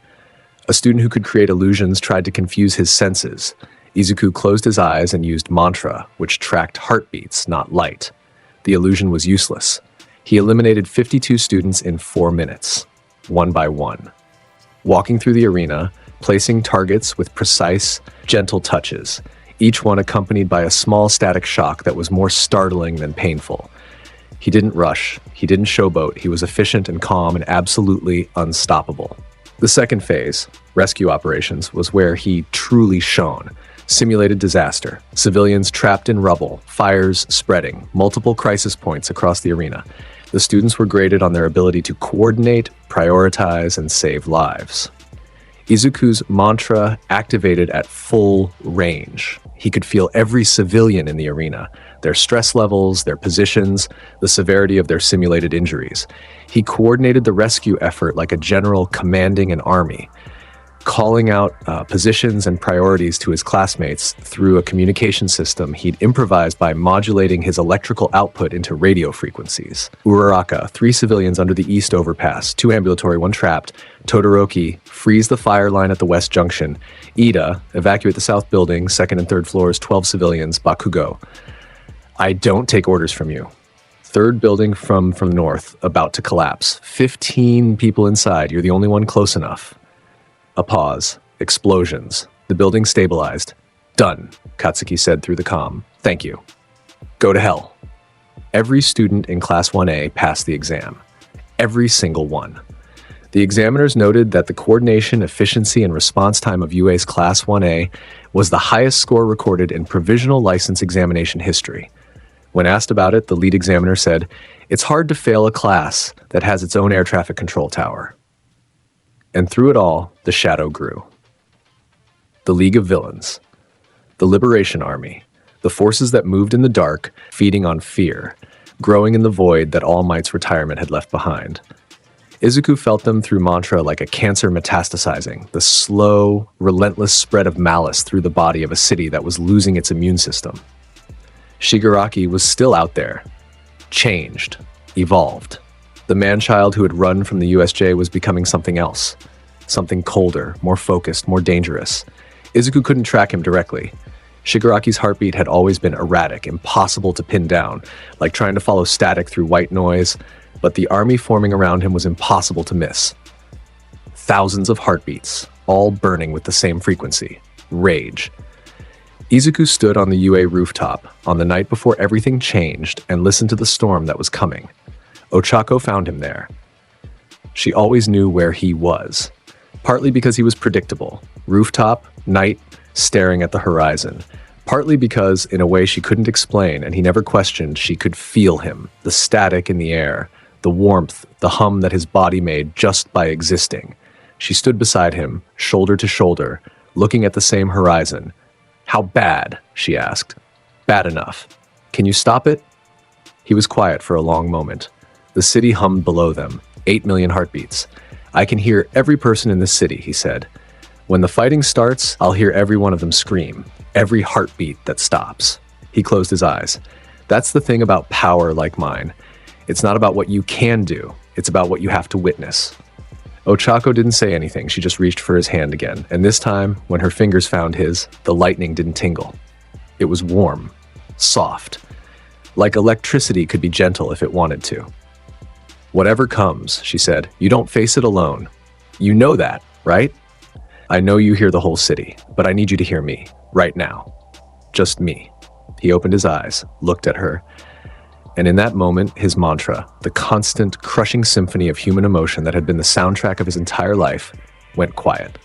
A student who could create illusions tried to confuse his senses. Izuku closed his eyes and used mantra, which tracked heartbeats, not light. The illusion was useless. He eliminated 52 students in 4 minutes, one by one. Walking through the arena, placing targets with precise, gentle touches, each one accompanied by a small static shock that was more startling than painful. He didn't rush, he didn't showboat, he was efficient and calm and absolutely unstoppable. The second phase, rescue operations, was where he truly shone. Simulated disaster, civilians trapped in rubble, fires spreading, multiple crisis points across the arena. The students were graded on their ability to coordinate, prioritize, and save lives. Izuku's mantra activated at full range. He could feel every civilian in the arena, their stress levels, their positions, the severity of their simulated injuries. He coordinated the rescue effort like a general commanding an army, calling out positions and priorities to his classmates through a communication system he'd improvised by modulating his electrical output into radio frequencies. Uraraka, 3 civilians under the east overpass, 2 ambulatory, 1 trapped. Todoroki, freeze the fire line at the west junction. Ida, evacuate the south building, 2nd and 3rd floors, 12 civilians. Bakugo, I don't take orders from you. 3rd building from north, about to collapse. 15 people inside, you're the only one close enough. A pause. Explosions. The building stabilized. Done, Katsuki said through the comm. Thank you. Go to hell. Every student in Class 1A passed the exam. Every single one. The examiners noted that the coordination, efficiency, and response time of UA's Class 1A was the highest score recorded in provisional license examination history. When asked about it, the lead examiner said, "It's hard to fail a class that has its own air traffic control tower." And through it all, the shadow grew. The League of Villains. The Liberation Army. The forces that moved in the dark, feeding on fear, growing in the void that All Might's retirement had left behind. Izuku felt them through mantra like a cancer metastasizing, the slow, relentless spread of malice through the body of a city that was losing its immune system. Shigaraki was still out there. Changed. Evolved. The man-child who had run from the USJ was becoming something else. Something colder, more focused, more dangerous. Izuku couldn't track him directly. Shigaraki's heartbeat had always been erratic, impossible to pin down, like trying to follow static through white noise, but the army forming around him was impossible to miss. Thousands of heartbeats, all burning with the same frequency. Rage. Izuku stood on the UA rooftop on the night before everything changed and listened to the storm that was coming. Ochako found him there. She always knew where he was, partly because he was predictable. Rooftop, night, staring at the horizon. Partly because, in a way she couldn't explain and he never questioned, she could feel him, the static in the air, the warmth, the hum that his body made just by existing. She stood beside him, shoulder to shoulder, looking at the same horizon. "How bad?" she asked. "Bad enough. Can you stop it?" He was quiet for a long moment. The city hummed below them, 8 million heartbeats. "I can hear every person in this city," he said. "When the fighting starts, I'll hear every one of them scream, every heartbeat that stops." He closed his eyes. "That's the thing about power like mine. It's not about what you can do, it's about what you have to witness." Ochako didn't say anything, she just reached for his hand again, and this time, when her fingers found his, the lightning didn't tingle. It was warm, soft, like electricity could be gentle if it wanted to. "Whatever comes," she said, "you don't face it alone. You know that, right? I know you hear the whole city, but I need you to hear me, right now. Just me." He opened his eyes, looked at her, and in that moment, his mantra, the constant, crushing symphony of human emotion that had been the soundtrack of his entire life, went quiet.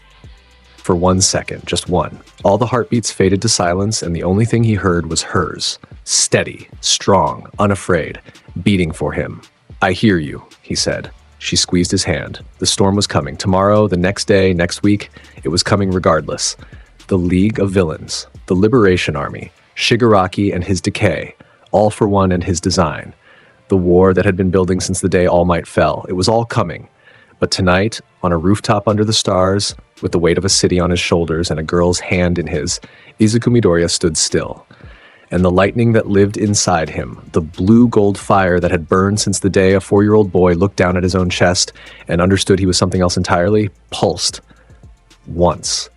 For 1 second, just one, all the heartbeats faded to silence, and the only thing he heard was hers, steady, strong, unafraid, beating for him. "I hear you," he said. She squeezed his hand. The storm was coming. Tomorrow, the next day, next week, it was coming regardless. The League of Villains, the Liberation Army, Shigaraki and his decay, All for One and his design. The war that had been building since the day All Might fell. It was all coming. But tonight, on a rooftop under the stars, with the weight of a city on his shoulders and a girl's hand in his, Izuku Midoriya stood still. And the lightning that lived inside him, the blue-gold fire that had burned since the day a 4-year-old boy looked down at his own chest and understood he was something else entirely, pulsed. Once.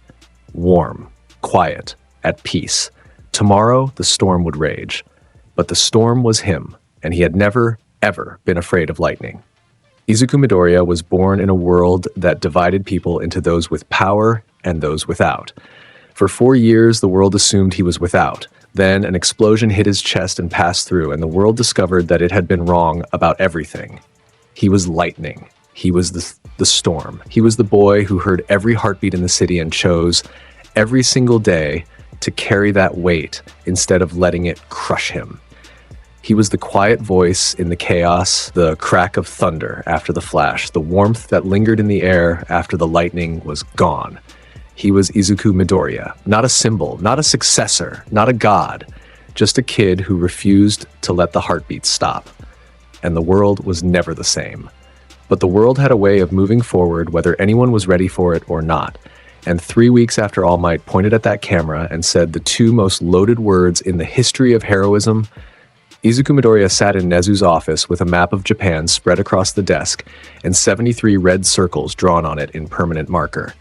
Warm. Quiet. At peace. Tomorrow, the storm would rage. But the storm was him, and he had never, ever been afraid of lightning. Izuku Midoriya was born in a world that divided people into those with power and those without. For 4 years, the world assumed he was without. Then an explosion hit his chest and passed through, and the world discovered that it had been wrong about everything. He was lightning. He was the storm. He was the boy who heard every heartbeat in the city and chose, every single day, to carry that weight instead of letting it crush him. He was the quiet voice in the chaos, the crack of thunder after the flash, the warmth that lingered in the air after the lightning was gone. He was Izuku Midoriya, not a symbol, not a successor, not a god, just a kid who refused to let the heartbeat stop. And the world was never the same. But the world had a way of moving forward whether anyone was ready for it or not. And 3 weeks after All Might pointed at that camera and said the 2 most loaded words in the history of heroism, Izuku Midoriya sat in Nezu's office with a map of Japan spread across the desk and 73 red circles drawn on it in permanent marker.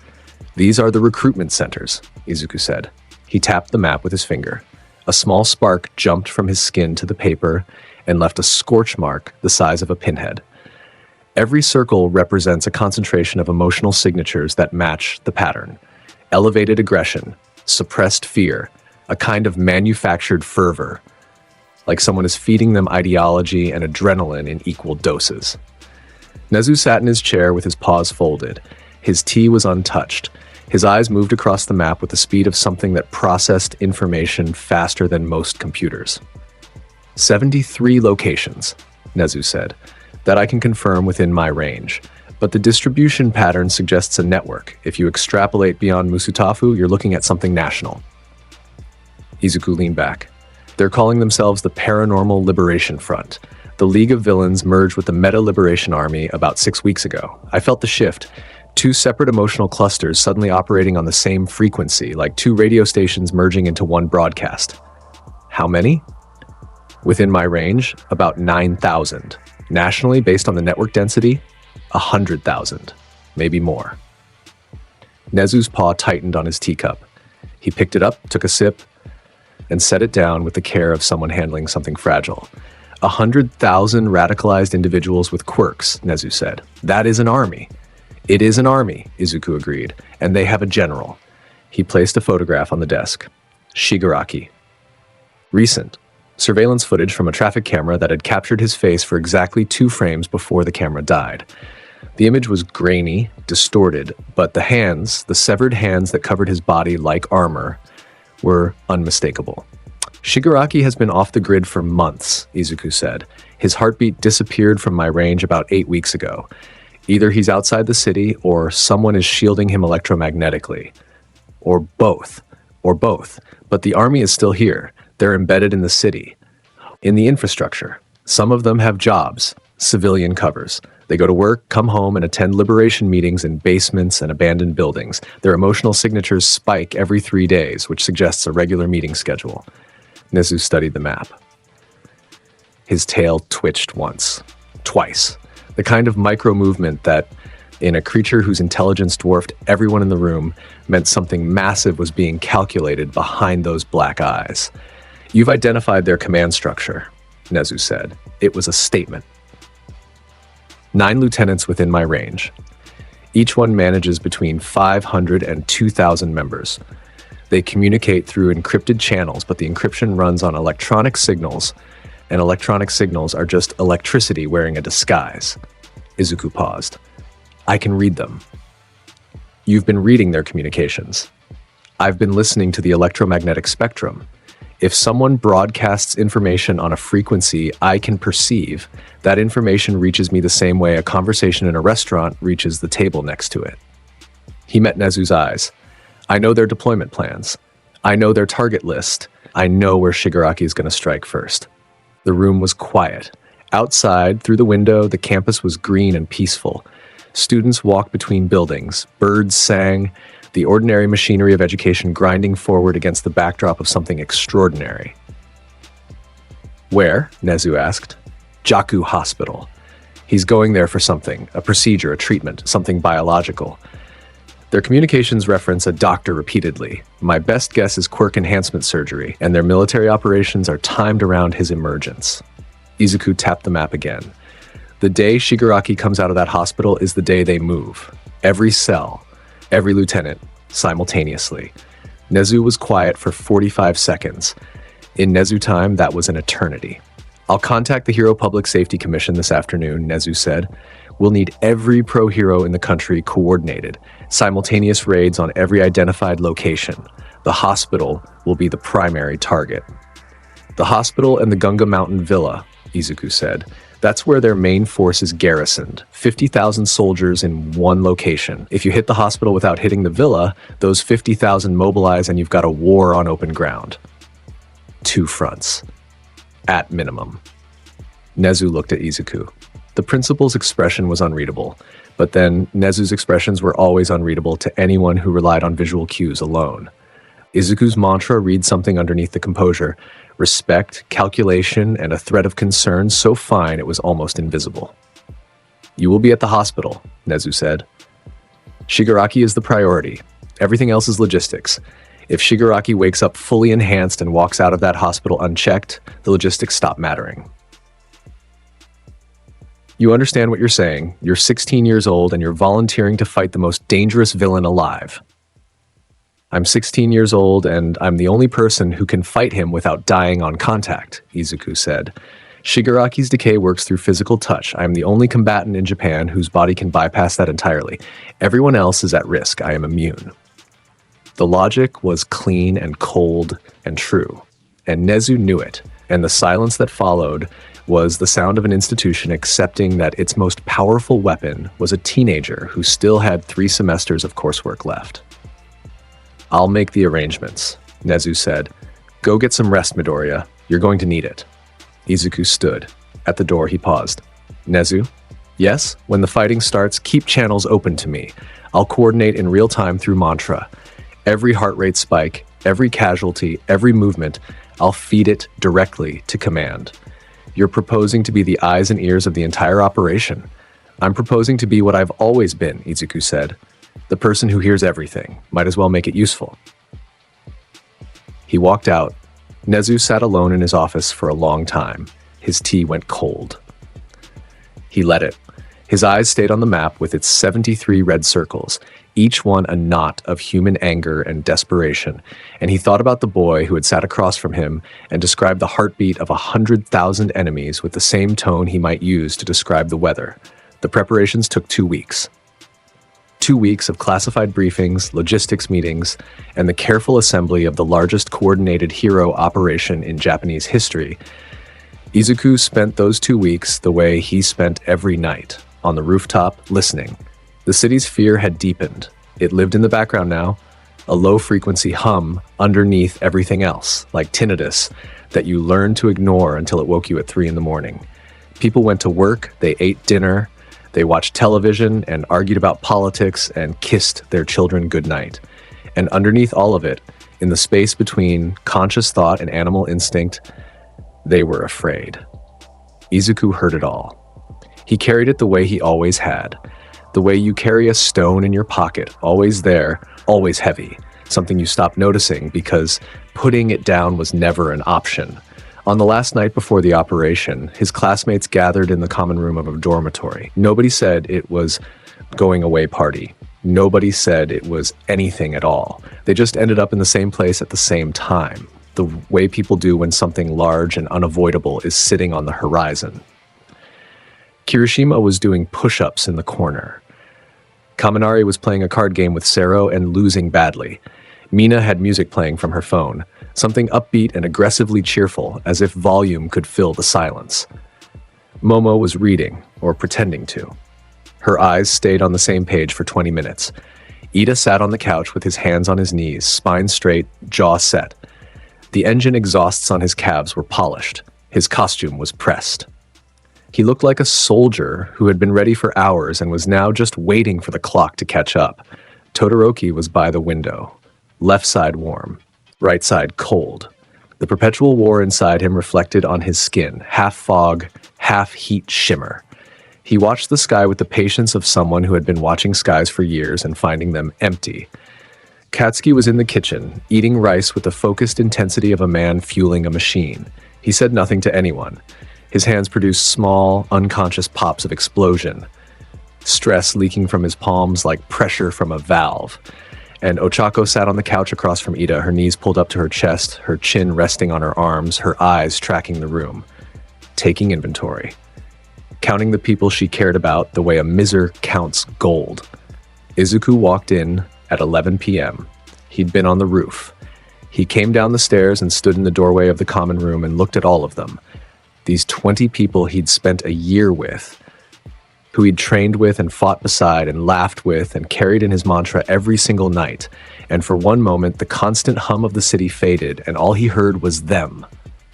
"These are the recruitment centers," Izuku said. He tapped the map with his finger. A small spark jumped from his skin to the paper and left a scorch mark the size of a pinhead. Every circle represents a concentration of emotional signatures that match the pattern. Elevated aggression, suppressed fear, a kind of manufactured fervor. like someone is feeding them ideology and adrenaline in equal doses. Nezu sat in his chair with his paws folded. His tea was untouched. His eyes moved across the map with the speed of something that processed information faster than most computers. 73 locations, Nezu said, that I can confirm within my range. But the distribution pattern suggests a network. If you extrapolate beyond Musutafu, you're looking at something national. Izuku leaned back. They're calling themselves the Paranormal Liberation Front. The League of Villains merged with the Meta Liberation Army about 6 weeks ago. I felt the shift. 2 separate emotional clusters suddenly operating on the same frequency, like 2 radio stations merging into one broadcast. How many? Within my range, about 9,000. Nationally, based on the network density, 100,000, maybe more. Nezu's paw tightened on his teacup. He picked it up, took a sip, and set it down with the care of someone handling something fragile. 100,000 radicalized individuals with quirks, Nezu said. That is an army. It is an army, Izuku agreed, and they have a general. He placed a photograph on the desk. Shigaraki. Recent. Surveillance footage from a traffic camera that had captured his face for exactly 2 frames before the camera died. The image was grainy, distorted, but the hands, the severed hands that covered his body like armor, were unmistakable. Shigaraki has been off the grid for months, Izuku said. His heartbeat disappeared from my range about 8 weeks ago. Either he's outside the city, or someone is shielding him electromagnetically. Or both. But the army is still here. They're embedded in the city. In the infrastructure. Some of them have jobs, civilian covers. They go to work, come home, and attend liberation meetings in basements and abandoned buildings. Their emotional signatures spike every 3 days, which suggests a regular meeting schedule. Nezu studied the map. His tail twitched once. Twice. The kind of micro-movement that, in a creature whose intelligence dwarfed everyone in the room, meant something massive was being calculated behind those black eyes. You've identified their command structure, Nezu said. It was a statement. 9 lieutenants within my range. Each one manages between 500 and 2,000 members. They communicate through encrypted channels, but the encryption runs on electronic signals, and electronic signals are just electricity wearing a disguise. Izuku paused. I can read them. You've been reading their communications. I've been listening to the electromagnetic spectrum. If someone broadcasts information on a frequency I can perceive, that information reaches me the same way a conversation in a restaurant reaches the table next to it. He met Nezu's eyes. I know their deployment plans. I know their target list. I know where Shigaraki is going to strike first. The room was quiet. Outside, through the window, the campus was green and peaceful. Students walked between buildings. Birds sang. The ordinary machinery of education grinding forward against the backdrop of something extraordinary. Where? Nezu asked. Jaku Hospital. He's going there for something, a procedure, a treatment, something biological. Their communications reference a doctor repeatedly. My best guess is quirk enhancement surgery, and their military operations are timed around his emergence. Izuku tapped the map again. The day Shigaraki comes out of that hospital is the day they move. Every cell. Every lieutenant, simultaneously. Nezu was quiet for 45 seconds. In Nezu time, that was an eternity. I'll contact the Hero Public Safety Commission this afternoon, Nezu said. We'll need every pro-hero in the country coordinated. Simultaneous raids on every identified location. The hospital will be the primary target. The hospital and the Gunga Mountain Villa, Izuku said. That's where their main force is garrisoned. 50,000 soldiers in one location. If you hit the hospital without hitting the villa, those 50,000 mobilize and you've got a war on open ground. 2 fronts. At minimum. Nezu looked at Izuku. The principal's expression was unreadable, but then Nezu's expressions were always unreadable to anyone who relied on visual cues alone. Izuku's mantra reads something underneath the composure. Respect, calculation, and a thread of concern so fine it was almost invisible. You will be at the hospital, Nezu said. Shigaraki is the priority. Everything else is logistics. If Shigaraki wakes up fully enhanced and walks out of that hospital unchecked, the logistics stop mattering. You understand what you're saying. You're 16 years old and you're volunteering to fight the most dangerous villain alive. I'm 16 years old, and I'm the only person who can fight him without dying on contact, Izuku said. Shigaraki's decay works through physical touch. I am the only combatant in Japan whose body can bypass that entirely. Everyone else is at risk. I am immune. The logic was clean and cold and true, and Nezu knew it, and the silence that followed was the sound of an institution accepting that its most powerful weapon was a teenager who still had 3 semesters of coursework left. I'll make the arrangements, Nezu said. Go get some rest, Midoriya. You're going to need it. Izuku stood. At the door, he paused. Nezu? Yes? When the fighting starts, keep channels open to me. I'll coordinate in real time through mantra. Every heart rate spike, every casualty, every movement, I'll feed it directly to command. You're proposing to be the eyes and ears of the entire operation. I'm proposing to be what I've always been, Izuku said. The person who hears everything. Might as well make it useful. He walked out. Nezu sat alone in his office for a long time. His tea went cold. He let it. His eyes stayed on the map with its 73 red circles, each one a knot of human anger and desperation, and he thought about the boy who had sat across from him and described the heartbeat of 100,000 enemies with the same tone he might use to describe the weather. The preparations took 2 weeks. 2 weeks of classified briefings, logistics meetings, and the careful assembly of the largest coordinated hero operation in Japanese history. Izuku spent those 2 weeks the way he spent every night, on the rooftop, listening. The city's fear had deepened. It lived in the background now, a low-frequency hum underneath everything else, like tinnitus, that you learned to ignore until it woke you at 3 in the morning. People went to work, they ate dinner, they watched television and argued about politics and kissed their children goodnight. And underneath all of it, in the space between conscious thought and animal instinct, they were afraid. Izuku heard it all. He carried it the way he always had. The way you carry a stone in your pocket, always there, always heavy. Something you stopped noticing because putting it down was never an option. On the last night before the operation, his classmates gathered in the common room of a dormitory. Nobody said it was going away party. Nobody said it was anything at all. They just ended up in the same place at the same time, the way people do when something large and unavoidable is sitting on the horizon. Kirishima was doing push-ups in the corner. Kaminari was playing a card game with Sero and losing badly. Mina had music playing from her phone, something upbeat and aggressively cheerful, as if volume could fill the silence. Momo was reading, or pretending to. Her eyes stayed on the same page for 20 minutes. Ida sat on the couch with his hands on his knees, spine straight, jaw set. The engine exhausts on his calves were polished. His costume was pressed. He looked like a soldier who had been ready for hours and was now just waiting for the clock to catch up. Todoroki was by the window. Left side warm, right side cold. The perpetual war inside him reflected on his skin, half fog, half heat shimmer. He watched the sky with the patience of someone who had been watching skies for years and finding them empty. Katsuki was in the kitchen, eating rice with the focused intensity of a man fueling a machine. He said nothing to anyone. His hands produced small, unconscious pops of explosion, stress leaking from his palms like pressure from a valve. And Ochako sat on the couch across from Ida, her knees pulled up to her chest, her chin resting on her arms, her eyes tracking the room, taking inventory, counting the people she cared about the way a miser counts gold. Izuku walked in at 11 p.m. He'd been on the roof. He came down the stairs and stood in the doorway of the common room and looked at all of them. These 20 people he'd spent a year with, who he'd trained with and fought beside and laughed with and carried in his mantra every single night. And for one moment, the constant hum of the city faded and all he heard was them.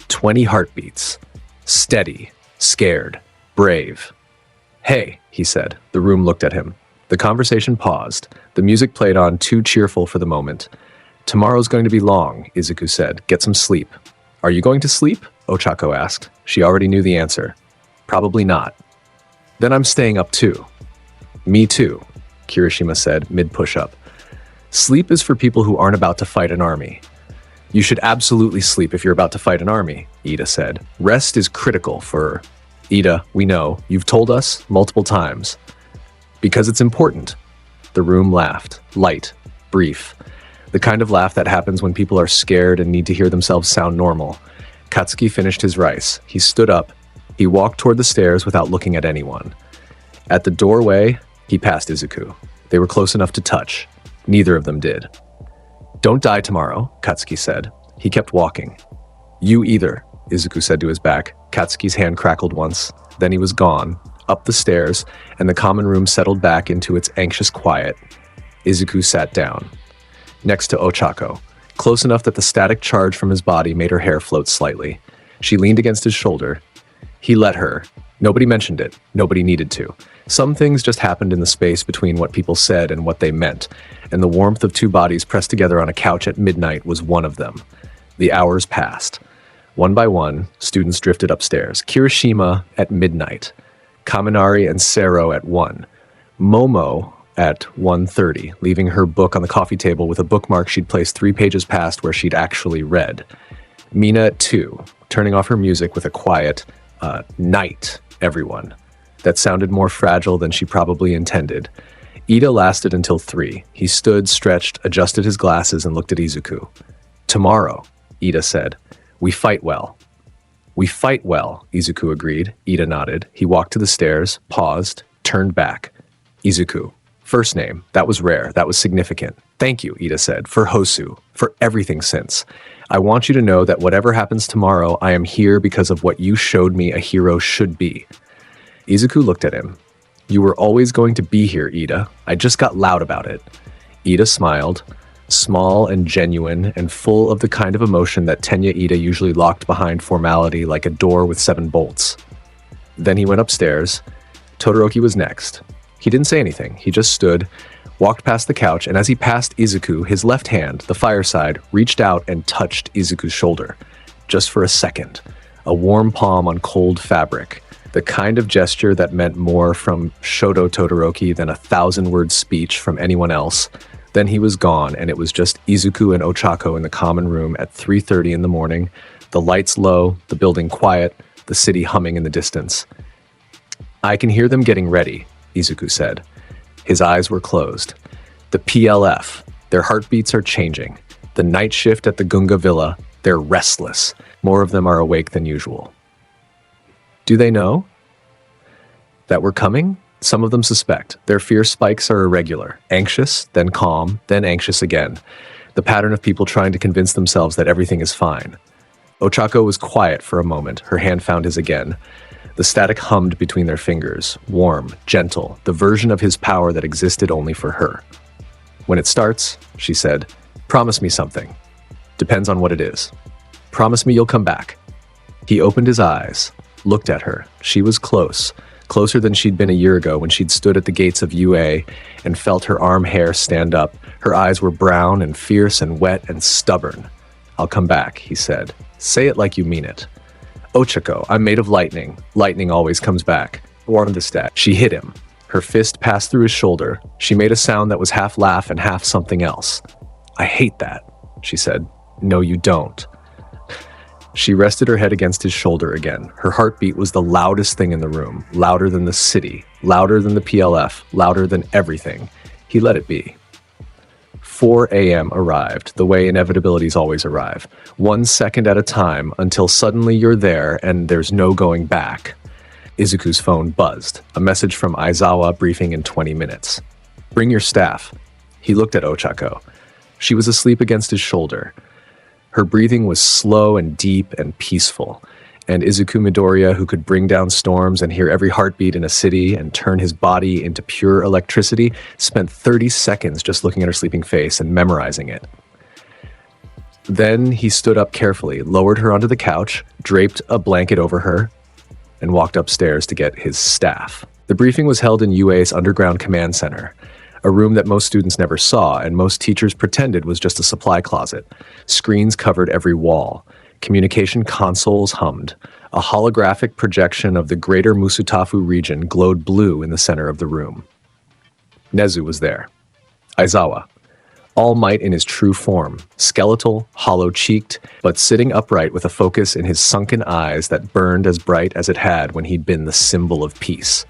20 heartbeats. Steady, scared, brave. Hey, he said. The room looked at him. The conversation paused. The music played on, too cheerful for the moment. Tomorrow's going to be long, Izuku said. Get some sleep. Are you going to sleep? Ochako asked. She already knew the answer. Probably not. Then I'm staying up too. Me too, Kirishima said, mid-push-up. Sleep is for people who aren't about to fight an army. You should absolutely sleep if you're about to fight an army, Ida said. Rest is critical for... Ida, we know. You've told us multiple times. Because it's important. The room laughed. Light. Brief. The kind of laugh that happens when people are scared and need to hear themselves sound normal. Katsuki finished his rice. He stood up. He walked toward the stairs without looking at anyone. At the doorway, he passed Izuku. They were close enough to touch. Neither of them did. "Don't die tomorrow," Katsuki said. He kept walking. "You either," Izuku said to his back. Katsuki's hand crackled once. Then he was gone, up the stairs, and the common room settled back into its anxious quiet. Izuku sat down, next to Ochako, close enough that the static charge from his body made her hair float slightly. She leaned against his shoulder. He let her. Nobody mentioned it. Nobody needed to. Some things just happened in the space between what people said and what they meant, and the warmth of two bodies pressed together on a couch at midnight was one of them. The hours passed. One by one, students drifted upstairs. Kirishima at midnight. Kaminari and Sero at 1. Momo at 1:30, leaving her book on the coffee table with a bookmark she'd placed 3 pages past where she'd actually read. Mina at 2, turning off her music with a quiet, night, everyone. That sounded more fragile than she probably intended. Ida lasted until 3. He stood, stretched, adjusted his glasses, and looked at Izuku. "Tomorrow," Ida said. "We fight well." "We fight well," Izuku agreed. Ida nodded. He walked to the stairs, paused, turned back. "Izuku. First name. That was rare. That was significant. Thank you," Ida said, "for Hosu, for everything since. I want you to know that whatever happens tomorrow, I am here because of what you showed me a hero should be." Izuku looked at him. "You were always going to be here, Ida. I just got loud about it." Ida smiled, small and genuine and full of the kind of emotion that Tenya Ida usually locked behind formality like a door with 7 bolts. Then he went upstairs. Todoroki was next. He didn't say anything. He just stood, walked past the couch, and as he passed Izuku, his left hand, the fireside, reached out and touched Izuku's shoulder. Just for a second. A warm palm on cold fabric. The kind of gesture that meant more from Shoto Todoroki than 1,000-word speech from anyone else. Then he was gone, and it was just Izuku and Ochako in the common room at 3:30 in the morning, the lights low, the building quiet, the city humming in the distance. "I can hear them getting ready," Izuku said. His eyes were closed. "The PLF, their heartbeats are changing. The night shift at the Gunga Villa, they're restless. More of them are awake than usual." "Do they know that we're coming?" Some of them suspect. Their fear spikes are irregular. Anxious, then calm, then anxious again. The pattern of people trying to convince themselves that everything is fine. Ochako was quiet for a moment. Her hand found his again. The static hummed between their fingers. Warm, gentle, the version of his power that existed only for her. "When it starts," she said, "promise me something. Depends on what it is. Promise me you'll come back." He opened his eyes, looked at her. She was close. Closer than she'd been a year ago when she'd stood at the gates of UA and felt her arm hair stand up. Her eyes were brown and fierce and wet and stubborn. "I'll come back," he said. "Say it like you mean it." "Ochako, I'm made of lightning. Lightning always comes back." Warned the stat. She hit him. Her fist passed through his shoulder. She made a sound that was half laugh and half something else. "I hate that," she said. "No, you don't." She rested her head against his shoulder again. Her heartbeat was the loudest thing in the room, louder than the city, louder than the PLF, louder than everything. He let it be. 4 a.m. arrived, the way inevitabilities always arrive. 1 second at a time until suddenly you're there and there's no going back. Izuku's phone buzzed. A message from Aizawa briefing in 20 minutes. "Bring your staff." He looked at Ochako. She was asleep against his shoulder. Her breathing was slow and deep and peaceful, and Izuku Midoriya, who could bring down storms and hear every heartbeat in a city and turn his body into pure electricity, spent 30 seconds just looking at her sleeping face and memorizing it. Then he stood up carefully, lowered her onto the couch, draped a blanket over her, and walked upstairs to get his staff. The briefing was held in UA's underground command center, a room that most students never saw and most teachers pretended was just a supply closet. Screens covered every wall. Communication consoles hummed. A holographic projection of the greater Musutafu region glowed blue in the center of the room. Nezu was there. Aizawa. All Might in his true form, skeletal, hollow-cheeked, but sitting upright with a focus in his sunken eyes that burned as bright as it had when he'd been the symbol of peace.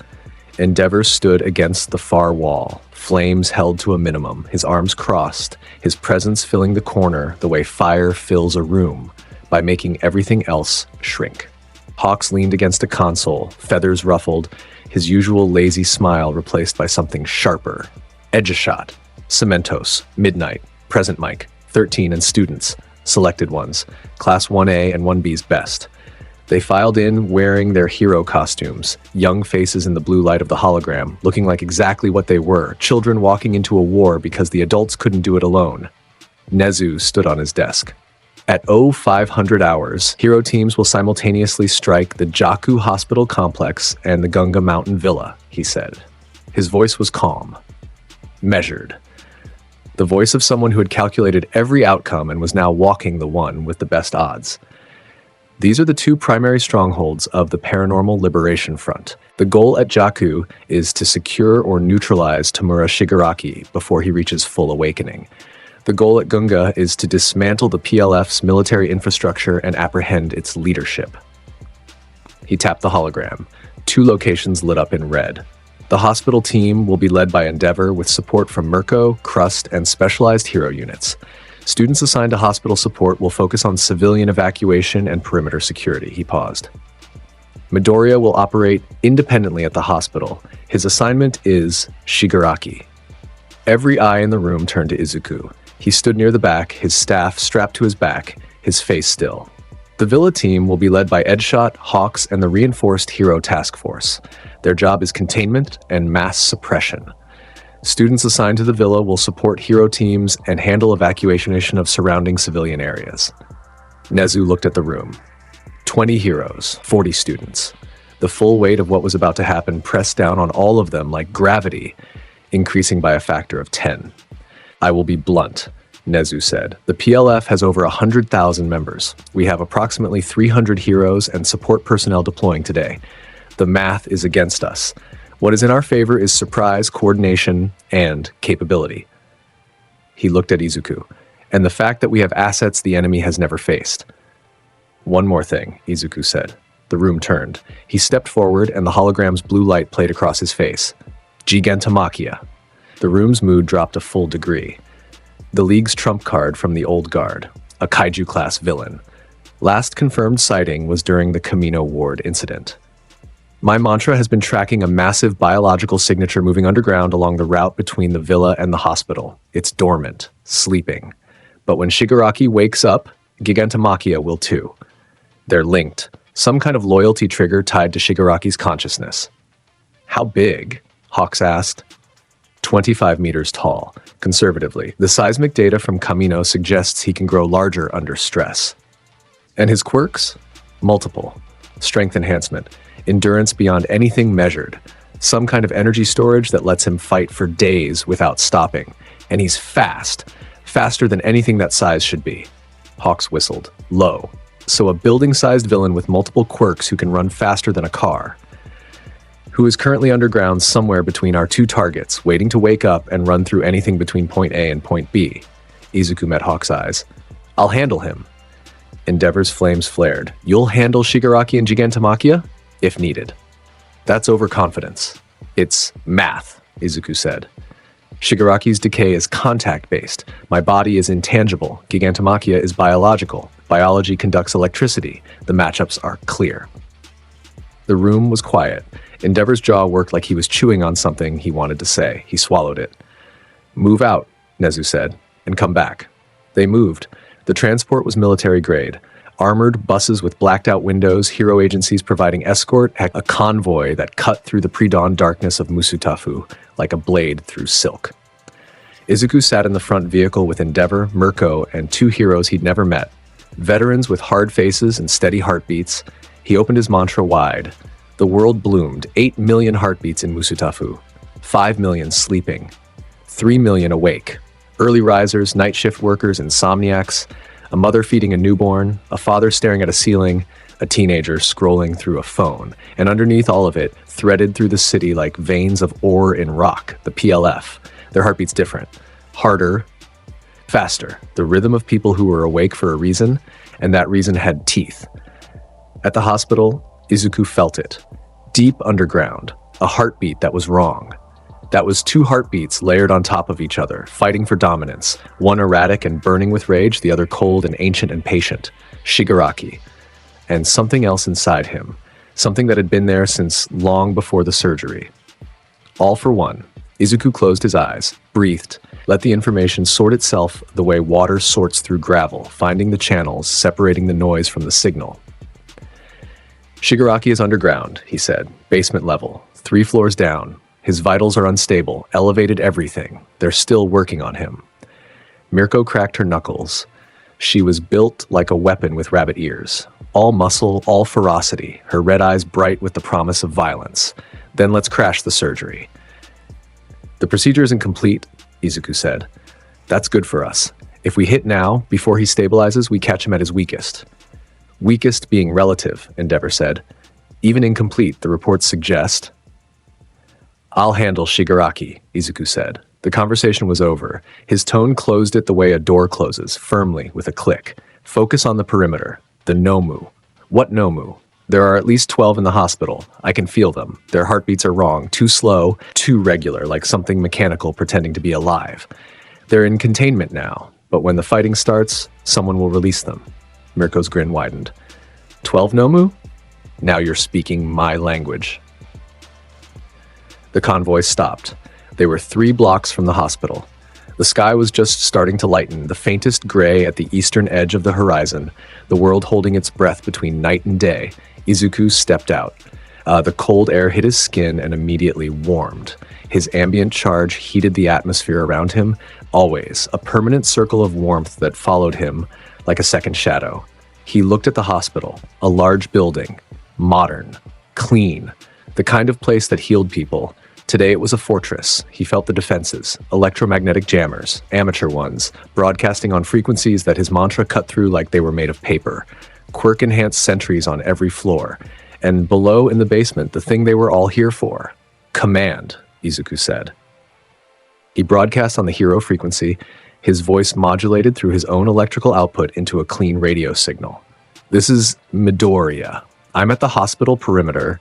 Endeavor stood against the far wall, flames held to a minimum, his arms crossed, his presence filling the corner the way fire fills a room, by making everything else shrink. Hawks leaned against a console, feathers ruffled, his usual lazy smile replaced by something sharper. Edge-a-shot, Cementos, Midnight, Present Mic, 13 and students, selected ones, Class 1A and 1B's best. They filed in wearing their hero costumes, young faces in the blue light of the hologram, looking like exactly what they were, children walking into a war because the adults couldn't do it alone. Nezu stood on his desk. At 0500 hours, hero teams will simultaneously strike the Jaku Hospital Complex and the Gunga Mountain Villa, he said. His voice was calm, measured. The voice of someone who had calculated every outcome and was now walking the one with the best odds. These are the two primary strongholds of the Paranormal Liberation Front. The goal at Jaku is to secure or neutralize Tamura Shigaraki before he reaches full awakening. The goal at Gunga is to dismantle the PLF's military infrastructure and apprehend its leadership. He tapped the hologram. 2 locations lit up in red. The hospital team will be led by Endeavor with support from Mirko, Crust, and specialized hero units. Students assigned to hospital support will focus on civilian evacuation and perimeter security, he paused. Midoriya will operate independently at the hospital. His assignment is Shigaraki. Every eye in the room turned to Izuku. He stood near the back, his staff strapped to his back, his face still. The Villa team will be led by Edgeshot, Hawks, and the reinforced Hero Task Force. Their job is containment and mass suppression. Students assigned to the Villa will support hero teams and handle evacuation of surrounding civilian areas. Nezu looked at the room. 20 heroes, 40 students. The full weight of what was about to happen pressed down on all of them like gravity, increasing by a factor of 10. I will be blunt, Nezu said. The PLF has over 100,000 members. We have approximately 300 heroes and support personnel deploying today. The math is against us. What is in our favor is surprise, coordination, and capability. He looked at Izuku, and the fact that we have assets the enemy has never faced. One more thing, Izuku said. The room turned. He stepped forward, and the hologram's blue light played across his face. Gigantomachia. The room's mood dropped a full degree. The League's trump card from the old guard, a kaiju-class villain. Last confirmed sighting was during the Camino Ward incident. My mantra has been tracking a massive biological signature moving underground along the route between the villa and the hospital. It's dormant, sleeping. But when Shigaraki wakes up, Gigantomachia will too. They're linked, some kind of loyalty trigger tied to Shigaraki's consciousness. How big? Hawks asked. 25 meters tall. Conservatively, the seismic data from Camino suggests he can grow larger under stress. And his quirks? Multiple. Strength enhancement. Endurance beyond anything measured. Some kind of energy storage that lets him fight for days without stopping. And he's fast. Faster than anything that size should be. Hawks whistled. Low. So a building-sized villain with multiple quirks who can run faster than a car. Who is currently underground somewhere between our 2 targets, waiting to wake up and run through anything between point A and point B. Izuku met Hawk's eyes. I'll handle him. Endeavor's flames flared. You'll handle Shigaraki and Gigantomachia? If needed. That's overconfidence. It's math, Izuku said. Shigaraki's decay is contact-based. My body is intangible. Gigantomachia is biological. Biology conducts electricity. The matchups are clear. The room was quiet. Endeavor's jaw worked like he was chewing on something he wanted to say. He swallowed it. Move out, Nezu said, and come back. They moved. The transport was military grade. Armored buses with blacked-out windows, hero agencies providing escort, a convoy that cut through the pre-dawn darkness of Musutafu like a blade through silk. Izuku sat in the front vehicle with Endeavor, Mirko, and 2 heroes he'd never met. Veterans with hard faces and steady heartbeats. He opened his mantra wide. The world bloomed. 8 million heartbeats in Musutafu. 5 million sleeping. 3 million awake. Early risers, night shift workers, insomniacs. A mother feeding a newborn. A father staring at a ceiling. A teenager scrolling through a phone. And underneath all of it, threaded through the city like veins of ore in rock, the PLF. Their heartbeats different. Harder. Faster. The rhythm of people who were awake for a reason, and that reason had teeth. At the hospital, Izuku felt it. Deep underground, a heartbeat that was wrong. That was two heartbeats layered on top of each other, fighting for dominance. One erratic and burning with rage, the other cold and ancient and patient. Shigaraki. And something else inside him. Something that had been there since long before the surgery. All for one. Izuku closed his eyes, breathed, let the information sort itself the way water sorts through gravel, finding the channels, separating the noise from the signal. Shigaraki is underground, he said, basement level, 3 floors down. His vitals are unstable, elevated everything. They're still working on him. Mirko cracked her knuckles. She was built like a weapon with rabbit ears. All muscle, all ferocity, her red eyes bright with the promise of violence. Then let's crash the surgery. The procedure isn't complete, Izuku said. That's good for us. If we hit now, before he stabilizes, we catch him at his weakest. Weakest being relative, Endeavor said. Even incomplete, the reports suggest. I'll handle Shigaraki, Izuku said. The conversation was over. His tone closed it the way a door closes, firmly, with a click. Focus on the perimeter. The Nomu. What Nomu? There are at least 12 in the hospital. I can feel them. Their heartbeats are wrong, too slow, too regular, like something mechanical pretending to be alive. They're in containment now, but when the fighting starts, someone will release them. Mirko's grin widened. 12 Nomu? Now you're speaking my language. The convoy stopped. They were 3 blocks from the hospital. The sky was just starting to lighten, the faintest gray at the eastern edge of the horizon, the world holding its breath between night and day. Izuku stepped out. The cold air hit his skin and immediately warmed. His ambient charge heated the atmosphere around him, always, a permanent circle of warmth that followed him like a second shadow. He looked at the hospital, a large building, modern, clean, the kind of place that healed people. Today it was a fortress. He felt the defenses, electromagnetic jammers, amateur ones, broadcasting on frequencies that his mantra cut through like they were made of paper. Quirk-enhanced sentries on every floor. And below in the basement, the thing they were all here for. Command, Izuku said. He broadcast on the hero frequency, his voice modulated through his own electrical output into a clean radio signal. This is Midoriya. I'm at the hospital perimeter.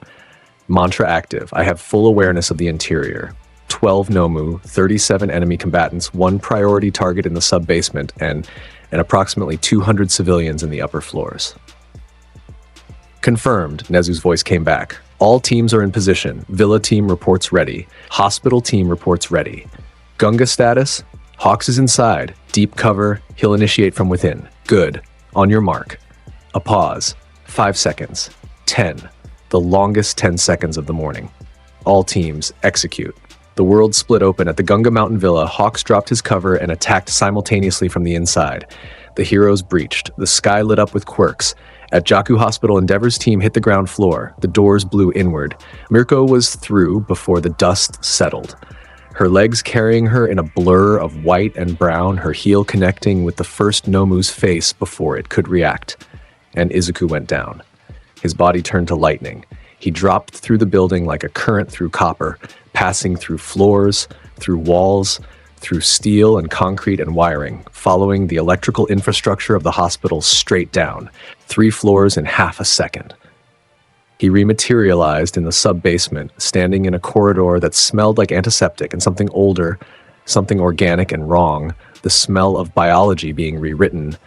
Mantra active. I have full awareness of the interior. 12 Nomu, 37 enemy combatants, 1 priority target in the sub-basement, and approximately 200 civilians in the upper floors. Confirmed, Nezu's voice came back. All teams are in position. Villa team reports ready. Hospital team reports ready. Gunga status? Hawks is inside. Deep cover. He'll initiate from within. Good. On your mark. A pause. 5 seconds. 10. The longest 10 seconds of the morning. All teams, execute. The world split open at the Gunga Mountain Villa. Hawks dropped his cover and attacked simultaneously from the inside. The heroes breached. The sky lit up with quirks. At Jaku Hospital, Endeavor's team hit the ground floor. The doors blew inward. Mirko was through before the dust settled. Her legs carrying her in a blur of white and brown, her heel connecting with the first Nomu's face before it could react. And Izuku went down. His body turned to lightning. He dropped through the building like a current through copper, passing through floors, through walls, through steel and concrete and wiring, following the electrical infrastructure of the hospital straight down, 3 floors in half a second. He rematerialized in the sub-basement, standing in a corridor that smelled like antiseptic and something older, something organic and wrong, the smell of biology being rewritten.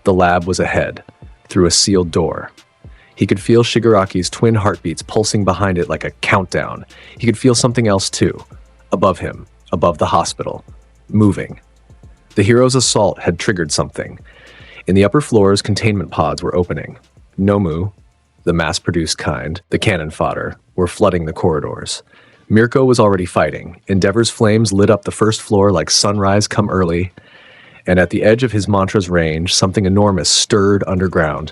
The lab was ahead, through a sealed door. He could feel Shigaraki's twin heartbeats pulsing behind it like a countdown. He could feel something else too, above him, above the hospital, moving. The hero's assault had triggered something. In the upper floors, containment pods were opening. Nomu, the mass-produced kind, the cannon fodder, were flooding the corridors. Mirko was already fighting. Endeavor's flames lit up the first floor like sunrise come early, and at the edge of his mantra's range, something enormous stirred underground,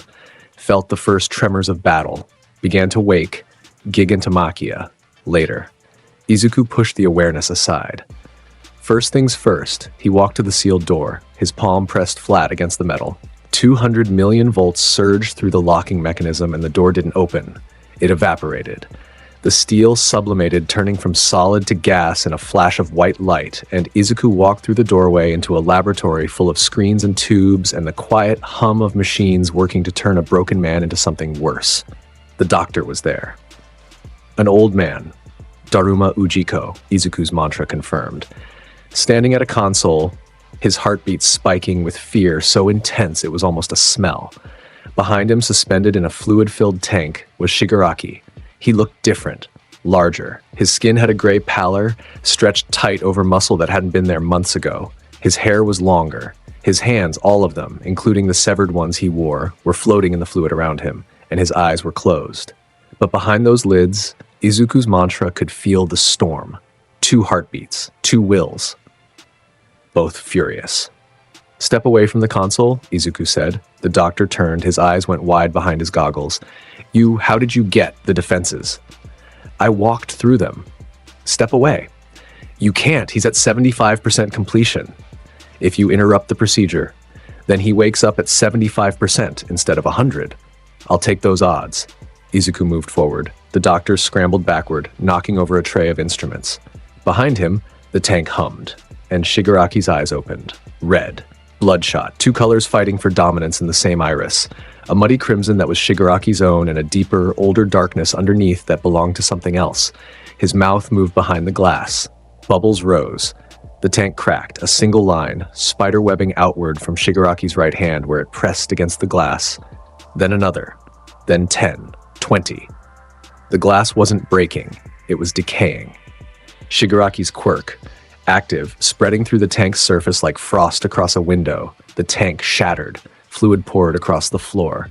felt the first tremors of battle, began to wake, Gigantomachia, later. Izuku pushed the awareness aside. First things first, he walked to the sealed door, his palm pressed flat against the metal. 200 million volts surged through the locking mechanism and the door didn't open. It evaporated. The steel sublimated, turning from solid to gas in a flash of white light, and Izuku walked through the doorway into a laboratory full of screens and tubes and the quiet hum of machines working to turn a broken man into something worse. The doctor was there. An old man, Daruma Ujiko, Izuku's mantra confirmed. Standing at a console, his heartbeat spiking with fear so intense it was almost a smell. Behind him, suspended in a fluid-filled tank, was Shigaraki. He looked different, larger. His skin had a gray pallor, stretched tight over muscle that hadn't been there months ago. His hair was longer. His hands, all of them, including the severed ones he wore, were floating in the fluid around him, and his eyes were closed. But behind those lids, Izuku's mantra could feel the storm. 2 heartbeats, 2 wills, both furious. "Step away from the console," Izuku said. The doctor turned, his eyes went wide behind his goggles. How did you get the defenses?" "I walked through them." "Step away." "You can't, he's at 75% completion." "If you interrupt the procedure, then he wakes up at 75% instead of 100. I'll take those odds." Izuku moved forward. The doctor scrambled backward, knocking over a tray of instruments. Behind him, the tank hummed, and Shigaraki's eyes opened. Red. Bloodshot. 2 colors fighting for dominance in the same iris. A muddy crimson that was Shigaraki's own and a deeper, older darkness underneath that belonged to something else. His mouth moved behind the glass. Bubbles rose. The tank cracked, a single line, spider-webbing outward from Shigaraki's right hand where it pressed against the glass. Then another. Then 10. 20. The glass wasn't breaking. It was decaying. Shigaraki's quirk. Active, spreading through the tank's surface like frost across a window. The tank shattered. Fluid poured across the floor.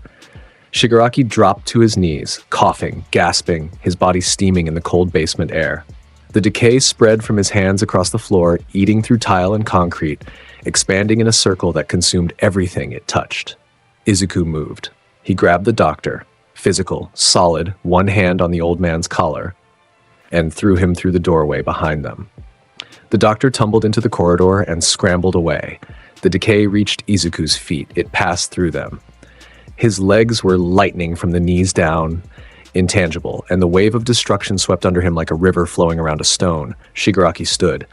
Shigaraki dropped to his knees, coughing, gasping, his body steaming in the cold basement air. The decay spread from his hands across the floor, eating through tile and concrete, expanding in a circle that consumed everything it touched. Izuku moved. He grabbed the doctor, physical, solid, one hand on the old man's collar, and threw him through the doorway behind them. The doctor tumbled into the corridor and scrambled away. The decay reached Izuku's feet. It passed through them. His legs were lightning from the knees down, intangible, and the wave of destruction swept under him like a river flowing around a stone. Shigaraki stood.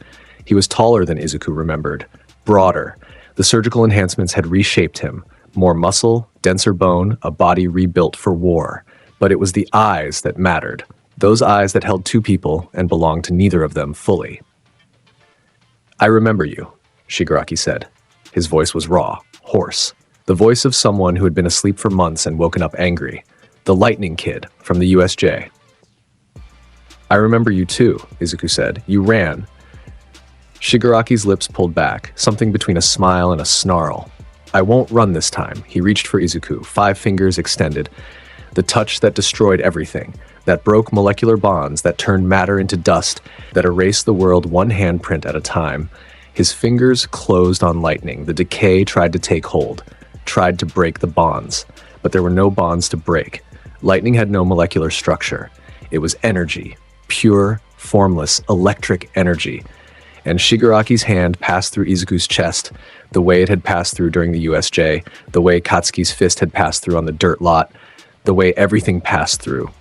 He was taller than Izuku remembered, broader. The surgical enhancements had reshaped him. More muscle, denser bone, a body rebuilt for war. But it was the eyes that mattered. Those eyes that held 2 people and belonged to neither of them fully. "I remember you," Shigaraki said. His voice was raw, hoarse. The voice of someone who had been asleep for months and woken up angry. The lightning kid from the USJ. "I remember you too," Izuku said. "You ran." Shigaraki's lips pulled back, something between a smile and a snarl. "I won't run this time." He reached for Izuku, 5 fingers extended. The touch that destroyed everything, that broke molecular bonds, that turned matter into dust, that erased the world one handprint at a time. His fingers closed on lightning. The decay tried to take hold, tried to break the bonds, but there were no bonds to break. Lightning had no molecular structure. It was energy, pure, formless, electric energy. And Shigaraki's hand passed through Izuku's chest, the way it had passed through during the USJ, the way Katsuki's fist had passed through on the dirt lot, the way everything passed through.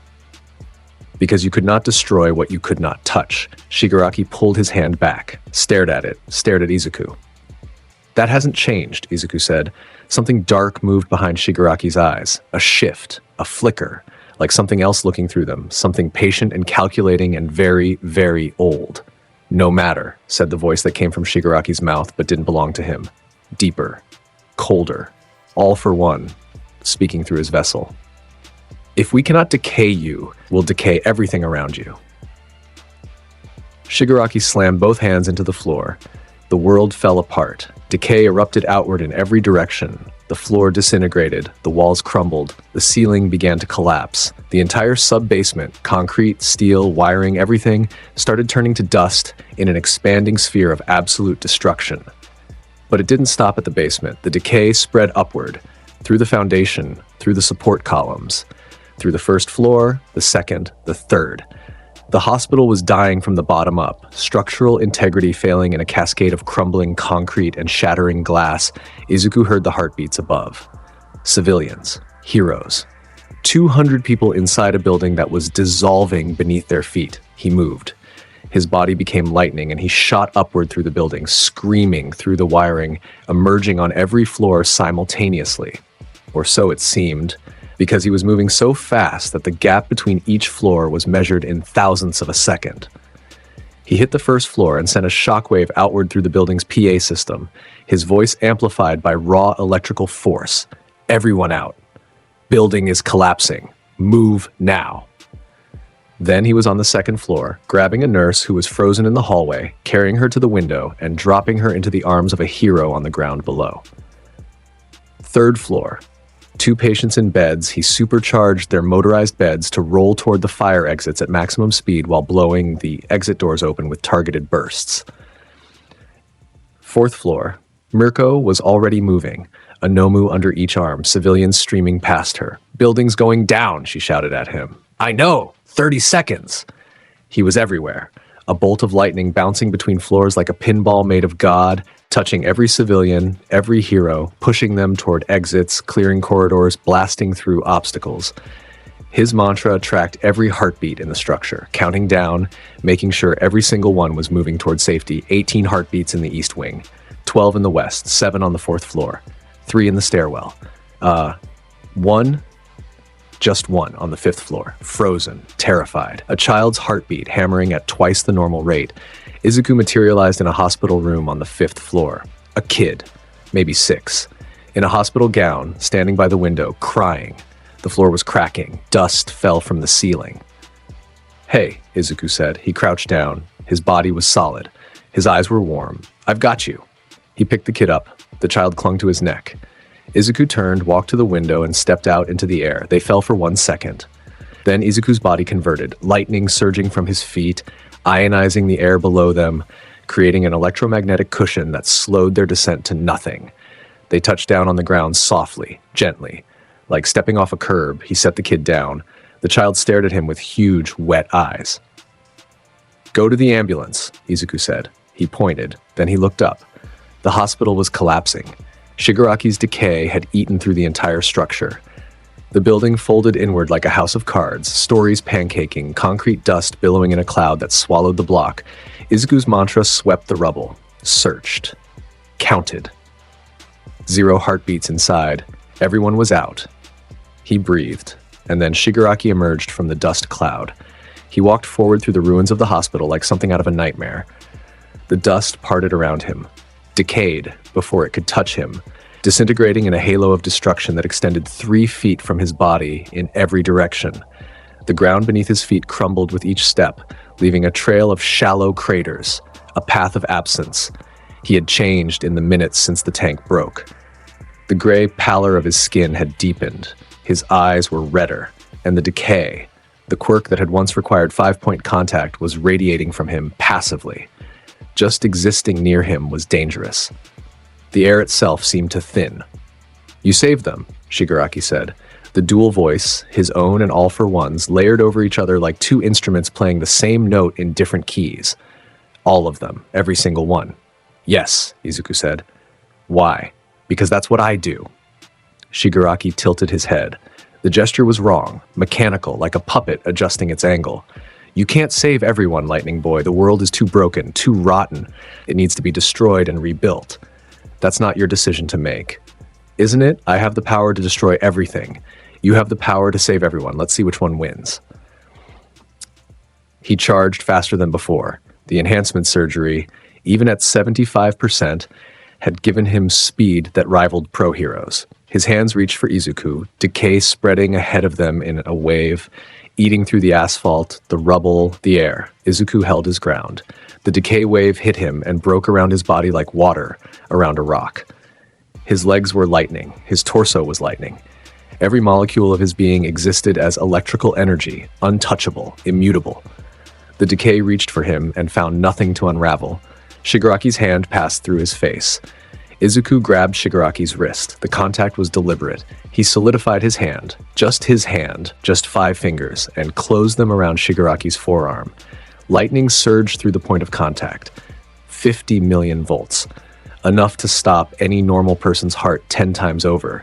Because you could not destroy what you could not touch. Shigaraki pulled his hand back, stared at it, stared at Izuku. "That hasn't changed," Izuku said. Something dark moved behind Shigaraki's eyes. A shift, a flicker, like something else looking through them, something patient and calculating and very, very old. "No matter," said the voice that came from Shigaraki's mouth but didn't belong to him. Deeper, colder, all for one, speaking through his vessel. "If we cannot decay you, we'll decay everything around you." Shigaraki slammed both hands into the floor. The world fell apart. Decay erupted outward in every direction. The floor disintegrated, the walls crumbled, the ceiling began to collapse. The entire sub-basement, concrete, steel, wiring, everything, started turning to dust in an expanding sphere of absolute destruction. But it didn't stop at the basement. The decay spread upward, through the foundation, through the support columns, through the first floor, the second, the third. The hospital was dying from the bottom up, structural integrity failing in a cascade of crumbling concrete and shattering glass. Izuku heard the heartbeats above. Civilians, heroes. 200 people inside a building that was dissolving beneath their feet. He moved. His body became lightning and he shot upward through the building, screaming through the wiring, emerging on every floor simultaneously. Or so it seemed. because he was moving so fast that the gap between each floor was measured in thousandths of a second. He hit the first floor and sent a shockwave outward through the building's PA system, his voice amplified by raw electrical force. Everyone out. Building is collapsing. Move now. Then he was on the second floor, grabbing a nurse who was frozen in the hallway, carrying her to the window, and dropping her into the arms of a hero on the ground below. Third floor. 2 patients in beds, he supercharged their motorized beds to roll toward the fire exits at maximum speed while blowing the exit doors open with targeted bursts. Fourth floor. Mirko was already moving, a Nomu under each arm, civilians streaming past her. "Building's going down," she shouted at him. "I know! 30 seconds!" He was everywhere. A bolt of lightning bouncing between floors like a pinball made of God, touching every civilian, every hero, pushing them toward exits, clearing corridors, blasting through obstacles. His mantra tracked every heartbeat in the structure, counting down, making sure every single one was moving toward safety. 18 heartbeats in the east wing, 12 in the west, 7 on the 4th floor, 3 in the stairwell. Just one on the 5th floor, frozen, terrified, a child's heartbeat hammering at twice the normal rate. Izuku materialized in a hospital room on the 5th floor. A kid, maybe 6, in a hospital gown, standing by the window, crying. The floor was cracking. Dust fell from the ceiling. "Hey," Izuku said. He crouched down. His body was solid. His eyes were warm. "I've got you." He picked the kid up. The child clung to his neck. Izuku turned, walked to the window, and stepped out into the air. They fell for 1 second. Then Izuku's body converted, lightning surging from his feet, ionizing the air below them, creating an electromagnetic cushion that slowed their descent to nothing. They touched down on the ground softly, gently. Like stepping off a curb, he set the kid down. The child stared at him with huge, wet eyes. "Go to the ambulance," Izuku said. He pointed, then he looked up. The hospital was collapsing. Shigaraki's decay had eaten through the entire structure. The building folded inward like a house of cards, stories pancaking, concrete dust billowing in a cloud that swallowed the block. Izuku's mantra swept the rubble, searched, counted. 0 heartbeats inside. Everyone was out. He breathed, and then Shigaraki emerged from the dust cloud. He walked forward through the ruins of the hospital like something out of a nightmare. The dust parted around him, decayed before it could touch him, disintegrating in a halo of destruction that extended 3 feet from his body in every direction. The ground beneath his feet crumbled with each step, leaving a trail of shallow craters, a path of absence. He had changed in the minutes since the tank broke. The gray pallor of his skin had deepened. His eyes were redder, and the decay, the quirk that had once required 5-point contact, was radiating from him passively. Just existing near him was dangerous. The air itself seemed to thin. "You saved them," Shigaraki said. The dual voice, his own and all for one's, layered over each other like 2 instruments playing the same note in different keys. "All of them, every single one." "Yes," Izuku said. "Why?" "Because that's what I do." Shigaraki tilted his head. The gesture was wrong, mechanical, like a puppet adjusting its angle. "You can't save everyone, Lightning Boy. The world is too broken, too rotten. It needs to be destroyed and rebuilt. That's not your decision to make. Isn't it? I have the power to destroy everything. You have the power to save everyone. Let's see which one wins." He charged faster than before. The enhancement surgery, even at 75%, had given him speed that rivaled pro heroes. His hands reached for Izuku, decay spreading ahead of them in a wave, eating through the asphalt, the rubble, the air. Izuku held his ground. The decay wave hit him and broke around his body like water around a rock. His legs were lightning. His torso was lightning. Every molecule of his being existed as electrical energy, untouchable, immutable. The decay reached for him and found nothing to unravel. Shigaraki's hand passed through his face. Izuku grabbed Shigaraki's wrist. The contact was deliberate. He solidified his hand, just 5 fingers, and closed them around Shigaraki's forearm. Lightning surged through the point of contact. 50 million volts. Enough to stop any normal person's heart 10 times over.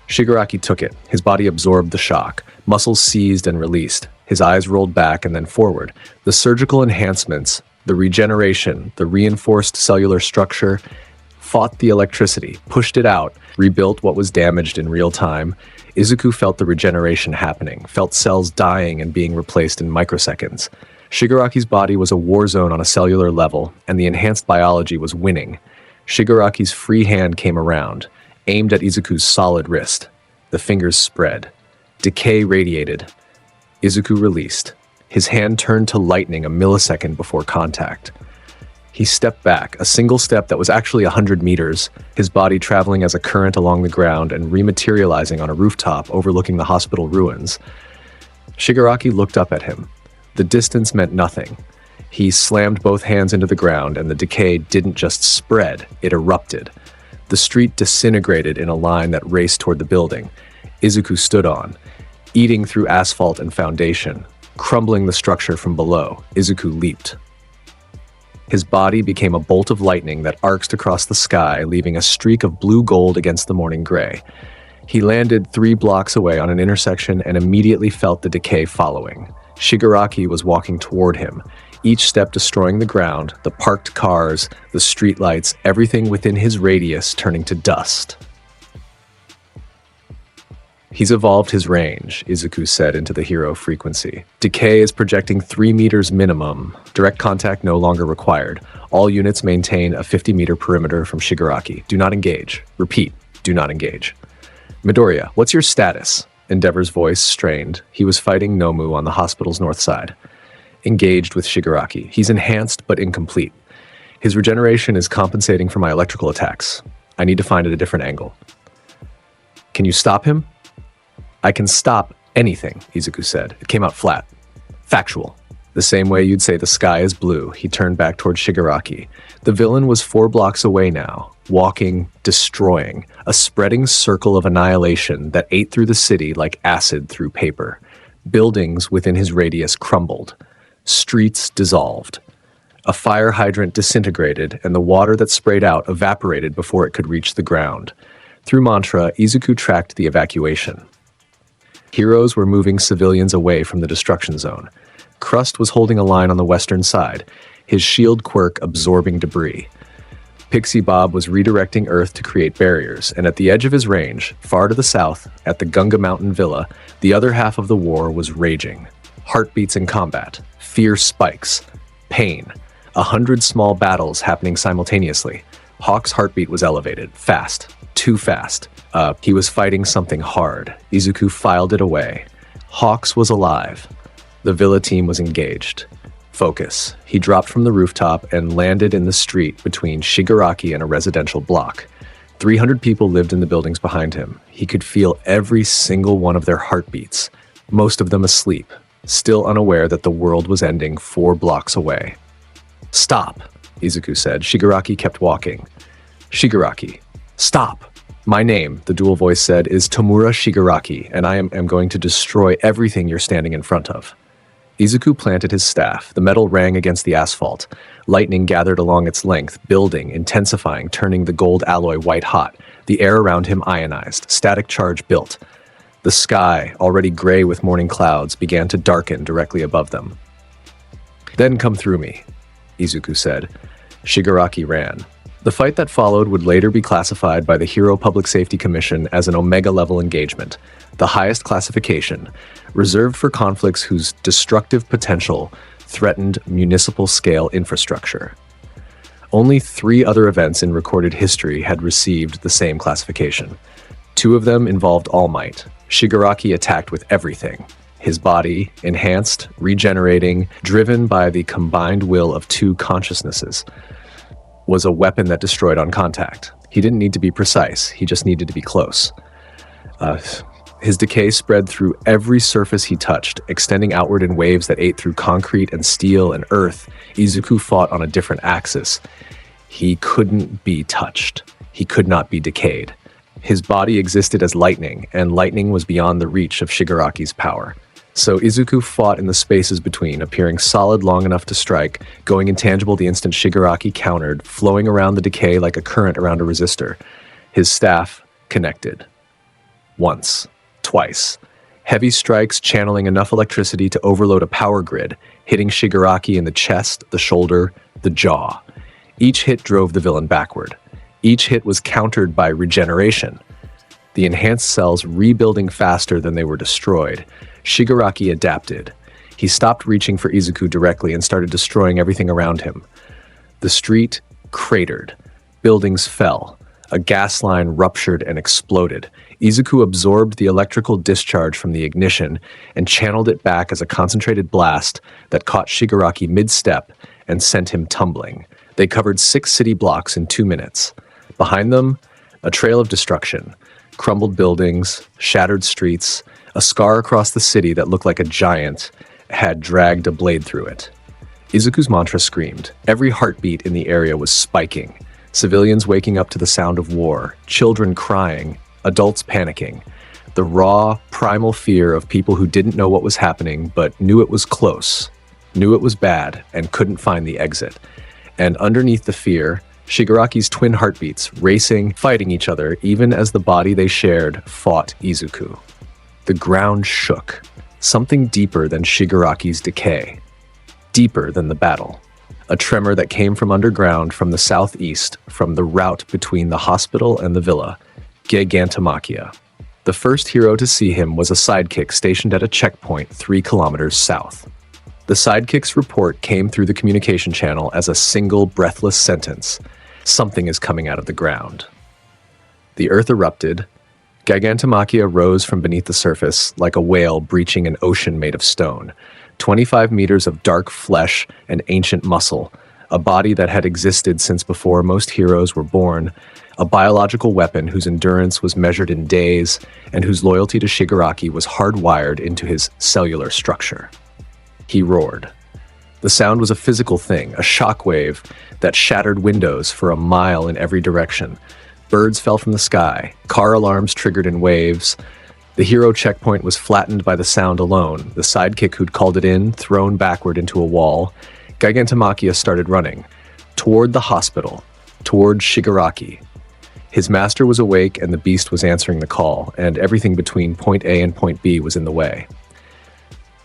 Shigaraki took it. His body absorbed the shock. Muscles seized and released. His eyes rolled back and then forward. The surgical enhancements, the regeneration, the reinforced cellular structure, fought the electricity, pushed it out, rebuilt what was damaged in real time. Izuku felt the regeneration happening, felt cells dying and being replaced in microseconds. Shigaraki's body was a war zone on a cellular level, and the enhanced biology was winning. Shigaraki's free hand came around, aimed at Izuku's solid wrist. The fingers spread. Decay radiated. Izuku released. His hand turned to lightning a millisecond before contact. He stepped back, a single step that was actually 100 meters, his body traveling as a current along the ground and rematerializing on a rooftop overlooking the hospital ruins. Shigaraki looked up at him. The distance meant nothing. He slammed both hands into the ground, and the decay didn't just spread, it erupted. The street disintegrated in a line that raced toward the building. Izuku stood on, eating through asphalt and foundation. Crumbling the structure from below, Izuku leaped. His body became a bolt of lightning that arced across the sky, leaving a streak of blue gold against the morning gray. He landed 3 blocks away on an intersection and immediately felt the decay following. Shigaraki was walking toward him, each step destroying the ground, the parked cars, the streetlights, everything within his radius turning to dust. He's evolved his range, Izuku said into the hero frequency. Decay is projecting 3 meters minimum. Direct contact no longer required. All units maintain a 50-meter perimeter from Shigaraki. Do not engage. Repeat, do not engage. Midoriya, what's your status? Endeavor's voice strained. He was fighting Nomu on the hospital's north side. Engaged with Shigaraki. He's enhanced but incomplete. His regeneration is compensating for my electrical attacks. I need to find it a different angle. Can you stop him? I can stop anything, Izuku said. It came out flat. Factual. The same way you'd say the sky is blue, he turned back toward Shigaraki. The villain was 4 blocks away now, walking, destroying, a spreading circle of annihilation that ate through the city like acid through paper. Buildings within his radius crumbled. Streets dissolved. A fire hydrant disintegrated, and the water that sprayed out evaporated before it could reach the ground. Through mantra, Izuku tracked the evacuation. Heroes were moving civilians away from the destruction zone. Crust was holding a line on the western side, his shield quirk absorbing debris. Pixie Bob was redirecting Earth to create barriers, and at the edge of his range, far to the south, at the Gunga Mountain Villa, the other half of the war was raging. Heartbeats in combat, fierce spikes, pain, 100 small battles happening simultaneously. Hawk's heartbeat was elevated, fast, too fast. He was fighting something hard. Izuku filed it away. Hawks was alive. The Villa team was engaged. Focus. He dropped from the rooftop and landed in the street between Shigaraki and a residential block. 300 people lived in the buildings behind him. He could feel every single one of their heartbeats, most of them asleep, still unaware that the world was ending 4 blocks away. Stop, Izuku said. Shigaraki kept walking. Shigaraki, stop. My name, the dual voice said, is Tomura Shigaraki, and I am going to destroy everything you're standing in front of. Izuku planted his staff. The metal rang against the asphalt. Lightning gathered along its length, building, intensifying, turning the gold alloy white hot. The air around him ionized. Static charge built. The sky, already gray with morning clouds, began to darken directly above them. Then come through me, Izuku said. Shigaraki ran. The fight that followed would later be classified by the Hero Public Safety Commission as an Omega-level engagement, the highest classification, reserved for conflicts whose destructive potential threatened municipal-scale infrastructure. Only 3 other events in recorded history had received the same classification. 2 of them involved All Might. Shigaraki attacked with everything. His body, enhanced, regenerating, driven by the combined will of 2 consciousnesses, was a weapon that destroyed on contact. He didn't need to be precise, he just needed to be close. His decay spread through every surface he touched, extending outward in waves that ate through concrete and steel and earth. Izuku fought on a different axis. He couldn't be touched. He could not be decayed. His body existed as lightning, and lightning was beyond the reach of Shigaraki's power. So Izuku fought in the spaces between, appearing solid long enough to strike, going intangible the instant Shigaraki countered, flowing around the decay like a current around a resistor. His staff connected. Once. Twice. Heavy strikes channeling enough electricity to overload a power grid, hitting Shigaraki in the chest, the shoulder, the jaw. Each hit drove the villain backward. Each hit was countered by regeneration. the enhanced cells rebuilding faster than they were destroyed. Shigaraki adapted. He stopped reaching for Izuku directly and started destroying everything around him. The street cratered. Buildings fell. A gas line ruptured and exploded. Izuku absorbed the electrical discharge from the ignition and channeled it back as a concentrated blast that caught Shigaraki mid-step and sent him tumbling. They covered 6 city blocks in 2 minutes. Behind them, a trail of destruction. Crumbled buildings, shattered streets, a scar across the city that looked like a giant had dragged a blade through it. Izuku's mantra screamed. Every heartbeat in the area was spiking. Civilians waking up to the sound of war, children crying, adults panicking. The raw, primal fear of people who didn't know what was happening but knew it was close, knew it was bad, and couldn't find the exit. And underneath the fear, Shigaraki's twin heartbeats, racing, fighting each other, even as the body they shared fought Izuku. The ground shook. Something deeper than Shigaraki's decay. Deeper than the battle. A tremor that came from underground, from the southeast, from the route between the hospital and the villa. Gigantomachia. The first hero to see him was a sidekick stationed at a checkpoint 3 kilometers south. The sidekick's report came through the communication channel as a single, breathless sentence. Something is coming out of the ground. The earth erupted. Gigantomachia rose from beneath the surface like a whale breaching an ocean made of stone. 25 meters of dark flesh and ancient muscle, a body that had existed since before most heroes were born, a biological weapon whose endurance was measured in days and whose loyalty to Shigaraki was hardwired into his cellular structure. He roared. The sound was a physical thing, a shockwave that shattered windows for a mile in every direction. Birds fell from the sky, car alarms triggered in waves. The hero checkpoint was flattened by the sound alone, the sidekick who'd called it in, thrown backward into a wall. Gigantomachia started running, toward the hospital, toward Shigaraki. His master was awake and the beast was answering the call, and everything between point A and point B was in the way.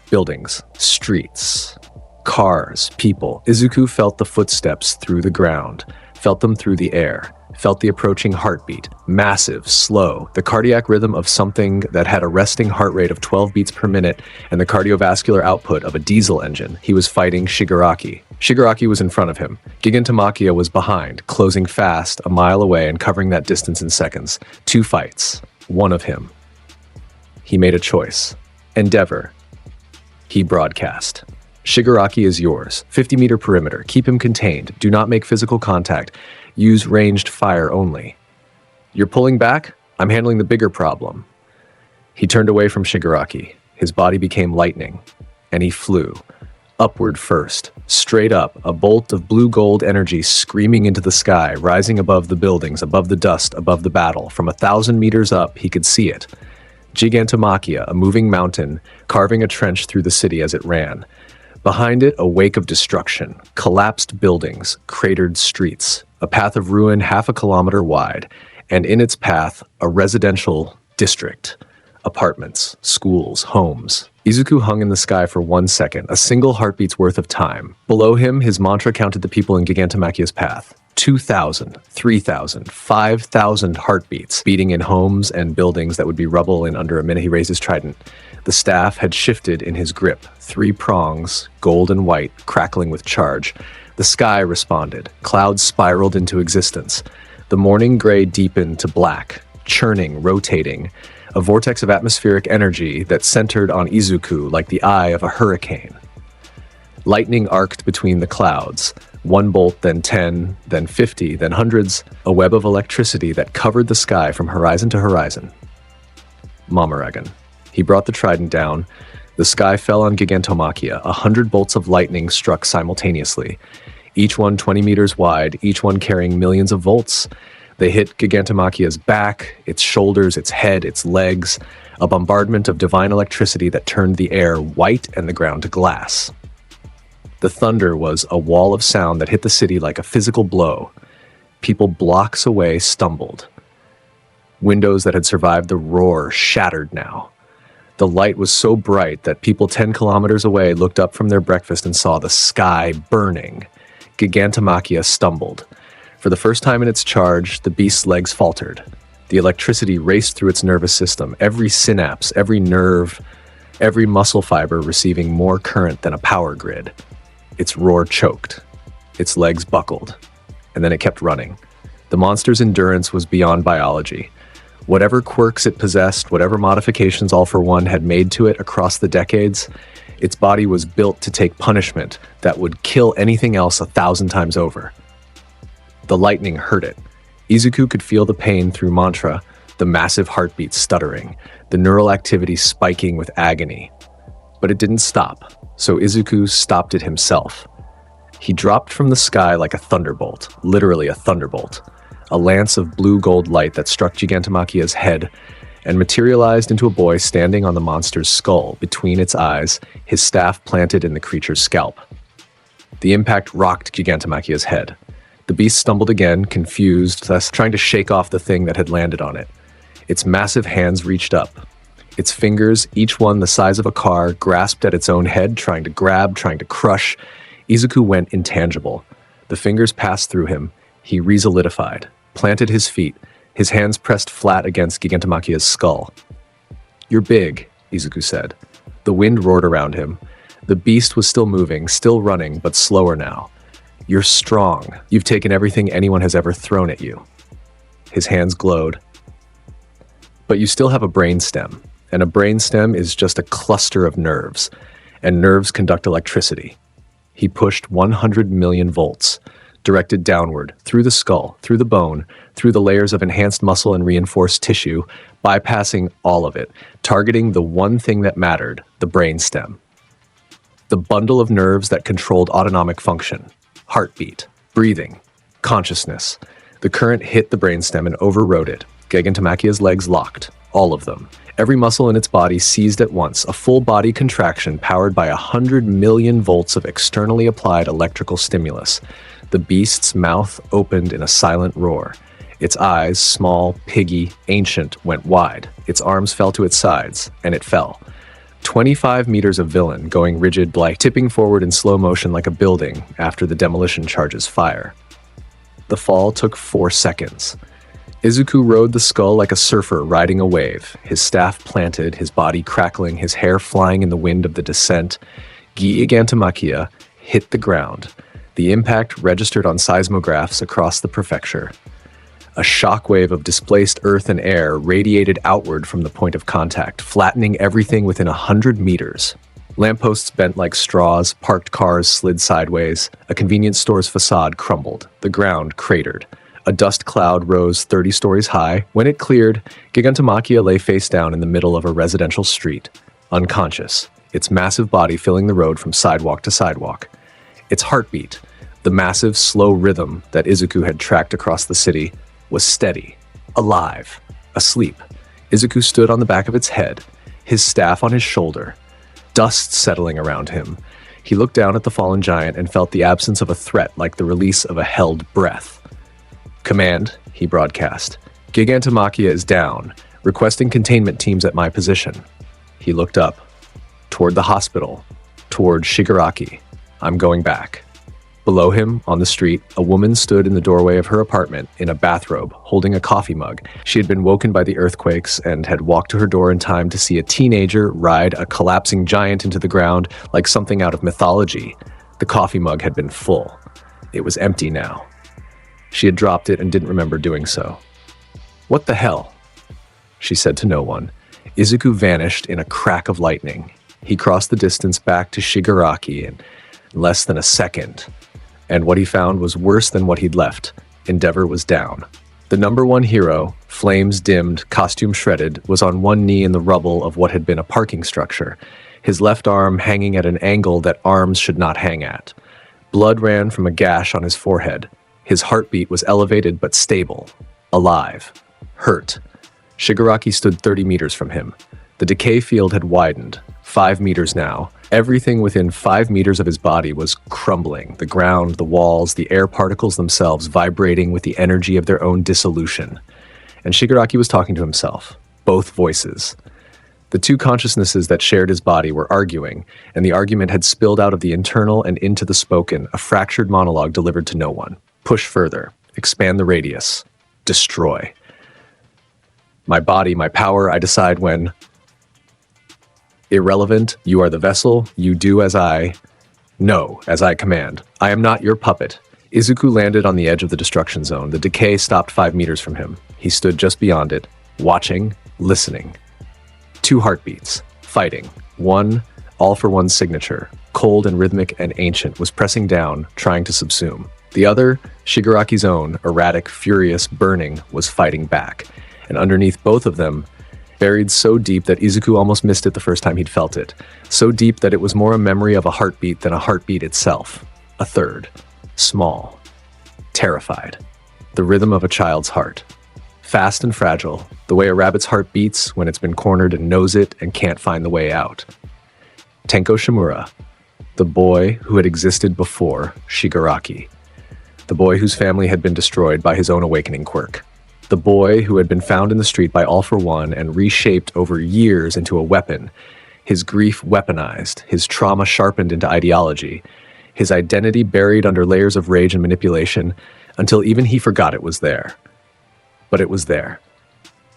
Buildings, streets, cars, people. Izuku felt the footsteps through the ground, felt them through the air. Felt the approaching heartbeat, massive, slow, the cardiac rhythm of something that had a resting heart rate of 12 beats per minute and the cardiovascular output of a diesel engine. He was fighting Shigaraki. Shigaraki was in front of him. Gigantomachia was behind, closing fast, a mile away and covering that distance in seconds. 2 fights, one of him. He made a choice. Endeavor. He broadcast. Shigaraki is yours. 50-meter perimeter. Keep him contained. Do not make physical contact. Use ranged fire only. You're pulling back? I'm handling the bigger problem. He turned away from Shigaraki. His body became lightning, and he flew. Upward first, straight up, a bolt of blue-gold energy screaming into the sky, rising above the buildings, above the dust, above the battle. From 1,000 meters up, he could see it. Gigantomachia, a moving mountain, carving a trench through the city as it ran. Behind it, a wake of destruction, collapsed buildings, cratered streets, a path of ruin 1/2 kilometer wide, and in its path, a residential district. Apartments, schools, homes. Izuku hung in the sky for 1 second, a single heartbeat's worth of time. Below him, his mantra counted the people in Gigantomachia's path. 2,000, 3,000, 5,000 heartbeats beating in homes and buildings that would be rubble in under a minute. He raised his trident. The staff had shifted in his grip, 3 prongs, gold and white, crackling with charge. The sky responded. Clouds spiraled into existence. The morning gray deepened to black, churning, rotating, a vortex of atmospheric energy that centered on Izuku like the eye of a hurricane. Lightning arced between the clouds. 1 bolt, then 10, then 50, then hundreds, a web of electricity that covered the sky from horizon to horizon. Mamoragan. He brought the trident down. The sky fell on Gigantomachia. 100 bolts of lightning struck simultaneously, each one 20 meters wide, each one carrying millions of volts. They hit Gigantomachia's back, its shoulders, its head, its legs, a bombardment of divine electricity that turned the air white and the ground to glass. The thunder was a wall of sound that hit the city like a physical blow. People blocks away stumbled. Windows that had survived the roar shattered now. The light was so bright that people 10 kilometers away looked up from their breakfast and saw the sky burning. Gigantomachia stumbled. For the first time in its charge, the beast's legs faltered. The electricity raced through its nervous system, every synapse, every nerve, every muscle fiber receiving more current than a power grid. Its roar choked. Its legs buckled. And then it kept running. The monster's endurance was beyond biology. Whatever quirks it possessed, whatever modifications All for One had made to it across the decades, its body was built to take punishment that would kill anything else 1,000 times over. The lightning hurt it. Izuku could feel the pain through mantra, the massive heartbeat stuttering, the neural activity spiking with agony. But it didn't stop, so Izuku stopped it himself. He dropped from the sky like a thunderbolt, literally a thunderbolt, a lance of blue-gold light that struck Gigantamachia's head and materialized into a boy standing on the monster's skull, between its eyes, his staff planted in the creature's scalp. The impact rocked Gigantamachia's head. The beast stumbled again, confused, thus trying to shake off the thing that had landed on it. Its massive hands reached up. Its fingers, each one the size of a car, grasped at its own head, trying to grab, trying to crush. Izuku went intangible. The fingers passed through him. He re-solidified, planted his feet, his hands pressed flat against Gigantamachia's skull. "You're big," Izuku said. The wind roared around him. The beast was still moving, still running, but slower now. "You're strong. You've taken everything anyone has ever thrown at you." His hands glowed. "But you still have a brainstem, and a brainstem is just a cluster of nerves, and nerves conduct electricity." He pushed 100 million volts, directed downward, through the skull, through the bone, through the layers of enhanced muscle and reinforced tissue, bypassing all of it, targeting the one thing that mattered, the brainstem. The bundle of nerves that controlled autonomic function, heartbeat, breathing, consciousness. The current hit the brainstem and overrode it. Gigantamachia's legs locked, all of them. Every muscle in its body seized at once, a full body contraction powered by 100 million volts of externally applied electrical stimulus. The beast's mouth opened in a silent roar. Its eyes, small, piggy, ancient, went wide. Its arms fell to its sides, and it fell. 25 meters of villain, going rigid, like tipping forward in slow motion like a building after the demolition charges fire. The fall took 4 seconds. Izuku rode the skull like a surfer riding a wave, his staff planted, his body crackling, his hair flying in the wind of the descent. Gigantomachia hit the ground. The impact registered on seismographs across the prefecture. A shockwave of displaced earth and air radiated outward from the point of contact, flattening everything within 100 meters. Lampposts bent like straws, parked cars slid sideways, a convenience store's facade crumbled, the ground cratered. A dust cloud rose 30 stories high. When it cleared, Gigantomachia lay face down in the middle of a residential street, unconscious, its massive body filling the road from sidewalk to sidewalk. Its heartbeat, the massive, slow rhythm that Izuku had tracked across the city, was steady, alive, asleep. Izuku stood on the back of its head, his staff on his shoulder, dust settling around him. He looked down at the fallen giant and felt the absence of a threat like the release of a held breath. "Command," he broadcast. "Gigantomachia is down, requesting containment teams at my position." He looked up, toward the hospital, toward Shigaraki. "I'm going back." Below him, on the street, a woman stood in the doorway of her apartment in a bathrobe, holding a coffee mug. She had been woken by the earthquakes and had walked to her door in time to see a teenager ride a collapsing giant into the ground like something out of mythology. The coffee mug had been full. It was empty now. She had dropped it and didn't remember doing so. "What the hell?" she said to no one. Izuku vanished in a crack of lightning. He crossed the distance back to Shigaraki in less than a second. And what he found was worse than what he'd left. Endeavor was down. The number one hero, flames dimmed, costume shredded, was on one knee in the rubble of what had been a parking structure, his left arm hanging at an angle that arms should not hang at. Blood ran from a gash on his forehead. His heartbeat was elevated but stable, alive, hurt. Shigaraki stood 30 meters from him. The decay field had widened, 5 meters now. Everything within 5 meters of his body was crumbling, the ground, the walls, the air particles themselves vibrating with the energy of their own dissolution. And Shigaraki was talking to himself, both voices. The two consciousnesses that shared his body were arguing, and the argument had spilled out of the internal and into the spoken, a fractured monologue delivered to no one. Push further, expand the radius, destroy. My body, my power, I decide when. Irrelevant, you are the vessel, you do as I. No, as I command. I am not your puppet. Izuku landed on the edge of the destruction zone. The decay stopped 5 meters from him. He stood just beyond it, watching, listening. 2 heartbeats, fighting. One, all for one's signature, cold and rhythmic and ancient, was pressing down, trying to subsume. The other, Shigaraki's own, erratic, furious, burning, was fighting back. And underneath both of them, buried so deep that Izuku almost missed it the first time he'd felt it. So deep that it was more a memory of a heartbeat than a heartbeat itself. A third. Small. Terrified. The rhythm of a child's heart. Fast and fragile, the way a rabbit's heart beats when it's been cornered and knows it and can't find the way out. Tenko Shimura. The boy who had existed before Shigaraki. The boy whose family had been destroyed by his own awakening quirk. The boy who had been found in the street by All for One and reshaped over years into a weapon, his grief weaponized, his trauma sharpened into ideology, his identity buried under layers of rage and manipulation until even he forgot it was there. But it was there.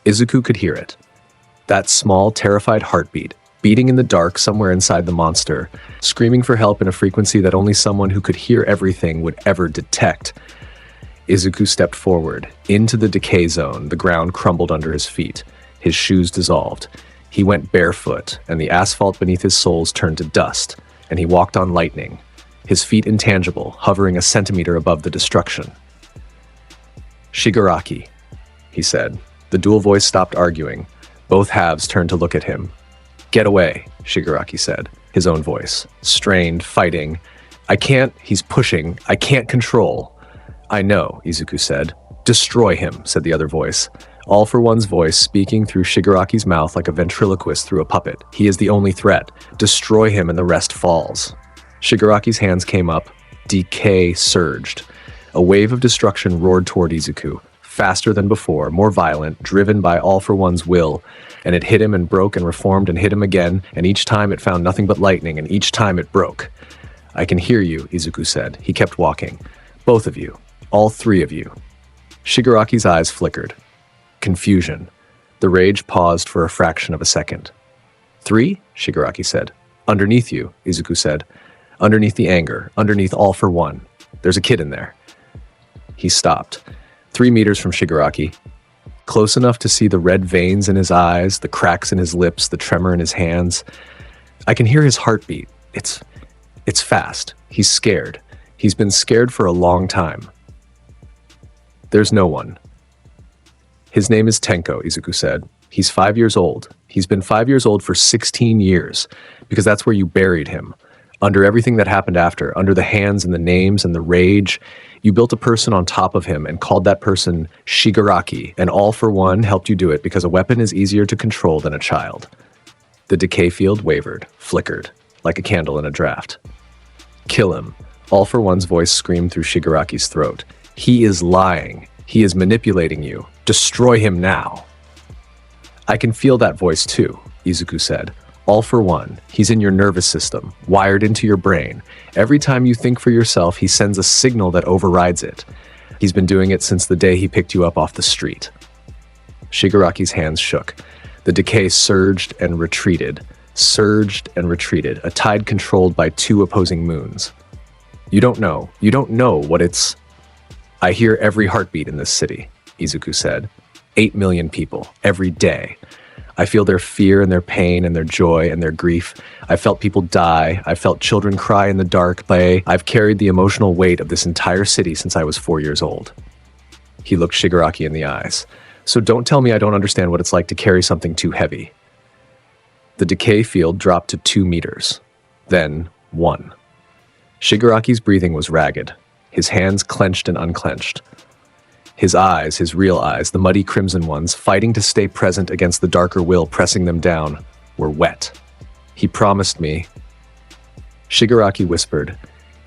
Izuku could hear it. That small, terrified heartbeat, beating in the dark somewhere inside the monster, screaming for help in a frequency that only someone who could hear everything would ever detect. Izuku stepped forward, into the decay zone. The ground crumbled under his feet. His shoes dissolved. He went barefoot, and the asphalt beneath his soles turned to dust, and he walked on lightning, his feet intangible, hovering a centimeter above the destruction. Shigaraki, he said. The dual voice stopped arguing. Both halves turned to look at him. Get away, Shigaraki said, his own voice, strained, fighting. I can't, he's pushing, I can't control. I know, Izuku said. Destroy him, said the other voice. All for One's voice speaking through Shigaraki's mouth like a ventriloquist through a puppet. He is the only threat. Destroy him and the rest falls. Shigaraki's hands came up. Decay surged. A wave of destruction roared toward Izuku, faster than before, more violent, driven by All for One's will, and it hit him and broke and reformed and hit him again, and each time it found nothing but lightning, and each time it broke. I can hear you, Izuku said. He kept walking. Both of you. All 3 of you. Shigaraki's eyes flickered. Confusion. The rage paused for a fraction of a second. 3? Shigaraki said. Underneath you, Izuku said. Underneath the anger. Underneath All for One. There's a kid in there. He stopped. 3 meters from Shigaraki. Close enough to see the red veins in his eyes, the cracks in his lips, the tremor in his hands. I can hear his heartbeat. It's fast. He's scared. He's been scared for a long time. There's no one. His name is Tenko, Izuku said. He's 5 years old. He's been 5 years old for 16 years, because that's where you buried him. Under everything that happened after, under the hands and the names and the rage, you built a person on top of him and called that person Shigaraki, and All for One helped you do it because a weapon is easier to control than a child. The decay field wavered, flickered, like a candle in a draft. Kill him. All for One's voice screamed through Shigaraki's throat. He is lying. He is manipulating you. Destroy him now. I can feel that voice too, Izuku said. All for One. He's in your nervous system, wired into your brain. Every time you think for yourself, he sends a signal that overrides it. He's been doing it since the day he picked you up off the street. Shigaraki's hands shook. The decay surged and retreated, a tide controlled by 2 opposing moons. You don't know what it's... I hear every heartbeat in this city, Izuku said. 8 million people, every day. I feel their fear and their pain and their joy and their grief. I felt people die. I felt children cry in the dark. I've carried the emotional weight of this entire city since I was 4 years old. He looked Shigaraki in the eyes. So don't tell me I don't understand what it's like to carry something too heavy. The decay field dropped to 2 meters. Then 1. Shigaraki's breathing was ragged. His hands clenched and unclenched. His eyes, his real eyes, the muddy crimson ones, fighting to stay present against the darker will pressing them down, were wet. He promised me. Shigaraki whispered.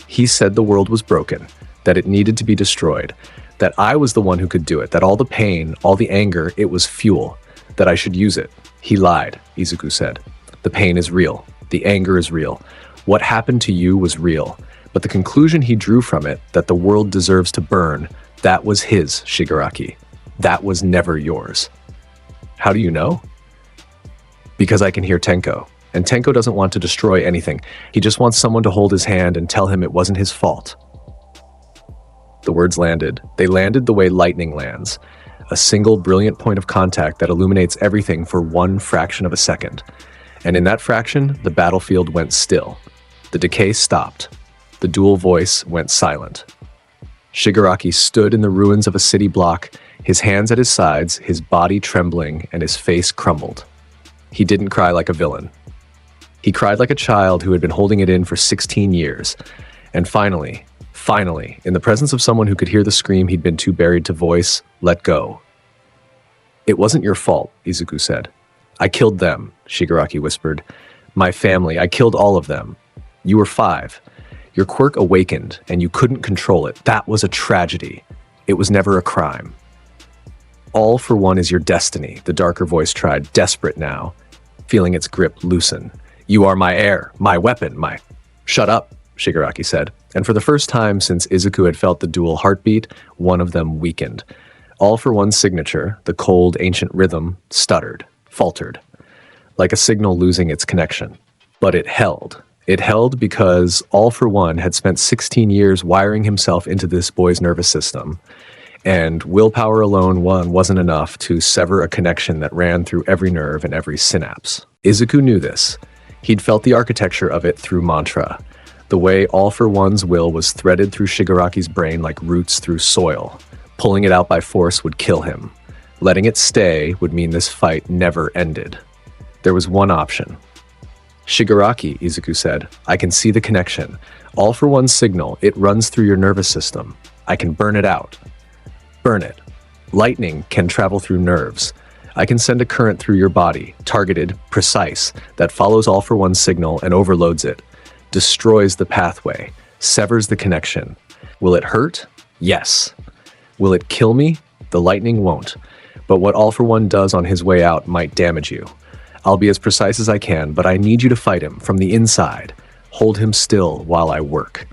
He said the world was broken, that it needed to be destroyed, that I was the one who could do it, that all the pain, all the anger, it was fuel, that I should use it. He lied, Izuku said. The pain is real. The anger is real. What happened to you was real. But the conclusion he drew from it, that the world deserves to burn, that was his, Shigaraki. That was never yours. How do you know? Because I can hear Tenko. And Tenko doesn't want to destroy anything. He just wants someone to hold his hand and tell him it wasn't his fault. The words landed. They landed the way lightning lands. A single brilliant point of contact that illuminates everything for one fraction of a second. And in that fraction, the battlefield went still. The decay stopped. The dual voice went silent. Shigaraki stood in the ruins of a city block, his hands at his sides, his body trembling, and his face crumbled. He didn't cry like a villain. He cried like a child who had been holding it in for 16 years. And finally, in the presence of someone who could hear the scream he'd been too buried to voice, let go. It wasn't your fault, Izuku said. I killed them, Shigaraki whispered. My family, I killed all of them. You were 5. Your quirk awakened, and you couldn't control it. That was a tragedy. It was never a crime. All for one is your destiny, the darker voice tried, desperate now, feeling its grip loosen. You are my heir, my weapon, my... Shut up, Shigaraki said. And for the first time since Izuku had felt the dual heartbeat, one of them weakened. All for one's signature, the cold, ancient rhythm, stuttered, faltered, like a signal losing its connection. But it held. It held because All for One had spent 16 years wiring himself into this boy's nervous system, and willpower alone wasn't enough to sever a connection that ran through every nerve and every synapse. Izuku knew this. He'd felt the architecture of it through mantra, the way All for One's will was threaded through Shigaraki's brain like roots through soil. Pulling it out by force would kill him. Letting it stay would mean this fight never ended. There was one option. Shigaraki, Izuku said, I can see the connection. All for One's signal, it runs through your nervous system. I can burn it out. Burn it. Lightning can travel through nerves. I can send a current through your body, targeted, precise, that follows All for One's signal and overloads it, destroys the pathway, severs the connection. Will it hurt? Yes. Will it kill me? The lightning won't. But what All for One does on his way out might damage you. I'll be as precise as I can, but I need you to fight him from the inside. Hold him still while I work.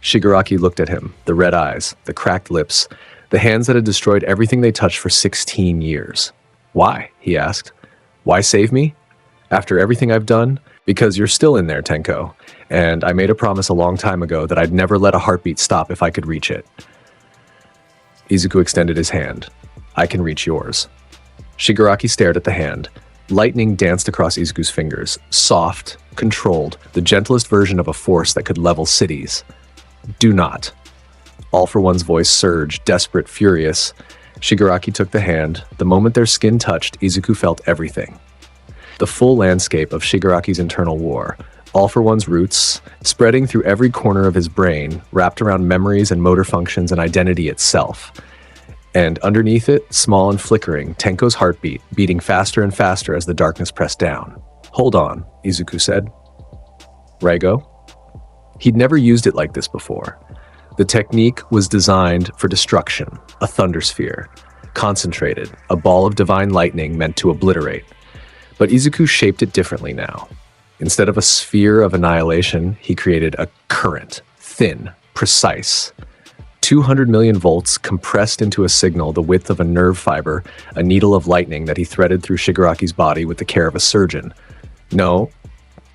Shigaraki looked at him, the red eyes, the cracked lips, the hands that had destroyed everything they touched for 16 years. Why? He asked. Why save me? After everything I've done? Because you're still in there, Tenko, and I made a promise a long time ago that I'd never let a heartbeat stop if I could reach it. Izuku extended his hand. I can reach yours. Shigaraki stared at the hand. Lightning danced across Izuku's fingers, soft, controlled, the gentlest version of a force that could level cities. Do not. All for One's voice surged, desperate, furious. Shigaraki took the hand. The moment their skin touched, Izuku felt everything. The full landscape of Shigaraki's internal war, All for One's roots, spreading through every corner of his brain, wrapped around memories and motor functions and identity itself. And underneath it, small and flickering, Tenko's heartbeat, beating faster and faster as the darkness pressed down. Hold on, Izuku said. Reigo? He'd never used it like this before. The technique was designed for destruction, a thundersphere, concentrated, a ball of divine lightning meant to obliterate. But Izuku shaped it differently now. Instead of a sphere of annihilation, he created a current, thin, precise. 200 million volts compressed into a signal the width of a nerve fiber, a needle of lightning that he threaded through Shigaraki's body with the care of a surgeon. No,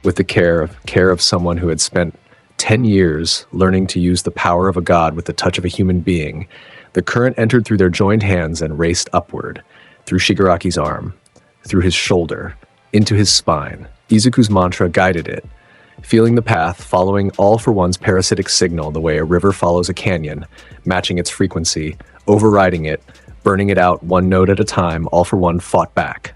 with the care of someone who had spent 10 years learning to use the power of a god with the touch of a human being. The current entered through their joined hands and raced upward, through Shigaraki's arm, through his shoulder, into his spine. Izuku's mantra guided it, feeling the path, following All for One's parasitic signal the way a river follows a canyon, matching its frequency, overriding it, burning it out one note at a time. All for One fought back.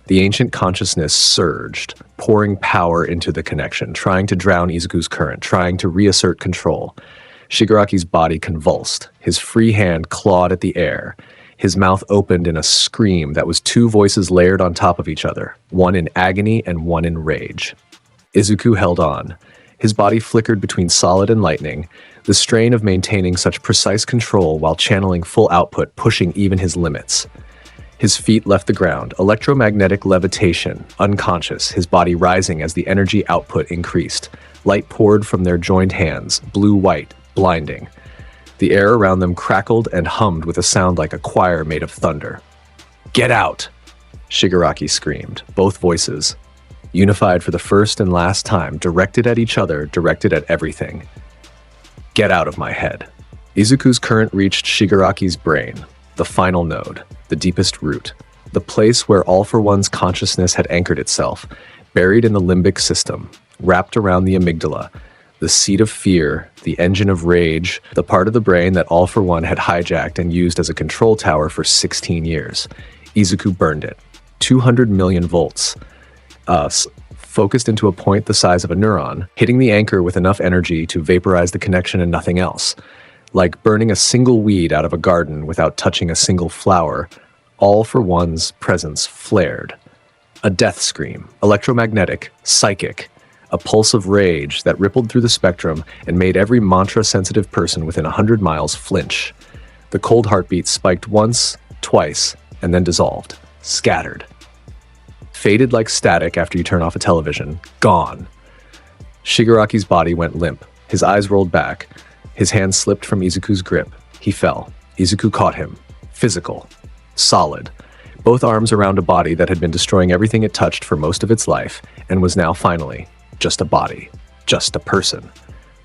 The ancient consciousness surged, pouring power into the connection, trying to drown Izuku's current, trying to reassert control. Shigaraki's body convulsed, his free hand clawed at the air. His mouth opened in a scream that was 2 voices layered on top of each other, one in agony and one in rage. Izuku held on. His body flickered between solid and lightning, the strain of maintaining such precise control while channeling full output, pushing even his limits. His feet left the ground, electromagnetic levitation, unconscious, his body rising as the energy output increased. Light poured from their joined hands, blue-white, blinding. The air around them crackled and hummed with a sound like a choir made of thunder. "Get out!" Shigaraki screamed, both voices, unified for the first and last time, directed at each other, directed at everything. "Get out of my head." Izuku's current reached Shigaraki's brain, the final node, the deepest root, the place where All for One's consciousness had anchored itself, buried in the limbic system, wrapped around the amygdala, the seat of fear, the engine of rage, the part of the brain that All for One had hijacked and used as a control tower for 16 years. Izuku burned it. 200 million volts. Focused into a point the size of a neuron, hitting the anchor with enough energy to vaporize the connection and nothing else. Like burning a single weed out of a garden without touching a single flower, All for One's presence flared. A death scream, electromagnetic, psychic, a pulse of rage that rippled through the spectrum and made every mantra-sensitive person within 100 miles flinch. The cold heartbeat spiked once, twice, and then dissolved, scattered. Faded like static after you turn off a television, gone. Shigaraki's body went limp, his eyes rolled back, his hand slipped from Izuku's grip. He fell. Izuku caught him. Physical. Solid. Both arms around a body that had been destroying everything it touched for most of its life, and was now finally just a body. Just a person.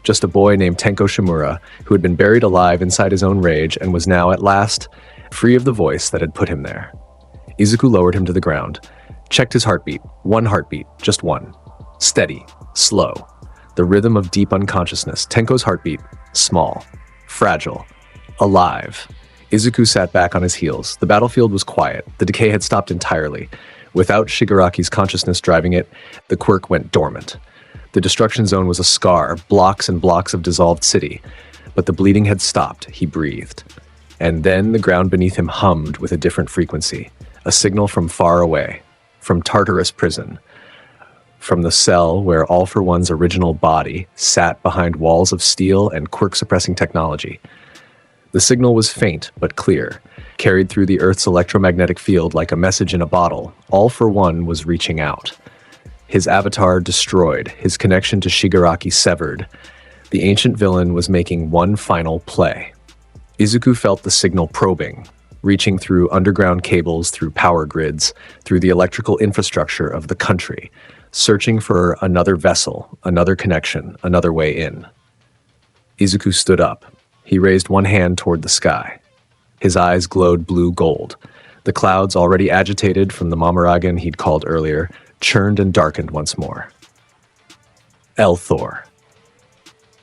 Just a boy named Tenko Shimura, who had been buried alive inside his own rage and was now, at last, free of the voice that had put him there. Izuku lowered him to the ground, checked his heartbeat. One heartbeat, just one. Steady, slow. The rhythm of deep unconsciousness. Tenko's heartbeat, small, fragile, alive. Izuku sat back on his heels. The battlefield was quiet. The decay had stopped entirely. Without Shigaraki's consciousness driving it, the quirk went dormant. The destruction zone was a scar, blocks and blocks of dissolved city. But the bleeding had stopped. He breathed. And then the ground beneath him hummed with a different frequency. A signal from far away. From Tartarus prison. From the cell where All for One's original body sat behind walls of steel and quirk-suppressing technology. The signal was faint but clear, carried through the Earth's electromagnetic field like a message in a bottle. All for One was reaching out. His avatar destroyed, his connection to Shigaraki severed. The ancient villain was making one final play. Izuku felt the signal probing, reaching through underground cables, through power grids, through the electrical infrastructure of the country, searching for another vessel, another connection, another way in. Izuku stood up. He raised one hand toward the sky. His eyes glowed blue-gold. The clouds, already agitated from the Mamaragan he'd called earlier, churned and darkened once more. Thor.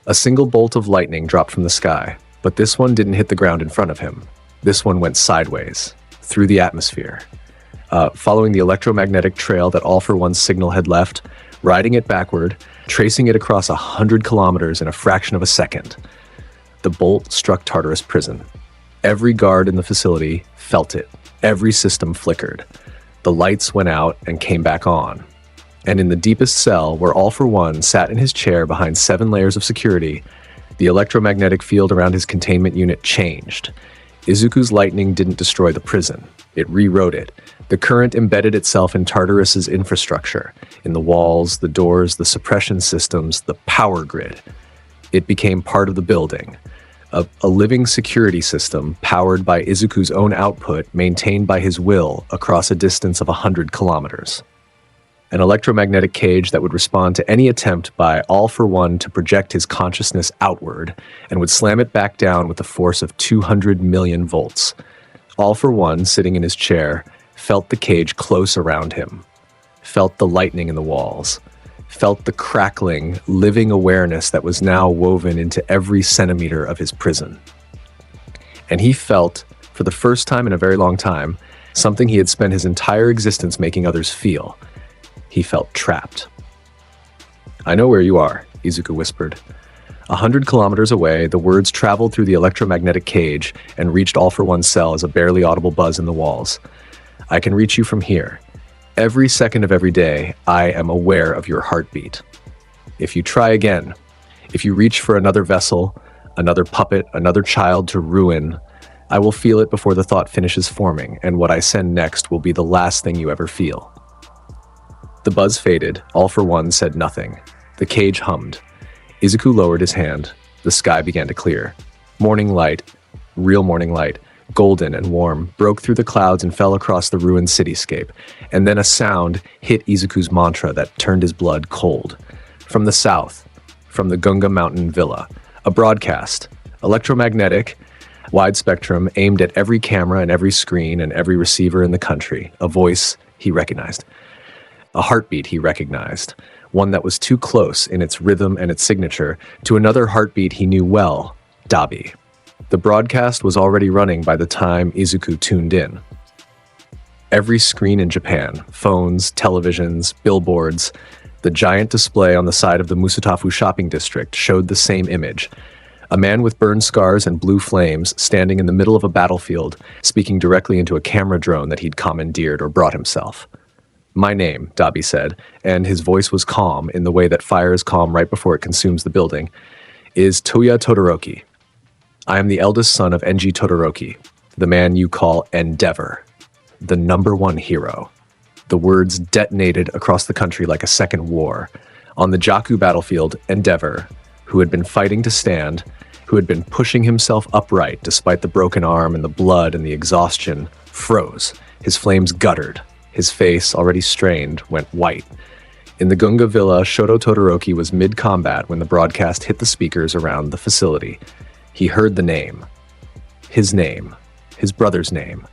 A single bolt of lightning dropped from the sky, but this one didn't hit the ground in front of him. This one went sideways, through the atmosphere. Following the electromagnetic trail that All for One's signal had left, riding it backward, tracing it across 100 kilometers in a fraction of a second. The bolt struck Tartarus prison. Every guard in the facility felt it. Every system flickered. The lights went out and came back on. And in the deepest cell, where All for One sat in his chair behind 7 layers of security, the electromagnetic field around his containment unit changed. Izuku's lightning didn't destroy the prison. It rewrote it. The current embedded itself in Tartarus's infrastructure, in the walls, the doors, the suppression systems, the power grid. It became part of the building. A living security system powered by Izuku's own output, maintained by his will across a distance of 100 kilometers. An electromagnetic cage that would respond to any attempt by All for One to project his consciousness outward and would slam it back down with the force of 200 million volts. All for One, sitting in his chair, felt the cage close around him, felt the lightning in the walls, felt the crackling, living awareness that was now woven into every centimeter of his prison. And he felt, for the first time in a very long time, something he had spent his entire existence making others feel. He felt trapped. "I know where you are," Izuku whispered. 100 kilometers away, the words traveled through the electromagnetic cage and reached All for One's cell as a barely audible buzz in the walls. "I can reach you from here. Every second of every day, I am aware of your heartbeat. If you try again, if you reach for another vessel, another puppet, another child to ruin, I will feel it before the thought finishes forming, and what I send next will be the last thing you ever feel." The buzz faded. All for One said nothing. The cage hummed. Izuku lowered his hand. The sky began to clear. Morning light, real morning light, golden and warm, broke through the clouds and fell across the ruined cityscape, and then a sound hit Izuku's mantra that turned his blood cold. From the south, from the Gunga Mountain Villa, a broadcast, electromagnetic, wide spectrum, aimed at every camera and every screen and every receiver in the country, a voice he recognized. A heartbeat he recognized, one that was too close in its rhythm and its signature to another heartbeat he knew well, Dabi. The broadcast was already running by the time Izuku tuned in. Every screen in Japan, phones, televisions, billboards, the giant display on the side of the Musutafu shopping district showed the same image. A man with burn scars and blue flames standing in the middle of a battlefield, speaking directly into a camera drone that he'd commandeered or brought himself. "My name," Dabi said, and his voice was calm in the way that fire is calm right before it consumes the building, "is Toya Todoroki. I am the eldest son of Enji Todoroki, the man you call Endeavor, the #1 hero." The words detonated across the country like a second war. On the Jakku battlefield, Endeavor, who had been fighting to stand, who had been pushing himself upright despite the broken arm and the blood and the exhaustion, froze. His flames guttered. His face, already strained, went white. In the Gunga Villa, Shoto Todoroki was mid-combat when the broadcast hit the speakers around the facility. He heard the name, his brother's name,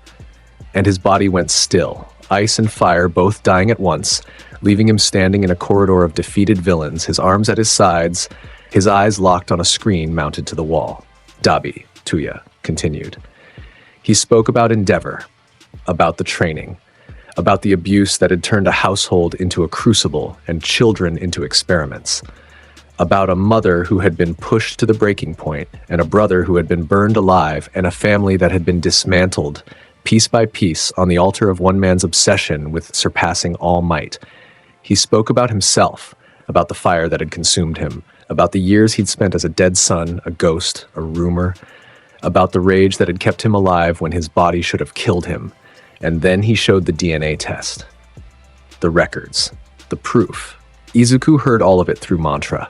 and his body went still, ice and fire both dying at once, leaving him standing in a corridor of defeated villains, his arms at his sides, his eyes locked on a screen mounted to the wall. Dabi, Tuya, continued. He spoke about Endeavor, about the training, about the abuse that had turned a household into a crucible and children into experiments, about a mother who had been pushed to the breaking point and a brother who had been burned alive and a family that had been dismantled piece by piece on the altar of one man's obsession with surpassing all might. He spoke about himself, about the fire that had consumed him, about the years he'd spent as a dead son, a ghost, a rumor, about the rage that had kept him alive when his body should have killed him. And then he showed the DNA test. The records. The proof. Izuku heard all of it through mantra.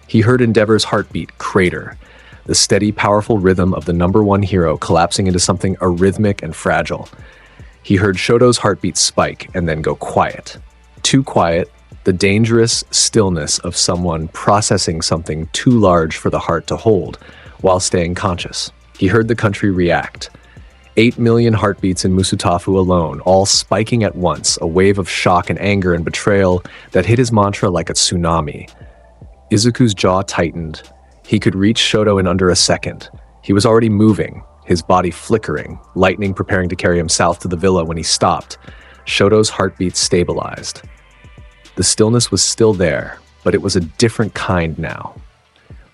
He heard Endeavor's heartbeat crater, the steady, powerful rhythm of the #1 hero collapsing into something arrhythmic and fragile. He heard Shoto's heartbeat spike and then go quiet. Too quiet, the dangerous stillness of someone processing something too large for the heart to hold while staying conscious. He heard the country react. 8 million heartbeats in Musutafu alone, all spiking at once, a wave of shock and anger and betrayal that hit his mantra like a tsunami. Izuku's jaw tightened. He could reach Shoto in under a second. He was already moving, his body flickering, lightning preparing to carry him south to the villa when he stopped. Shoto's heartbeat stabilized. The stillness was still there, but it was a different kind now.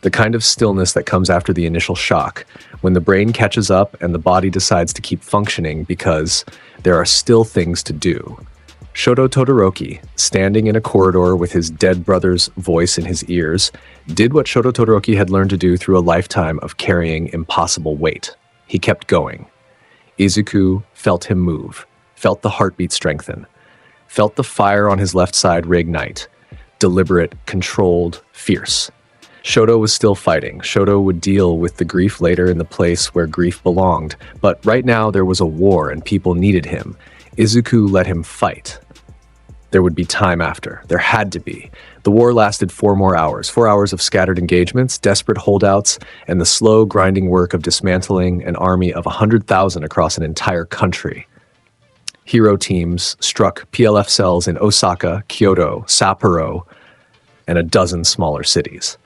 The kind of stillness that comes after the initial shock, when the brain catches up and the body decides to keep functioning because there are still things to do. Shoto Todoroki, standing in a corridor with his dead brother's voice in his ears, did what Shoto Todoroki had learned to do through a lifetime of carrying impossible weight. He kept going. Izuku felt him move, felt the heartbeat strengthen, felt the fire on his left side reignite, deliberate, controlled, fierce. Shoto was still fighting. Shoto would deal with the grief later in the place where grief belonged, but right now there was a war and people needed him. Izuku let him fight. There would be time after. There had to be. The war lasted 4 more hours. 4 hours of scattered engagements, desperate holdouts, and the slow, grinding work of dismantling an army of 100,000 across an entire country. Hero teams struck PLF cells in Osaka, Kyoto, Sapporo, and a dozen smaller cities.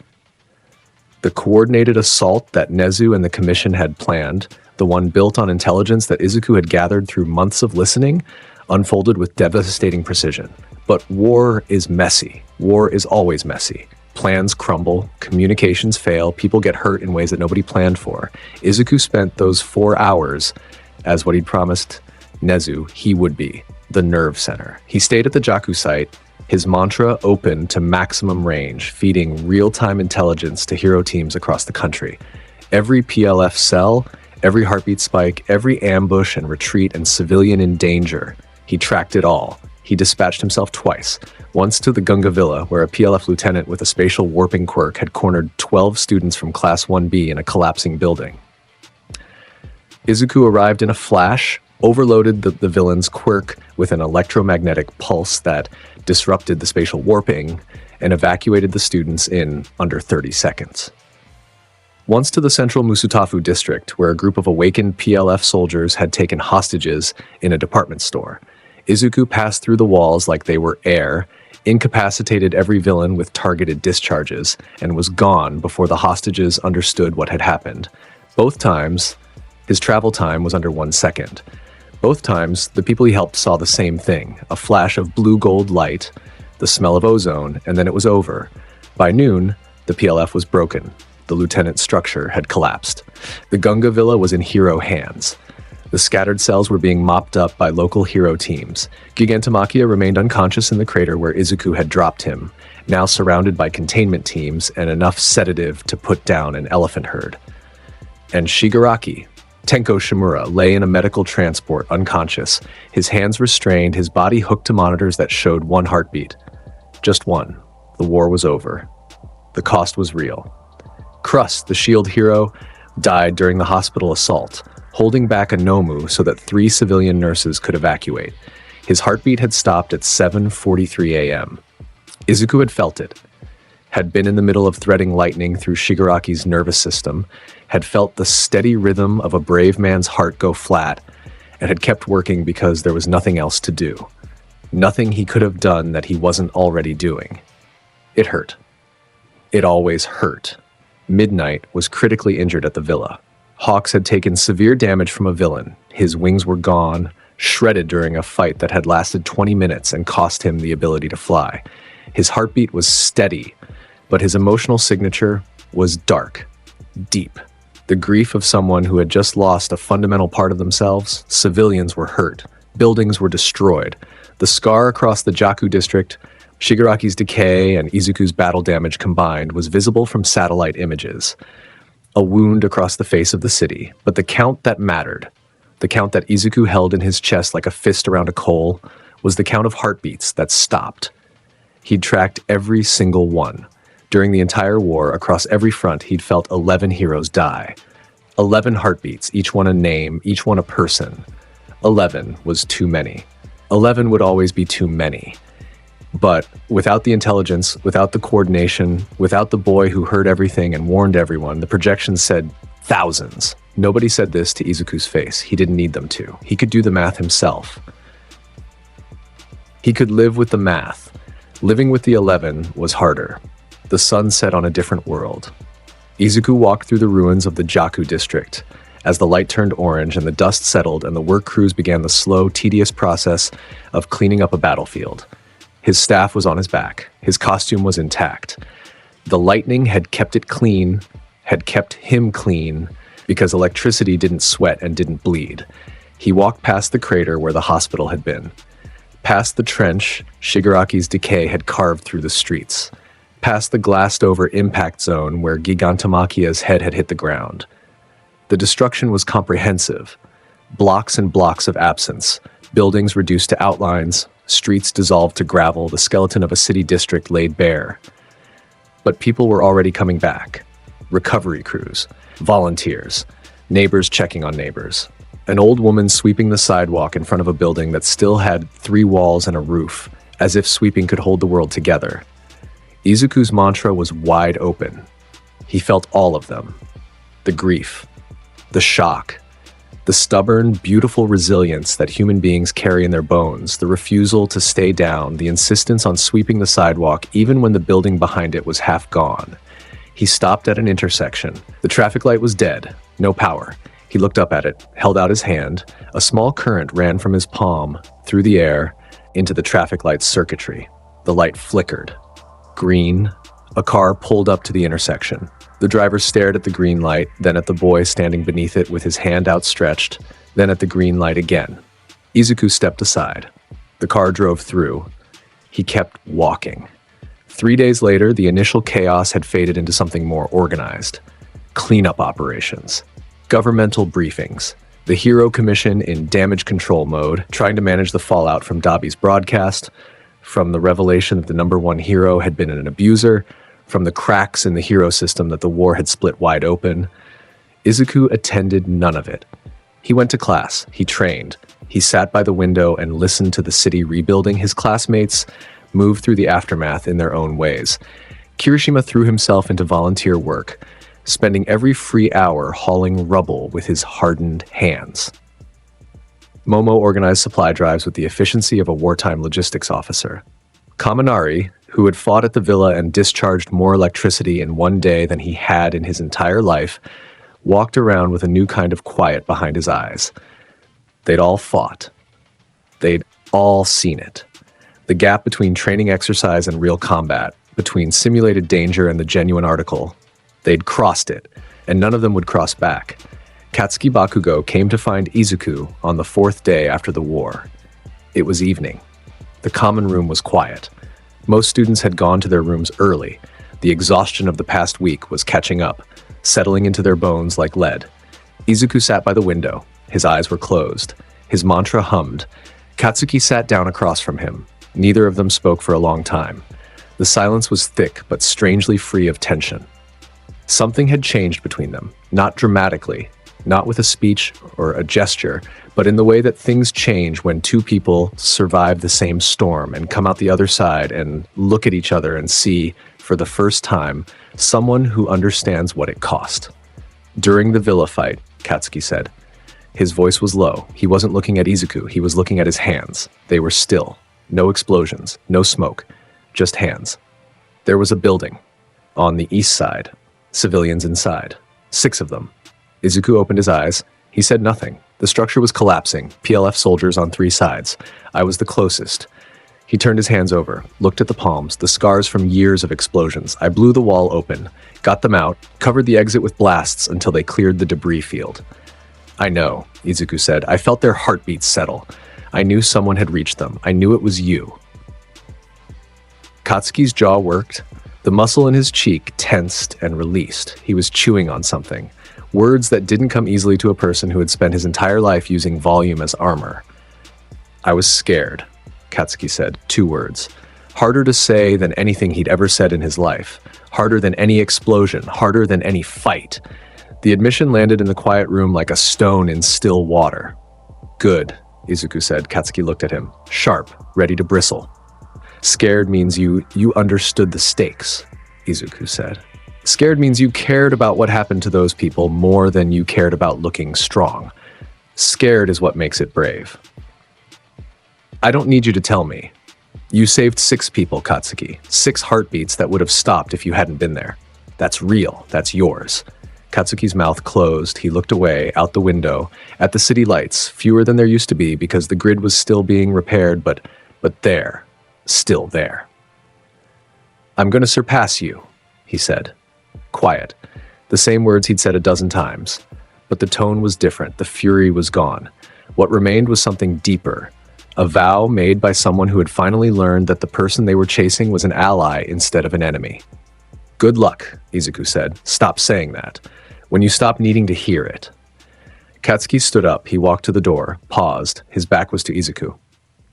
The coordinated assault that Nezu and the Commission had planned, the one built on intelligence that Izuku had gathered through months of listening, unfolded with devastating precision. But war is messy. War is always messy. Plans crumble, communications fail, people get hurt in ways that nobody planned for. Izuku spent those 4 hours as what he'd promised Nezu he would be, the nerve center. He stayed at the Jakku site, his mantra open to maximum range, feeding real-time intelligence to hero teams across the country. Every PLF cell, every heartbeat spike, every ambush and retreat and civilian in danger. He tracked it all. He dispatched himself twice. Once to the Gunga Villa, where a PLF lieutenant with a spatial warping quirk had cornered 12 students from Class 1B in a collapsing building. Izuku arrived in a flash, overloaded the villain's quirk with an electromagnetic pulse that disrupted the spatial warping, and evacuated the students in under 30 seconds. Once to the central Musutafu district, where a group of awakened PLF soldiers had taken hostages in a department store. Izuku passed through the walls like they were air, incapacitated every villain with targeted discharges, and was gone before the hostages understood what had happened. Both times, his travel time was under 1 second. Both times, the people he helped saw the same thing, a flash of blue-gold light, the smell of ozone, and then it was over. By noon, the PLF was broken. The lieutenant's structure had collapsed. The Gunga Villa was in hero hands. The scattered cells were being mopped up by local hero teams. Gigantomachia remained unconscious in the crater where Izuku had dropped him, now surrounded by containment teams and enough sedative to put down an elephant herd. And Shigaraki, Tenko Shimura, lay in a medical transport, unconscious, his hands restrained, his body hooked to monitors that showed 1 heartbeat. Just one. The war was over. The cost was real. Crust, the shield hero, died during the hospital assault, holding back a Nomu so that 3 civilian nurses could evacuate. His heartbeat had stopped at 7:43 a.m. Izuku had felt it, had been in the middle of threading lightning through Shigaraki's nervous system, had felt the steady rhythm of a brave man's heart go flat, and had kept working because there was nothing else to do. Nothing he could have done that he wasn't already doing. It hurt. It always hurt. Midnight was critically injured at the villa. Hawks had taken severe damage from a villain. His wings were gone, shredded during a fight that had lasted 20 minutes and cost him the ability to fly. His heartbeat was steady, but his emotional signature was dark, deep. The grief of someone who had just lost a fundamental part of themselves. Civilians were hurt. Buildings were destroyed. The scar across the Jaku district, Shigaraki's decay, and Izuku's battle damage combined was visible from satellite images. A wound across the face of the city, but the count that mattered, the count that Izuku held in his chest like a fist around a coal, was the count of heartbeats that stopped. He'd tracked every single one. During the entire war, across every front, he'd felt 11 heroes die. 11 heartbeats, each one a name, each one a person. 11 was too many. 11 would always be too many. But without the intelligence, without the coordination, without the boy who heard everything and warned everyone, the projections said thousands. Nobody said this to Izuku's face. He didn't need them to. He could do the math himself. He could live with the math. Living with the 11 was harder. The sun set on a different world. Izuku walked through the ruins of the Jaku district. As the light turned orange and the dust settled and the work crews began the slow, tedious process of cleaning up a battlefield. His staff was on his back. His costume was intact. The lightning had kept it clean, had kept him clean, because electricity didn't sweat and didn't bleed. He walked past the crater where the hospital had been. Past the trench Shigaraki's decay had carved through the streets. Past the glassed-over impact zone where Gigantomachia's head had hit the ground. The destruction was comprehensive. Blocks and blocks of absence. Buildings reduced to outlines. Streets dissolved to gravel, the skeleton of a city district laid bare. But people were already coming back. Recovery crews, volunteers, neighbors checking on neighbors. An old woman sweeping the sidewalk in front of a building that still had 3 walls and a roof, as if sweeping could hold the world together. Izuku's mantra was wide open. He felt all of them. The grief, the shock, the stubborn, beautiful resilience that human beings carry in their bones, the refusal to stay down, the insistence on sweeping the sidewalk even when the building behind it was half gone. He stopped at an intersection. The traffic light was dead, no power. He looked up at it, held out his hand. A small current ran from his palm, through the air, into the traffic light's circuitry. The light flickered. Green. A car pulled up to the intersection. The driver stared at the green light, then at the boy standing beneath it with his hand outstretched, then at the green light again. Izuku stepped aside. The car drove through. He kept walking. 3 days later, the initial chaos had faded into something more organized. Cleanup operations. Governmental briefings. The Hero Commission in damage control mode, trying to manage the fallout from Dabi's broadcast, from the revelation that the #1 hero had been an abuser, from the cracks in the hero system that the war had split wide open. Izuku attended none of it. He went to class, he trained, he sat by the window and listened to the city rebuilding. His classmates moved through the aftermath in their own ways. Kirishima threw himself into volunteer work, spending every free hour hauling rubble with his hardened hands. Momo organized supply drives with the efficiency of a wartime logistics officer. Kaminari, who had fought at the villa and discharged more electricity in one day than he had in his entire life, walked around with a new kind of quiet behind his eyes. They'd all fought. They'd all seen it. The gap between training exercise and real combat, between simulated danger and the genuine article, they'd crossed it, and none of them would cross back. Katsuki Bakugo came to find Izuku on the 4th day after the war. It was evening. The common room was quiet. Most students had gone to their rooms early. The exhaustion of the past week was catching up, settling into their bones like lead. Izuku sat by the window. His eyes were closed. His mantra hummed. Katsuki sat down across from him. Neither of them spoke for a long time. The silence was thick but strangely free of tension. Something had changed between them, not dramatically, not with a speech or a gesture, but in the way that things change when two people survive the same storm and come out the other side and look at each other and see, for the first time, someone who understands what it cost. During the villa fight, Katsuki said. His voice was low. He wasn't looking at Izuku. He was looking at his hands. They were still. No explosions. No smoke. Just hands. There was a building. On the east side. Civilians inside. 6 of them. Izuku opened his eyes. He said nothing. The structure was collapsing. PLF soldiers on 3 sides. I was the closest. He turned his hands over, looked at the palms, the scars from years of explosions. I blew the wall open, got them out, covered the exit with blasts until they cleared the debris field. I know, Izuku said. I felt their heartbeats settle. I knew someone had reached them. I knew it was you. Katsuki's jaw worked. The muscle in his cheek tensed and released. He was chewing on something. Words that didn't come easily to a person who had spent his entire life using volume as armor. I was scared, Katsuki said. 2 words. Harder to say than anything he'd ever said in his life. Harder than any explosion. Harder than any fight. The admission landed in the quiet room like a stone in still water. Good, Izuku said. Katsuki looked at him. Sharp, ready to bristle. Scared means you understood the stakes, Izuku said. Scared means you cared about what happened to those people more than you cared about looking strong. Scared is what makes it brave. I don't need you to tell me. You saved 6 people, Katsuki. 6 heartbeats that would have stopped if you hadn't been there. That's real. That's yours. Katsuki's mouth closed. He looked away, out the window, at the city lights, fewer than there used to be because the grid was still being repaired, but there. Still there. I'm going to surpass you, he said. Quiet. The same words he'd said a dozen times. But the tone was different. The fury was gone. What remained was something deeper. A vow made by someone who had finally learned that the person they were chasing was an ally instead of an enemy. Good luck, Izuku said. Stop saying that. When you stop needing to hear it. Katsuki stood up. He walked to the door, paused. His back was to Izuku.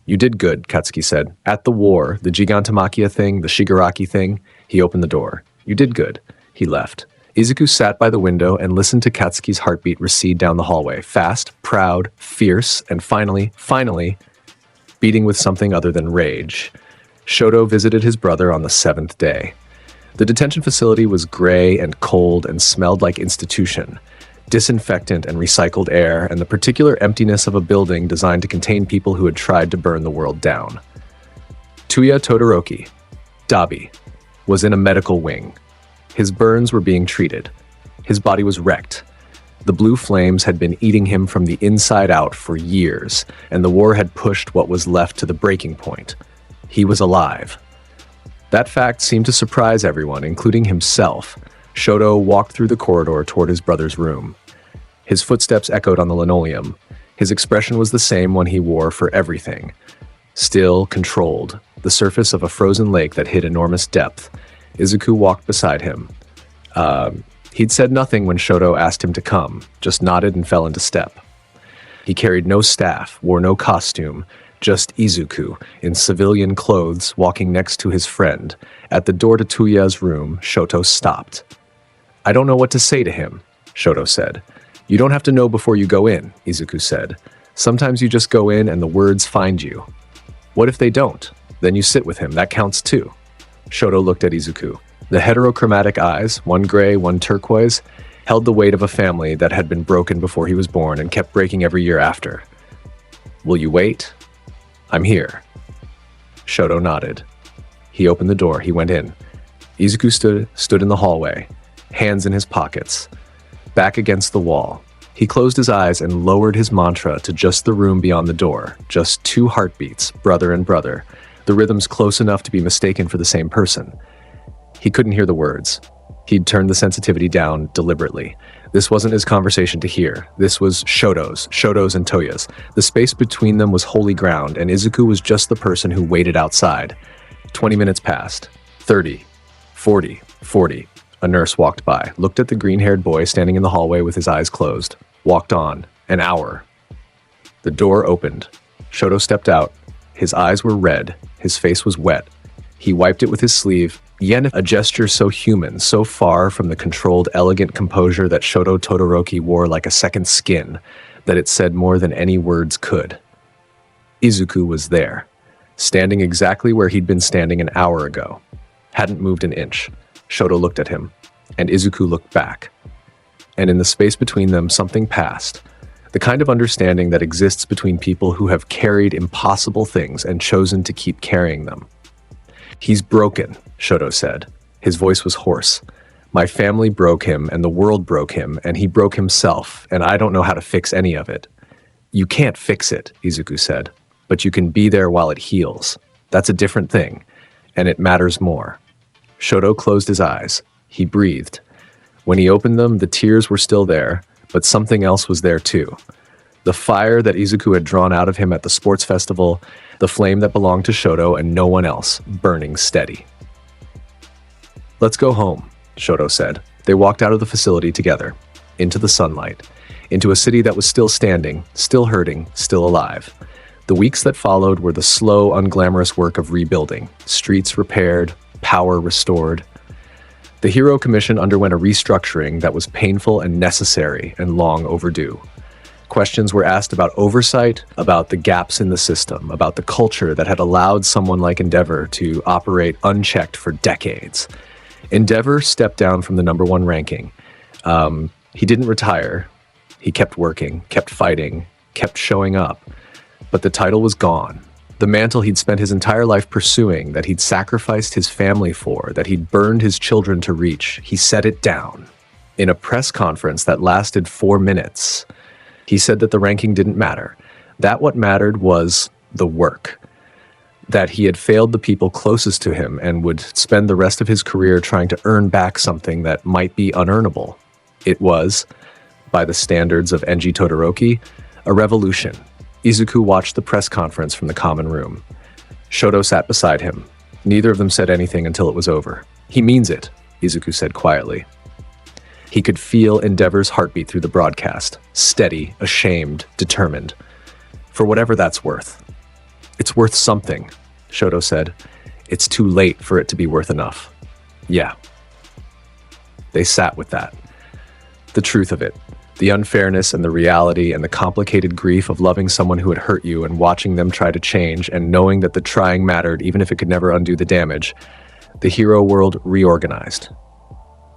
You did good, Katsuki said. At the war, the Gigantamakia thing, the Shigaraki thing, he opened the door. You did good. He left. Izuku sat by the window and listened to Katsuki's heartbeat recede down the hallway. Fast, proud, fierce, and finally, beating with something other than rage. Shoto visited his brother on the 7th day. The detention facility was gray and cold and smelled like institution. Disinfectant and recycled air, and the particular emptiness of a building designed to contain people who had tried to burn the world down. Tuya Todoroki, Dabi, was in a medical wing. His burns were being treated. His body was wrecked. The blue flames had been eating him from the inside out for years, and the war had pushed what was left to the breaking point. He was alive. That fact seemed to surprise everyone, including himself. Shoto walked through the corridor toward his brother's room. His footsteps echoed on the linoleum. His expression was the same one he wore for everything. Still, controlled, the surface of a frozen lake that hid enormous depth. Izuku walked beside him. He'd said nothing when Shoto asked him to come, just nodded and fell into step. He carried no staff, wore no costume, just Izuku, in civilian clothes, walking next to his friend. At the door to Tuya's room, Shoto stopped. I don't know what to say to him, Shoto said. You don't have to know before you go in, Izuku said. Sometimes you just go in and the words find you. What if they don't? Then you sit with him, that counts too. Shoto looked at Izuku. The heterochromatic eyes, one gray, one turquoise, held the weight of a family that had been broken before he was born and kept breaking every year after. Will you wait? I'm here. Shoto nodded. He opened the door. He went in. Izuku stood in the hallway, hands in his pockets, back against the wall. He closed his eyes and lowered his mantra to just the room beyond the door, just two heartbeats, brother and brother, the rhythms close enough to be mistaken for the same person. He couldn't hear the words. He'd turned the sensitivity down deliberately. This wasn't his conversation to hear. This was Shoto's and Toya's. The space between them was holy ground, and Izuku was just the person who waited outside. 20 minutes passed. 30. 40. 40. A nurse walked by, looked at the green-haired boy standing in the hallway with his eyes closed. Walked on. An hour. The door opened. Shoto stepped out. His eyes were red. His face was wet. He wiped it with his sleeve. Yen, a gesture so human, so far from the controlled, elegant composure that Shoto Todoroki wore like a second skin, that it said more than any words could. Izuku was there, standing exactly where he'd been standing an hour ago. Hadn't moved an inch. Shoto looked at him, and Izuku looked back. And in the space between them, something passed. The kind of understanding that exists between people who have carried impossible things and chosen to keep carrying them. He's broken, Shoto said. His voice was hoarse. My family broke him, and the world broke him, and he broke himself, and I don't know how to fix any of it. You can't fix it, Izuku said, but you can be there while it heals. That's a different thing, and it matters more. Shoto closed his eyes. He breathed. When he opened them, the tears were still there, but something else was there too. The fire that Izuku had drawn out of him at the sports festival, the flame that belonged to Shoto and no one else, burning steady. Let's go home, Shoto said. They walked out of the facility together, into the sunlight, into a city that was still standing, still hurting, still alive. The weeks that followed were the slow, unglamorous work of rebuilding, streets repaired, power restored. The Hero Commission underwent a restructuring that was painful and necessary and long overdue. Questions were asked about oversight, about the gaps in the system, about the culture that had allowed someone like Endeavor to operate unchecked for decades. Endeavor stepped down from the #1 ranking. He didn't retire. He kept working, kept fighting, kept showing up. But the title was gone. The mantle he'd spent his entire life pursuing, that he'd sacrificed his family for, that he'd burned his children to reach, he set it down. In a press conference that lasted 4 minutes, he said that the ranking didn't matter. That what mattered was the work. That he had failed the people closest to him and would spend the rest of his career trying to earn back something that might be unearnable. It was, by the standards of Enji Todoroki, a revolution. Izuku watched the press conference from the common room. Shoto sat beside him. Neither of them said anything until it was over. He means it, Izuku said quietly. He could feel Endeavor's heartbeat through the broadcast, steady, ashamed, determined. For whatever that's worth. It's worth something, Shoto said. It's too late for it to be worth enough. Yeah. They sat with that. The truth of it. The unfairness and the reality and the complicated grief of loving someone who had hurt you and watching them try to change and knowing that the trying mattered even if it could never undo the damage. The hero world reorganized.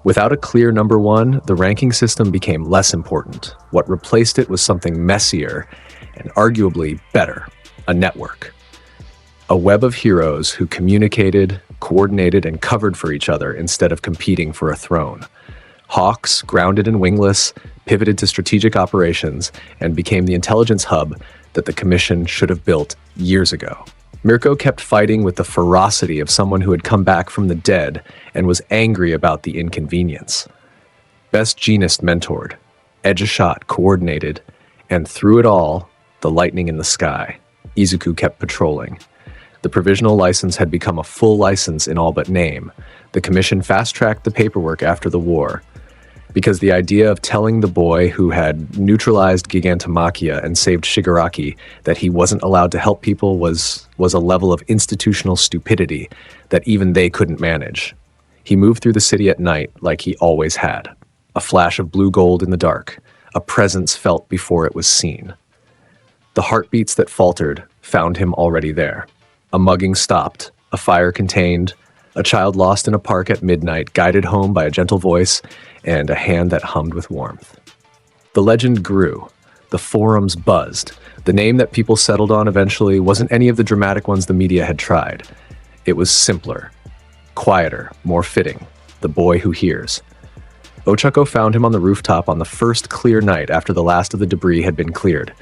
Without a clear #1, the ranking system became less important. What replaced it was something messier and arguably better, a network. A web of heroes who communicated, coordinated, and covered for each other instead of competing for a throne. Hawks, grounded and wingless, pivoted to strategic operations and became the intelligence hub that the Commission should have built years ago. Mirko kept fighting with the ferocity of someone who had come back from the dead and was angry about the inconvenience. Best Genist mentored, edge a shot coordinated, and through it all, the lightning in the sky. Izuku kept patrolling. The provisional license had become a full license in all but name. The Commission fast-tracked the paperwork after the war, because the idea of telling the boy who had neutralized Gigantomachia and saved Shigaraki that he wasn't allowed to help people was a level of institutional stupidity that even they couldn't manage. He moved through the city at night like he always had. A flash of blue gold in the dark, a presence felt before it was seen. The heartbeats that faltered found him already there. A mugging stopped, a fire contained, a child lost in a park at midnight, guided home by a gentle voice, and a hand that hummed with warmth. The legend grew. The forums buzzed. The name that people settled on eventually wasn't any of the dramatic ones the media had tried. It was simpler, quieter, more fitting. The boy who hears. Ochako found him on the rooftop on the first clear night after the last of the debris had been cleared.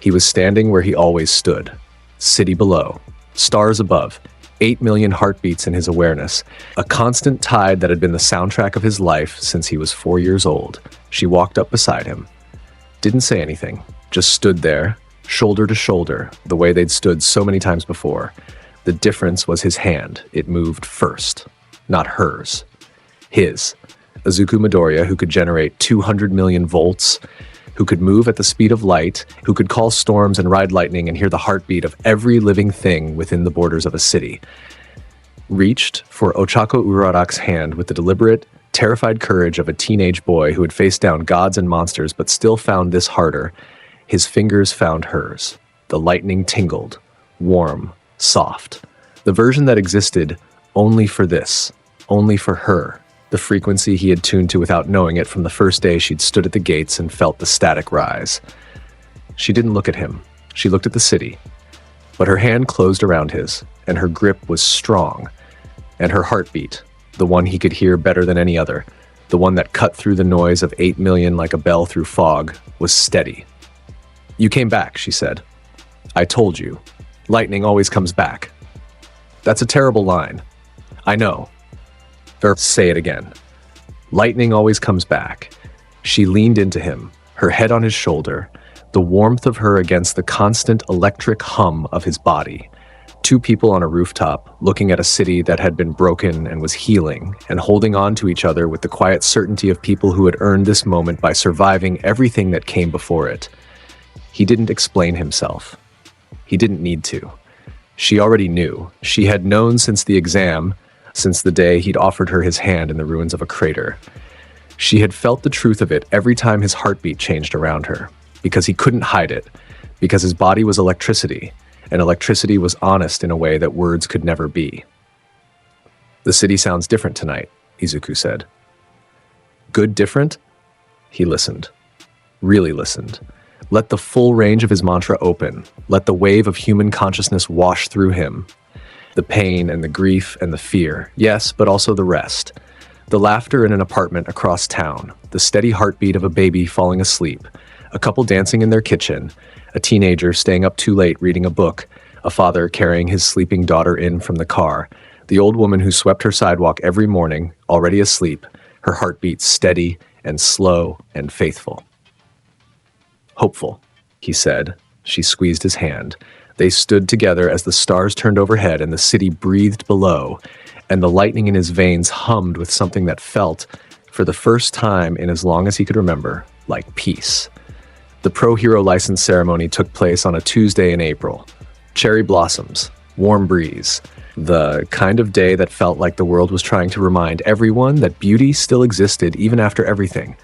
He was standing where he always stood. City below. Stars above. 8 million heartbeats in his awareness. A constant tide that had been the soundtrack of his life since he was 4 years old. She walked up beside him. Didn't say anything. Just stood there, shoulder to shoulder, the way they'd stood so many times before. The difference was his hand. It moved first. Not hers. His. Izuku Midoriya, who could generate 200 million volts, who could move at the speed of light, who could call storms and ride lightning and hear the heartbeat of every living thing within the borders of a city, reached for Ochako Urarak's hand with the deliberate, terrified courage of a teenage boy who had faced down gods and monsters but still found this harder. His fingers found hers. The lightning tingled, warm, soft. The version that existed only for this, only for her. The frequency he had tuned to without knowing it from the first day she'd stood at the gates and felt the static rise. She didn't look at him. She looked at the city. But her hand closed around his, and her grip was strong. And her heartbeat, the one he could hear better than any other, the one that cut through the noise of 8 million like a bell through fog, was steady. "You came back," she said. "I told you. Lightning always comes back." That's a terrible line. I know. Or say it again. Lightning always comes back. She leaned into him, her head on his shoulder, the warmth of her against the constant electric hum of his body. Two people on a rooftop, looking at a city that had been broken and was healing, and holding on to each other with the quiet certainty of people who had earned this moment by surviving everything that came before it. He didn't explain himself. He didn't need to. She already knew. She had known since the exam, since the day he'd offered her his hand in the ruins of a crater. She had felt the truth of it every time his heartbeat changed around her, because he couldn't hide it, because his body was electricity, and electricity was honest in a way that words could never be. "The city sounds different tonight," Izuku said. "Good different?" He listened. Really listened. Let the full range of his mantra open. Let the wave of human consciousness wash through him. The pain and the grief and the fear, yes, but also the rest. The laughter in an apartment across town, the steady heartbeat of a baby falling asleep, a couple dancing in their kitchen, a teenager staying up too late reading a book, a father carrying his sleeping daughter in from the car, the old woman who swept her sidewalk every morning, already asleep, her heartbeat steady and slow and faithful. "Hopeful," he said. She squeezed his hand. They stood together as the stars turned overhead and the city breathed below, and the lightning in his veins hummed with something that felt, for the first time in as long as he could remember, like peace. The Pro Hero license ceremony took place on a Tuesday in April. Cherry blossoms, warm breeze, the kind of day that felt like the world was trying to remind everyone that beauty still existed even after everything.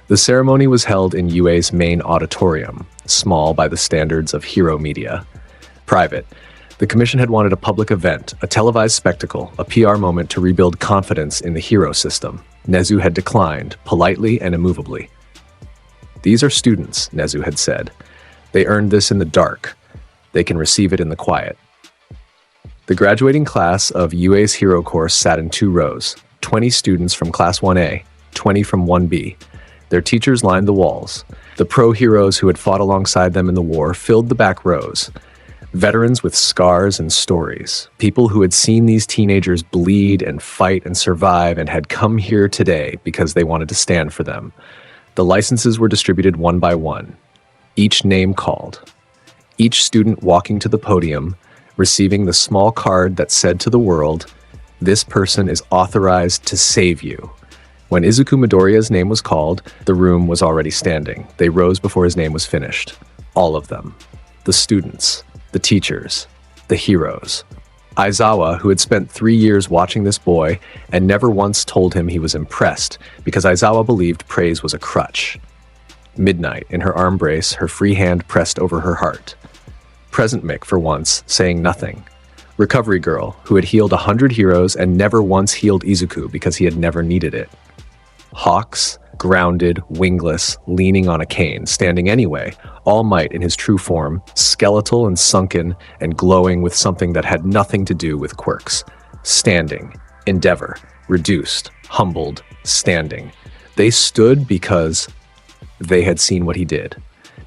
The ceremony was held in UA's main auditorium, small by the standards of hero media. Private. The commission had wanted a public event, a televised spectacle, a PR moment to rebuild confidence in the hero system. Nezu had declined, politely and immovably. "These are students," Nezu had said. "They earned this in the dark. They can receive it in the quiet." The graduating class of UA's hero course sat in 2 rows, 20 students from Class 1A, 20 from 1B. Their teachers lined the walls. The pro heroes who had fought alongside them in the war filled the back rows. Veterans with scars and stories, people who had seen these teenagers bleed and fight and survive and had come here today because they wanted to stand for them. The licenses were distributed one by one, each name called. Each student walking to the podium, receiving the small card that said to the world, "This person is authorized to save you." When Izuku Midoriya's name was called, the room was already standing. They rose before his name was finished. All of them. The students. The teachers, the heroes. Aizawa, who had spent 3 years watching this boy and never once told him he was impressed because Aizawa believed praise was a crutch. Midnight, in her arm brace, her free hand pressed over her heart. Present Mick, for once, saying nothing. Recovery Girl, who had healed 100 heroes and never once healed Izuku because he had never needed it. Hawks, grounded, wingless, leaning on a cane, standing anyway, All Might in his true form, skeletal and sunken and glowing with something that had nothing to do with quirks. Standing, Endeavor, reduced, humbled, standing. They stood because they had seen what he did,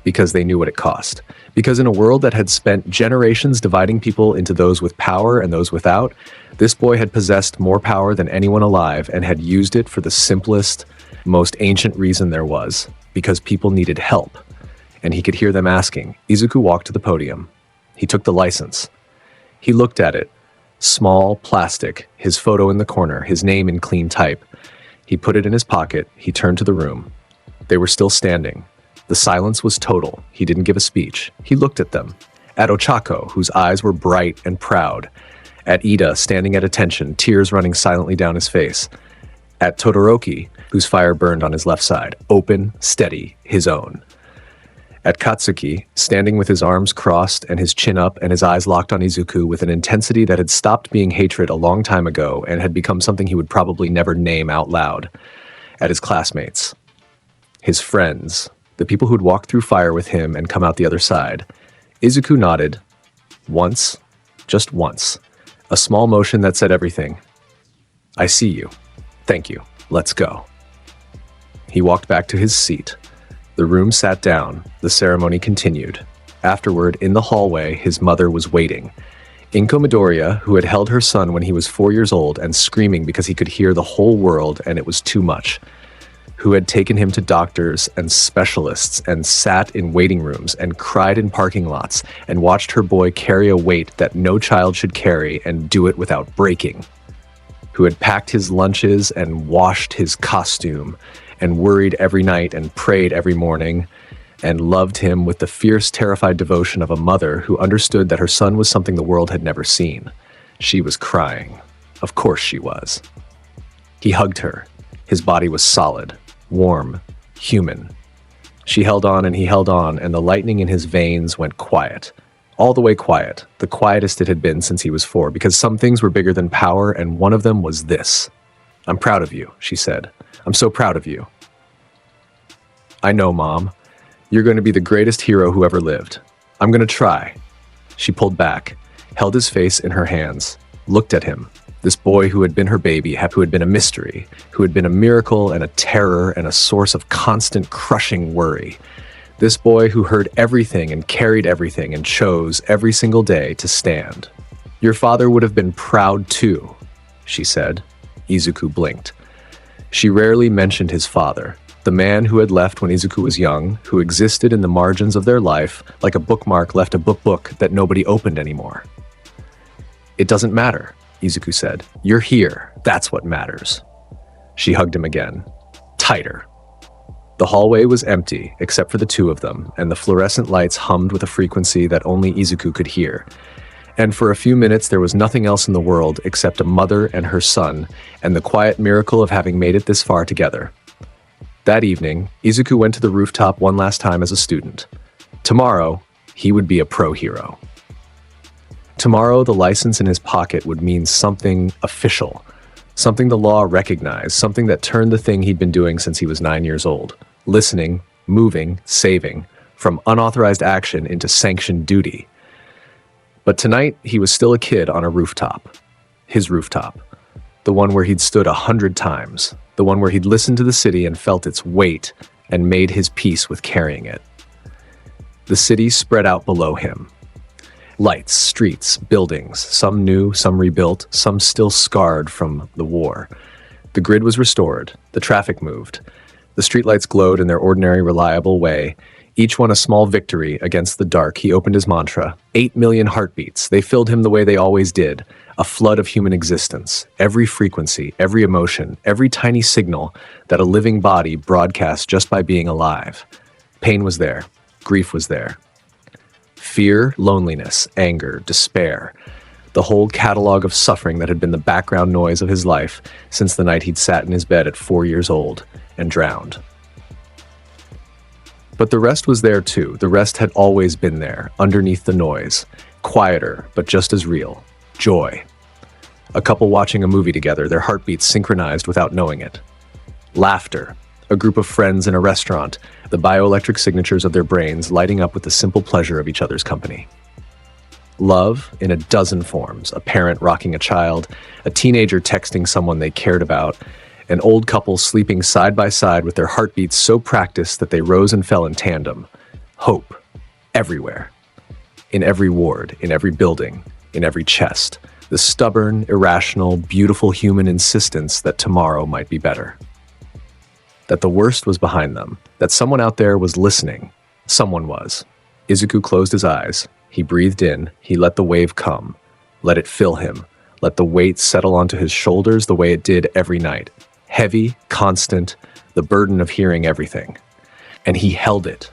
because they knew what it cost. Because in a world that had spent generations dividing people into those with power and those without, this boy had possessed more power than anyone alive and had used it for the simplest, most ancient reason there was, because people needed help. And he could hear them asking. Izuku walked to the podium. He took the license. He looked at it. Small, plastic, his photo in the corner, his name in clean type. He put it in his pocket. He turned to the room. They were still standing. The silence was total. He didn't give a speech. He looked at them. At Ochako, whose eyes were bright and proud. At Ida, standing at attention, tears running silently down his face. At Todoroki, whose fire burned on his left side, open, steady, his own. At Katsuki, standing with his arms crossed and his chin up and his eyes locked on Izuku with an intensity that had stopped being hatred a long time ago and had become something he would probably never name out loud. At his classmates. His friends. The people who'd walked through fire with him and come out the other side. Izuku nodded. Once. Just once. A small motion that said everything. I see you. Thank you. Let's go. He walked back to his seat. The room sat down. The ceremony continued. Afterward, in the hallway, his mother was waiting. Izuku Midoriya, who had held her son when he was 4 years old and screaming because he could hear the whole world and it was too much. Who had taken him to doctors and specialists and sat in waiting rooms and cried in parking lots and watched her boy carry a weight that no child should carry and do it without breaking. Who had packed his lunches and washed his costume and worried every night and prayed every morning and loved him with the fierce, terrified devotion of a mother who understood that her son was something the world had never seen. She was crying. Of course she was. He hugged her. His body was solid. Warm, human. She held on and he held on, and the lightning in his veins went quiet. All the way quiet, the quietest it had been since he was 4, because some things were bigger than power, and one of them was this. I'm proud of you, she said. I'm so proud of you. I know, Mom. You're going to be the greatest hero who ever lived. I'm going to try. She pulled back, held his face in her hands, looked at him. This boy who had been her baby, who had been a mystery, who had been a miracle and a terror and a source of constant crushing worry. This boy who heard everything and carried everything and chose every single day to stand. Your father would have been proud too, she said. Izuku blinked. She rarely mentioned his father, the man who had left when Izuku was young, who existed in the margins of their life like a bookmark left a book that nobody opened anymore. It doesn't matter. Izuku said. You're here. That's what matters. She hugged him again. Tighter. The hallway was empty, except for the two of them, and the fluorescent lights hummed with a frequency that only Izuku could hear. And for a few minutes there was nothing else in the world except a mother and her son, and the quiet miracle of having made it this far together. That evening, Izuku went to the rooftop one last time as a student. Tomorrow, he would be a pro hero. Tomorrow, the license in his pocket would mean something official, something the law recognized, something that turned the thing he'd been doing since he was 9 years old, listening, moving, saving, from unauthorized action into sanctioned duty. But tonight, he was still a kid on a rooftop. His rooftop. The one where he'd stood 100 times. The one where he'd listened to the city and felt its weight and made his peace with carrying it. The city spread out below him. Lights, streets, buildings, some new, some rebuilt, some still scarred from the war. The grid was restored. The traffic moved. The streetlights glowed in their ordinary, reliable way, each one a small victory against the dark. He opened his mantra. 8 million heartbeats. They filled him the way they always did. A flood of human existence. Every frequency, every emotion, every tiny signal that a living body broadcast just by being alive. Pain was there. Grief was there. Fear, loneliness, anger, despair. The whole catalog of suffering that had been the background noise of his life since the night he'd sat in his bed at 4 years old and drowned. But the rest was there too. The rest had always been there, underneath the noise. Quieter, but just as real. Joy. A couple watching a movie together, their heartbeats synchronized without knowing it. Laughter. A group of friends in a restaurant, the bioelectric signatures of their brains lighting up with the simple pleasure of each other's company. Love in a dozen forms, a parent rocking a child, a teenager texting someone they cared about, an old couple sleeping side by side with their heartbeats so practiced that they rose and fell in tandem. Hope. Everywhere. In every ward, in every building, in every chest. The stubborn, irrational, beautiful human insistence that tomorrow might be better. That the worst was behind them. That someone out there was listening. Someone was. Izuku closed his eyes. He breathed in. He let the wave come. Let it fill him. Let the weight settle onto his shoulders the way it did every night. Heavy, constant, the burden of hearing everything. And he held it.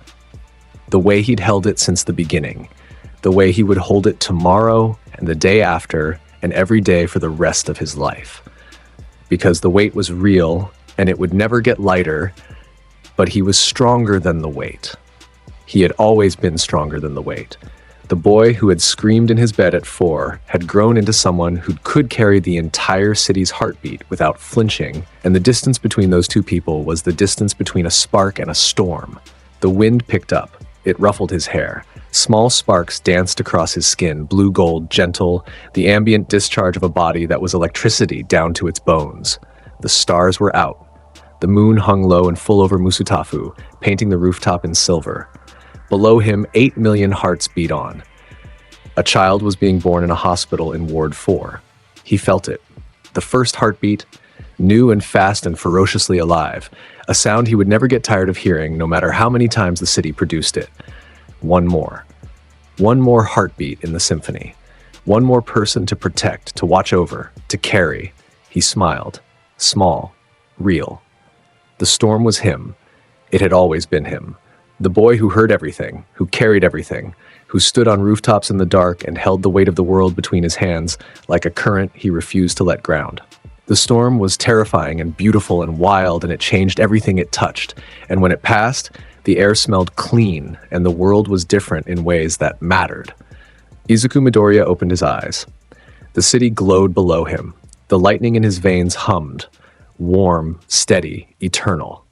The way he'd held it since the beginning. The way he would hold it tomorrow and the day after and every day for the rest of his life. Because the weight was real and it would never get lighter, but he was stronger than the weight. He had always been stronger than the weight. The boy who had screamed in his bed at 4 had grown into someone who could carry the entire city's heartbeat without flinching, and the distance between those two people was the distance between a spark and a storm. The wind picked up. It ruffled his hair. Small sparks danced across his skin, blue-gold, gentle, the ambient discharge of a body that was electricity down to its bones. The stars were out. The moon hung low and full over Musutafu, painting the rooftop in silver. Below him, 8 million hearts beat on. A child was being born in a hospital in Ward 4. He felt it. The first heartbeat, new and fast and ferociously alive, a sound he would never get tired of hearing no matter how many times the city produced it. One more. One more heartbeat in the symphony. One more person to protect, to watch over, to carry. He smiled. Small. Real. The storm was him. It had always been him. The boy who heard everything, who carried everything, who stood on rooftops in the dark and held the weight of the world between his hands like a current he refused to let ground. The storm was terrifying and beautiful and wild, and it changed everything it touched. And when it passed, the air smelled clean, and the world was different in ways that mattered. Izuku Midoriya opened his eyes. The city glowed below him. The lightning in his veins hummed. Warm, steady, eternal.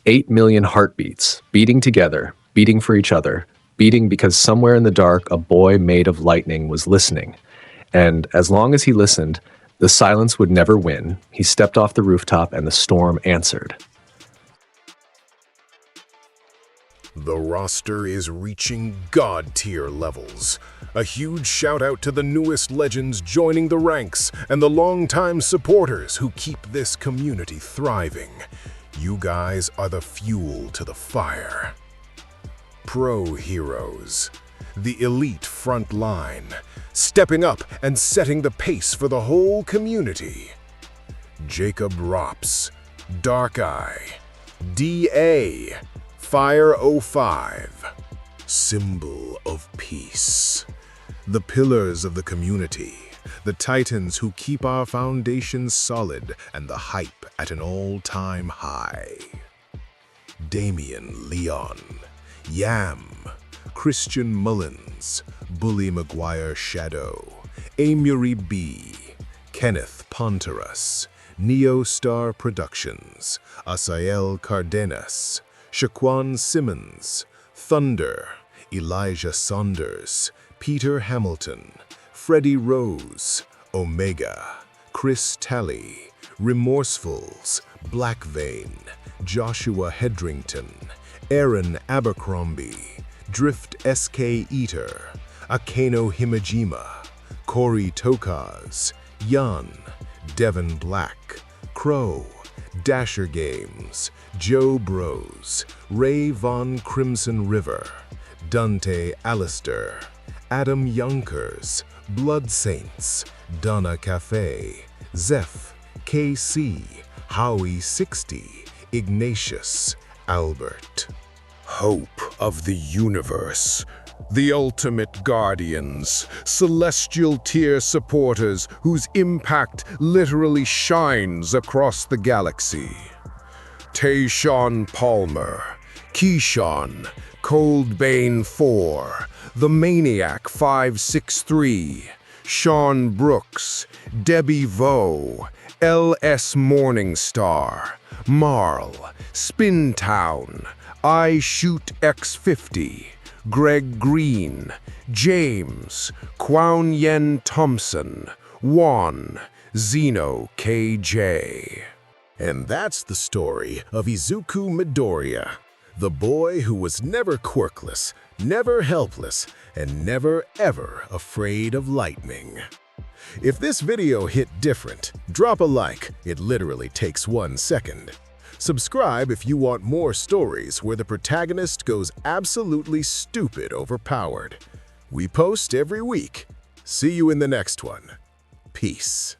8 million heartbeats, beating together, beating for each other, beating because somewhere in the dark a boy made of lightning was listening. And as long as he listened, the silence would never win. He stepped off the rooftop and the storm answered. The roster is reaching god-tier levels. A huge shout-out to the newest legends joining the ranks and the longtime supporters who keep this community thriving. You guys are the fuel to the fire. Pro heroes. The elite front line, stepping up and setting the pace for the whole community. Jacob Rops, Dark Eye, DA, Fire 05, symbol of peace. The pillars of the community, the titans who keep our foundations solid and the hype at an all-time high. Damian Leon, Yam, Christian Mullins, Bully Maguire Shadow, Amory B, Kenneth Ponteras, Neo Star Productions, Asael Cardenas, Shaquan Simmons, Thunder, Elijah Saunders, Peter Hamilton, Freddie Rose, Omega, Chris Talley, Remorsefuls, Black Vein, Joshua Hedrington, Aaron Abercrombie, Drift SK Eater, Akeno Himajima, Corey Tokaz, Yan, Devin Black, Crow, Dasher Games, Joe Bros, Ray Von Crimson River, Dante Alistair, Adam Yonkers, Blood Saints, Donna Cafe, Zeph, KC, Howie60, Ignatius, Albert. Hope of the universe. The ultimate guardians, celestial tier supporters whose impact literally shines across the galaxy. Tayshawn Palmer, Keyshawn, Coldbane 4, The Maniac 563, Sean Brooks, Debbie Vo, L.S. Morningstar, Marl, Spintown, I Shoot X50, Greg Green, James, Kwon Yen Thompson, Juan, Zeno KJ. And that's the story of Izuku Midoriya, the boy who was never quirkless, never helpless, and never ever afraid of lightning. If this video hit different, drop a like. It literally takes 1 second. Subscribe if you want more stories where the protagonist goes absolutely stupid overpowered. We post every week. See you in the next one. Peace.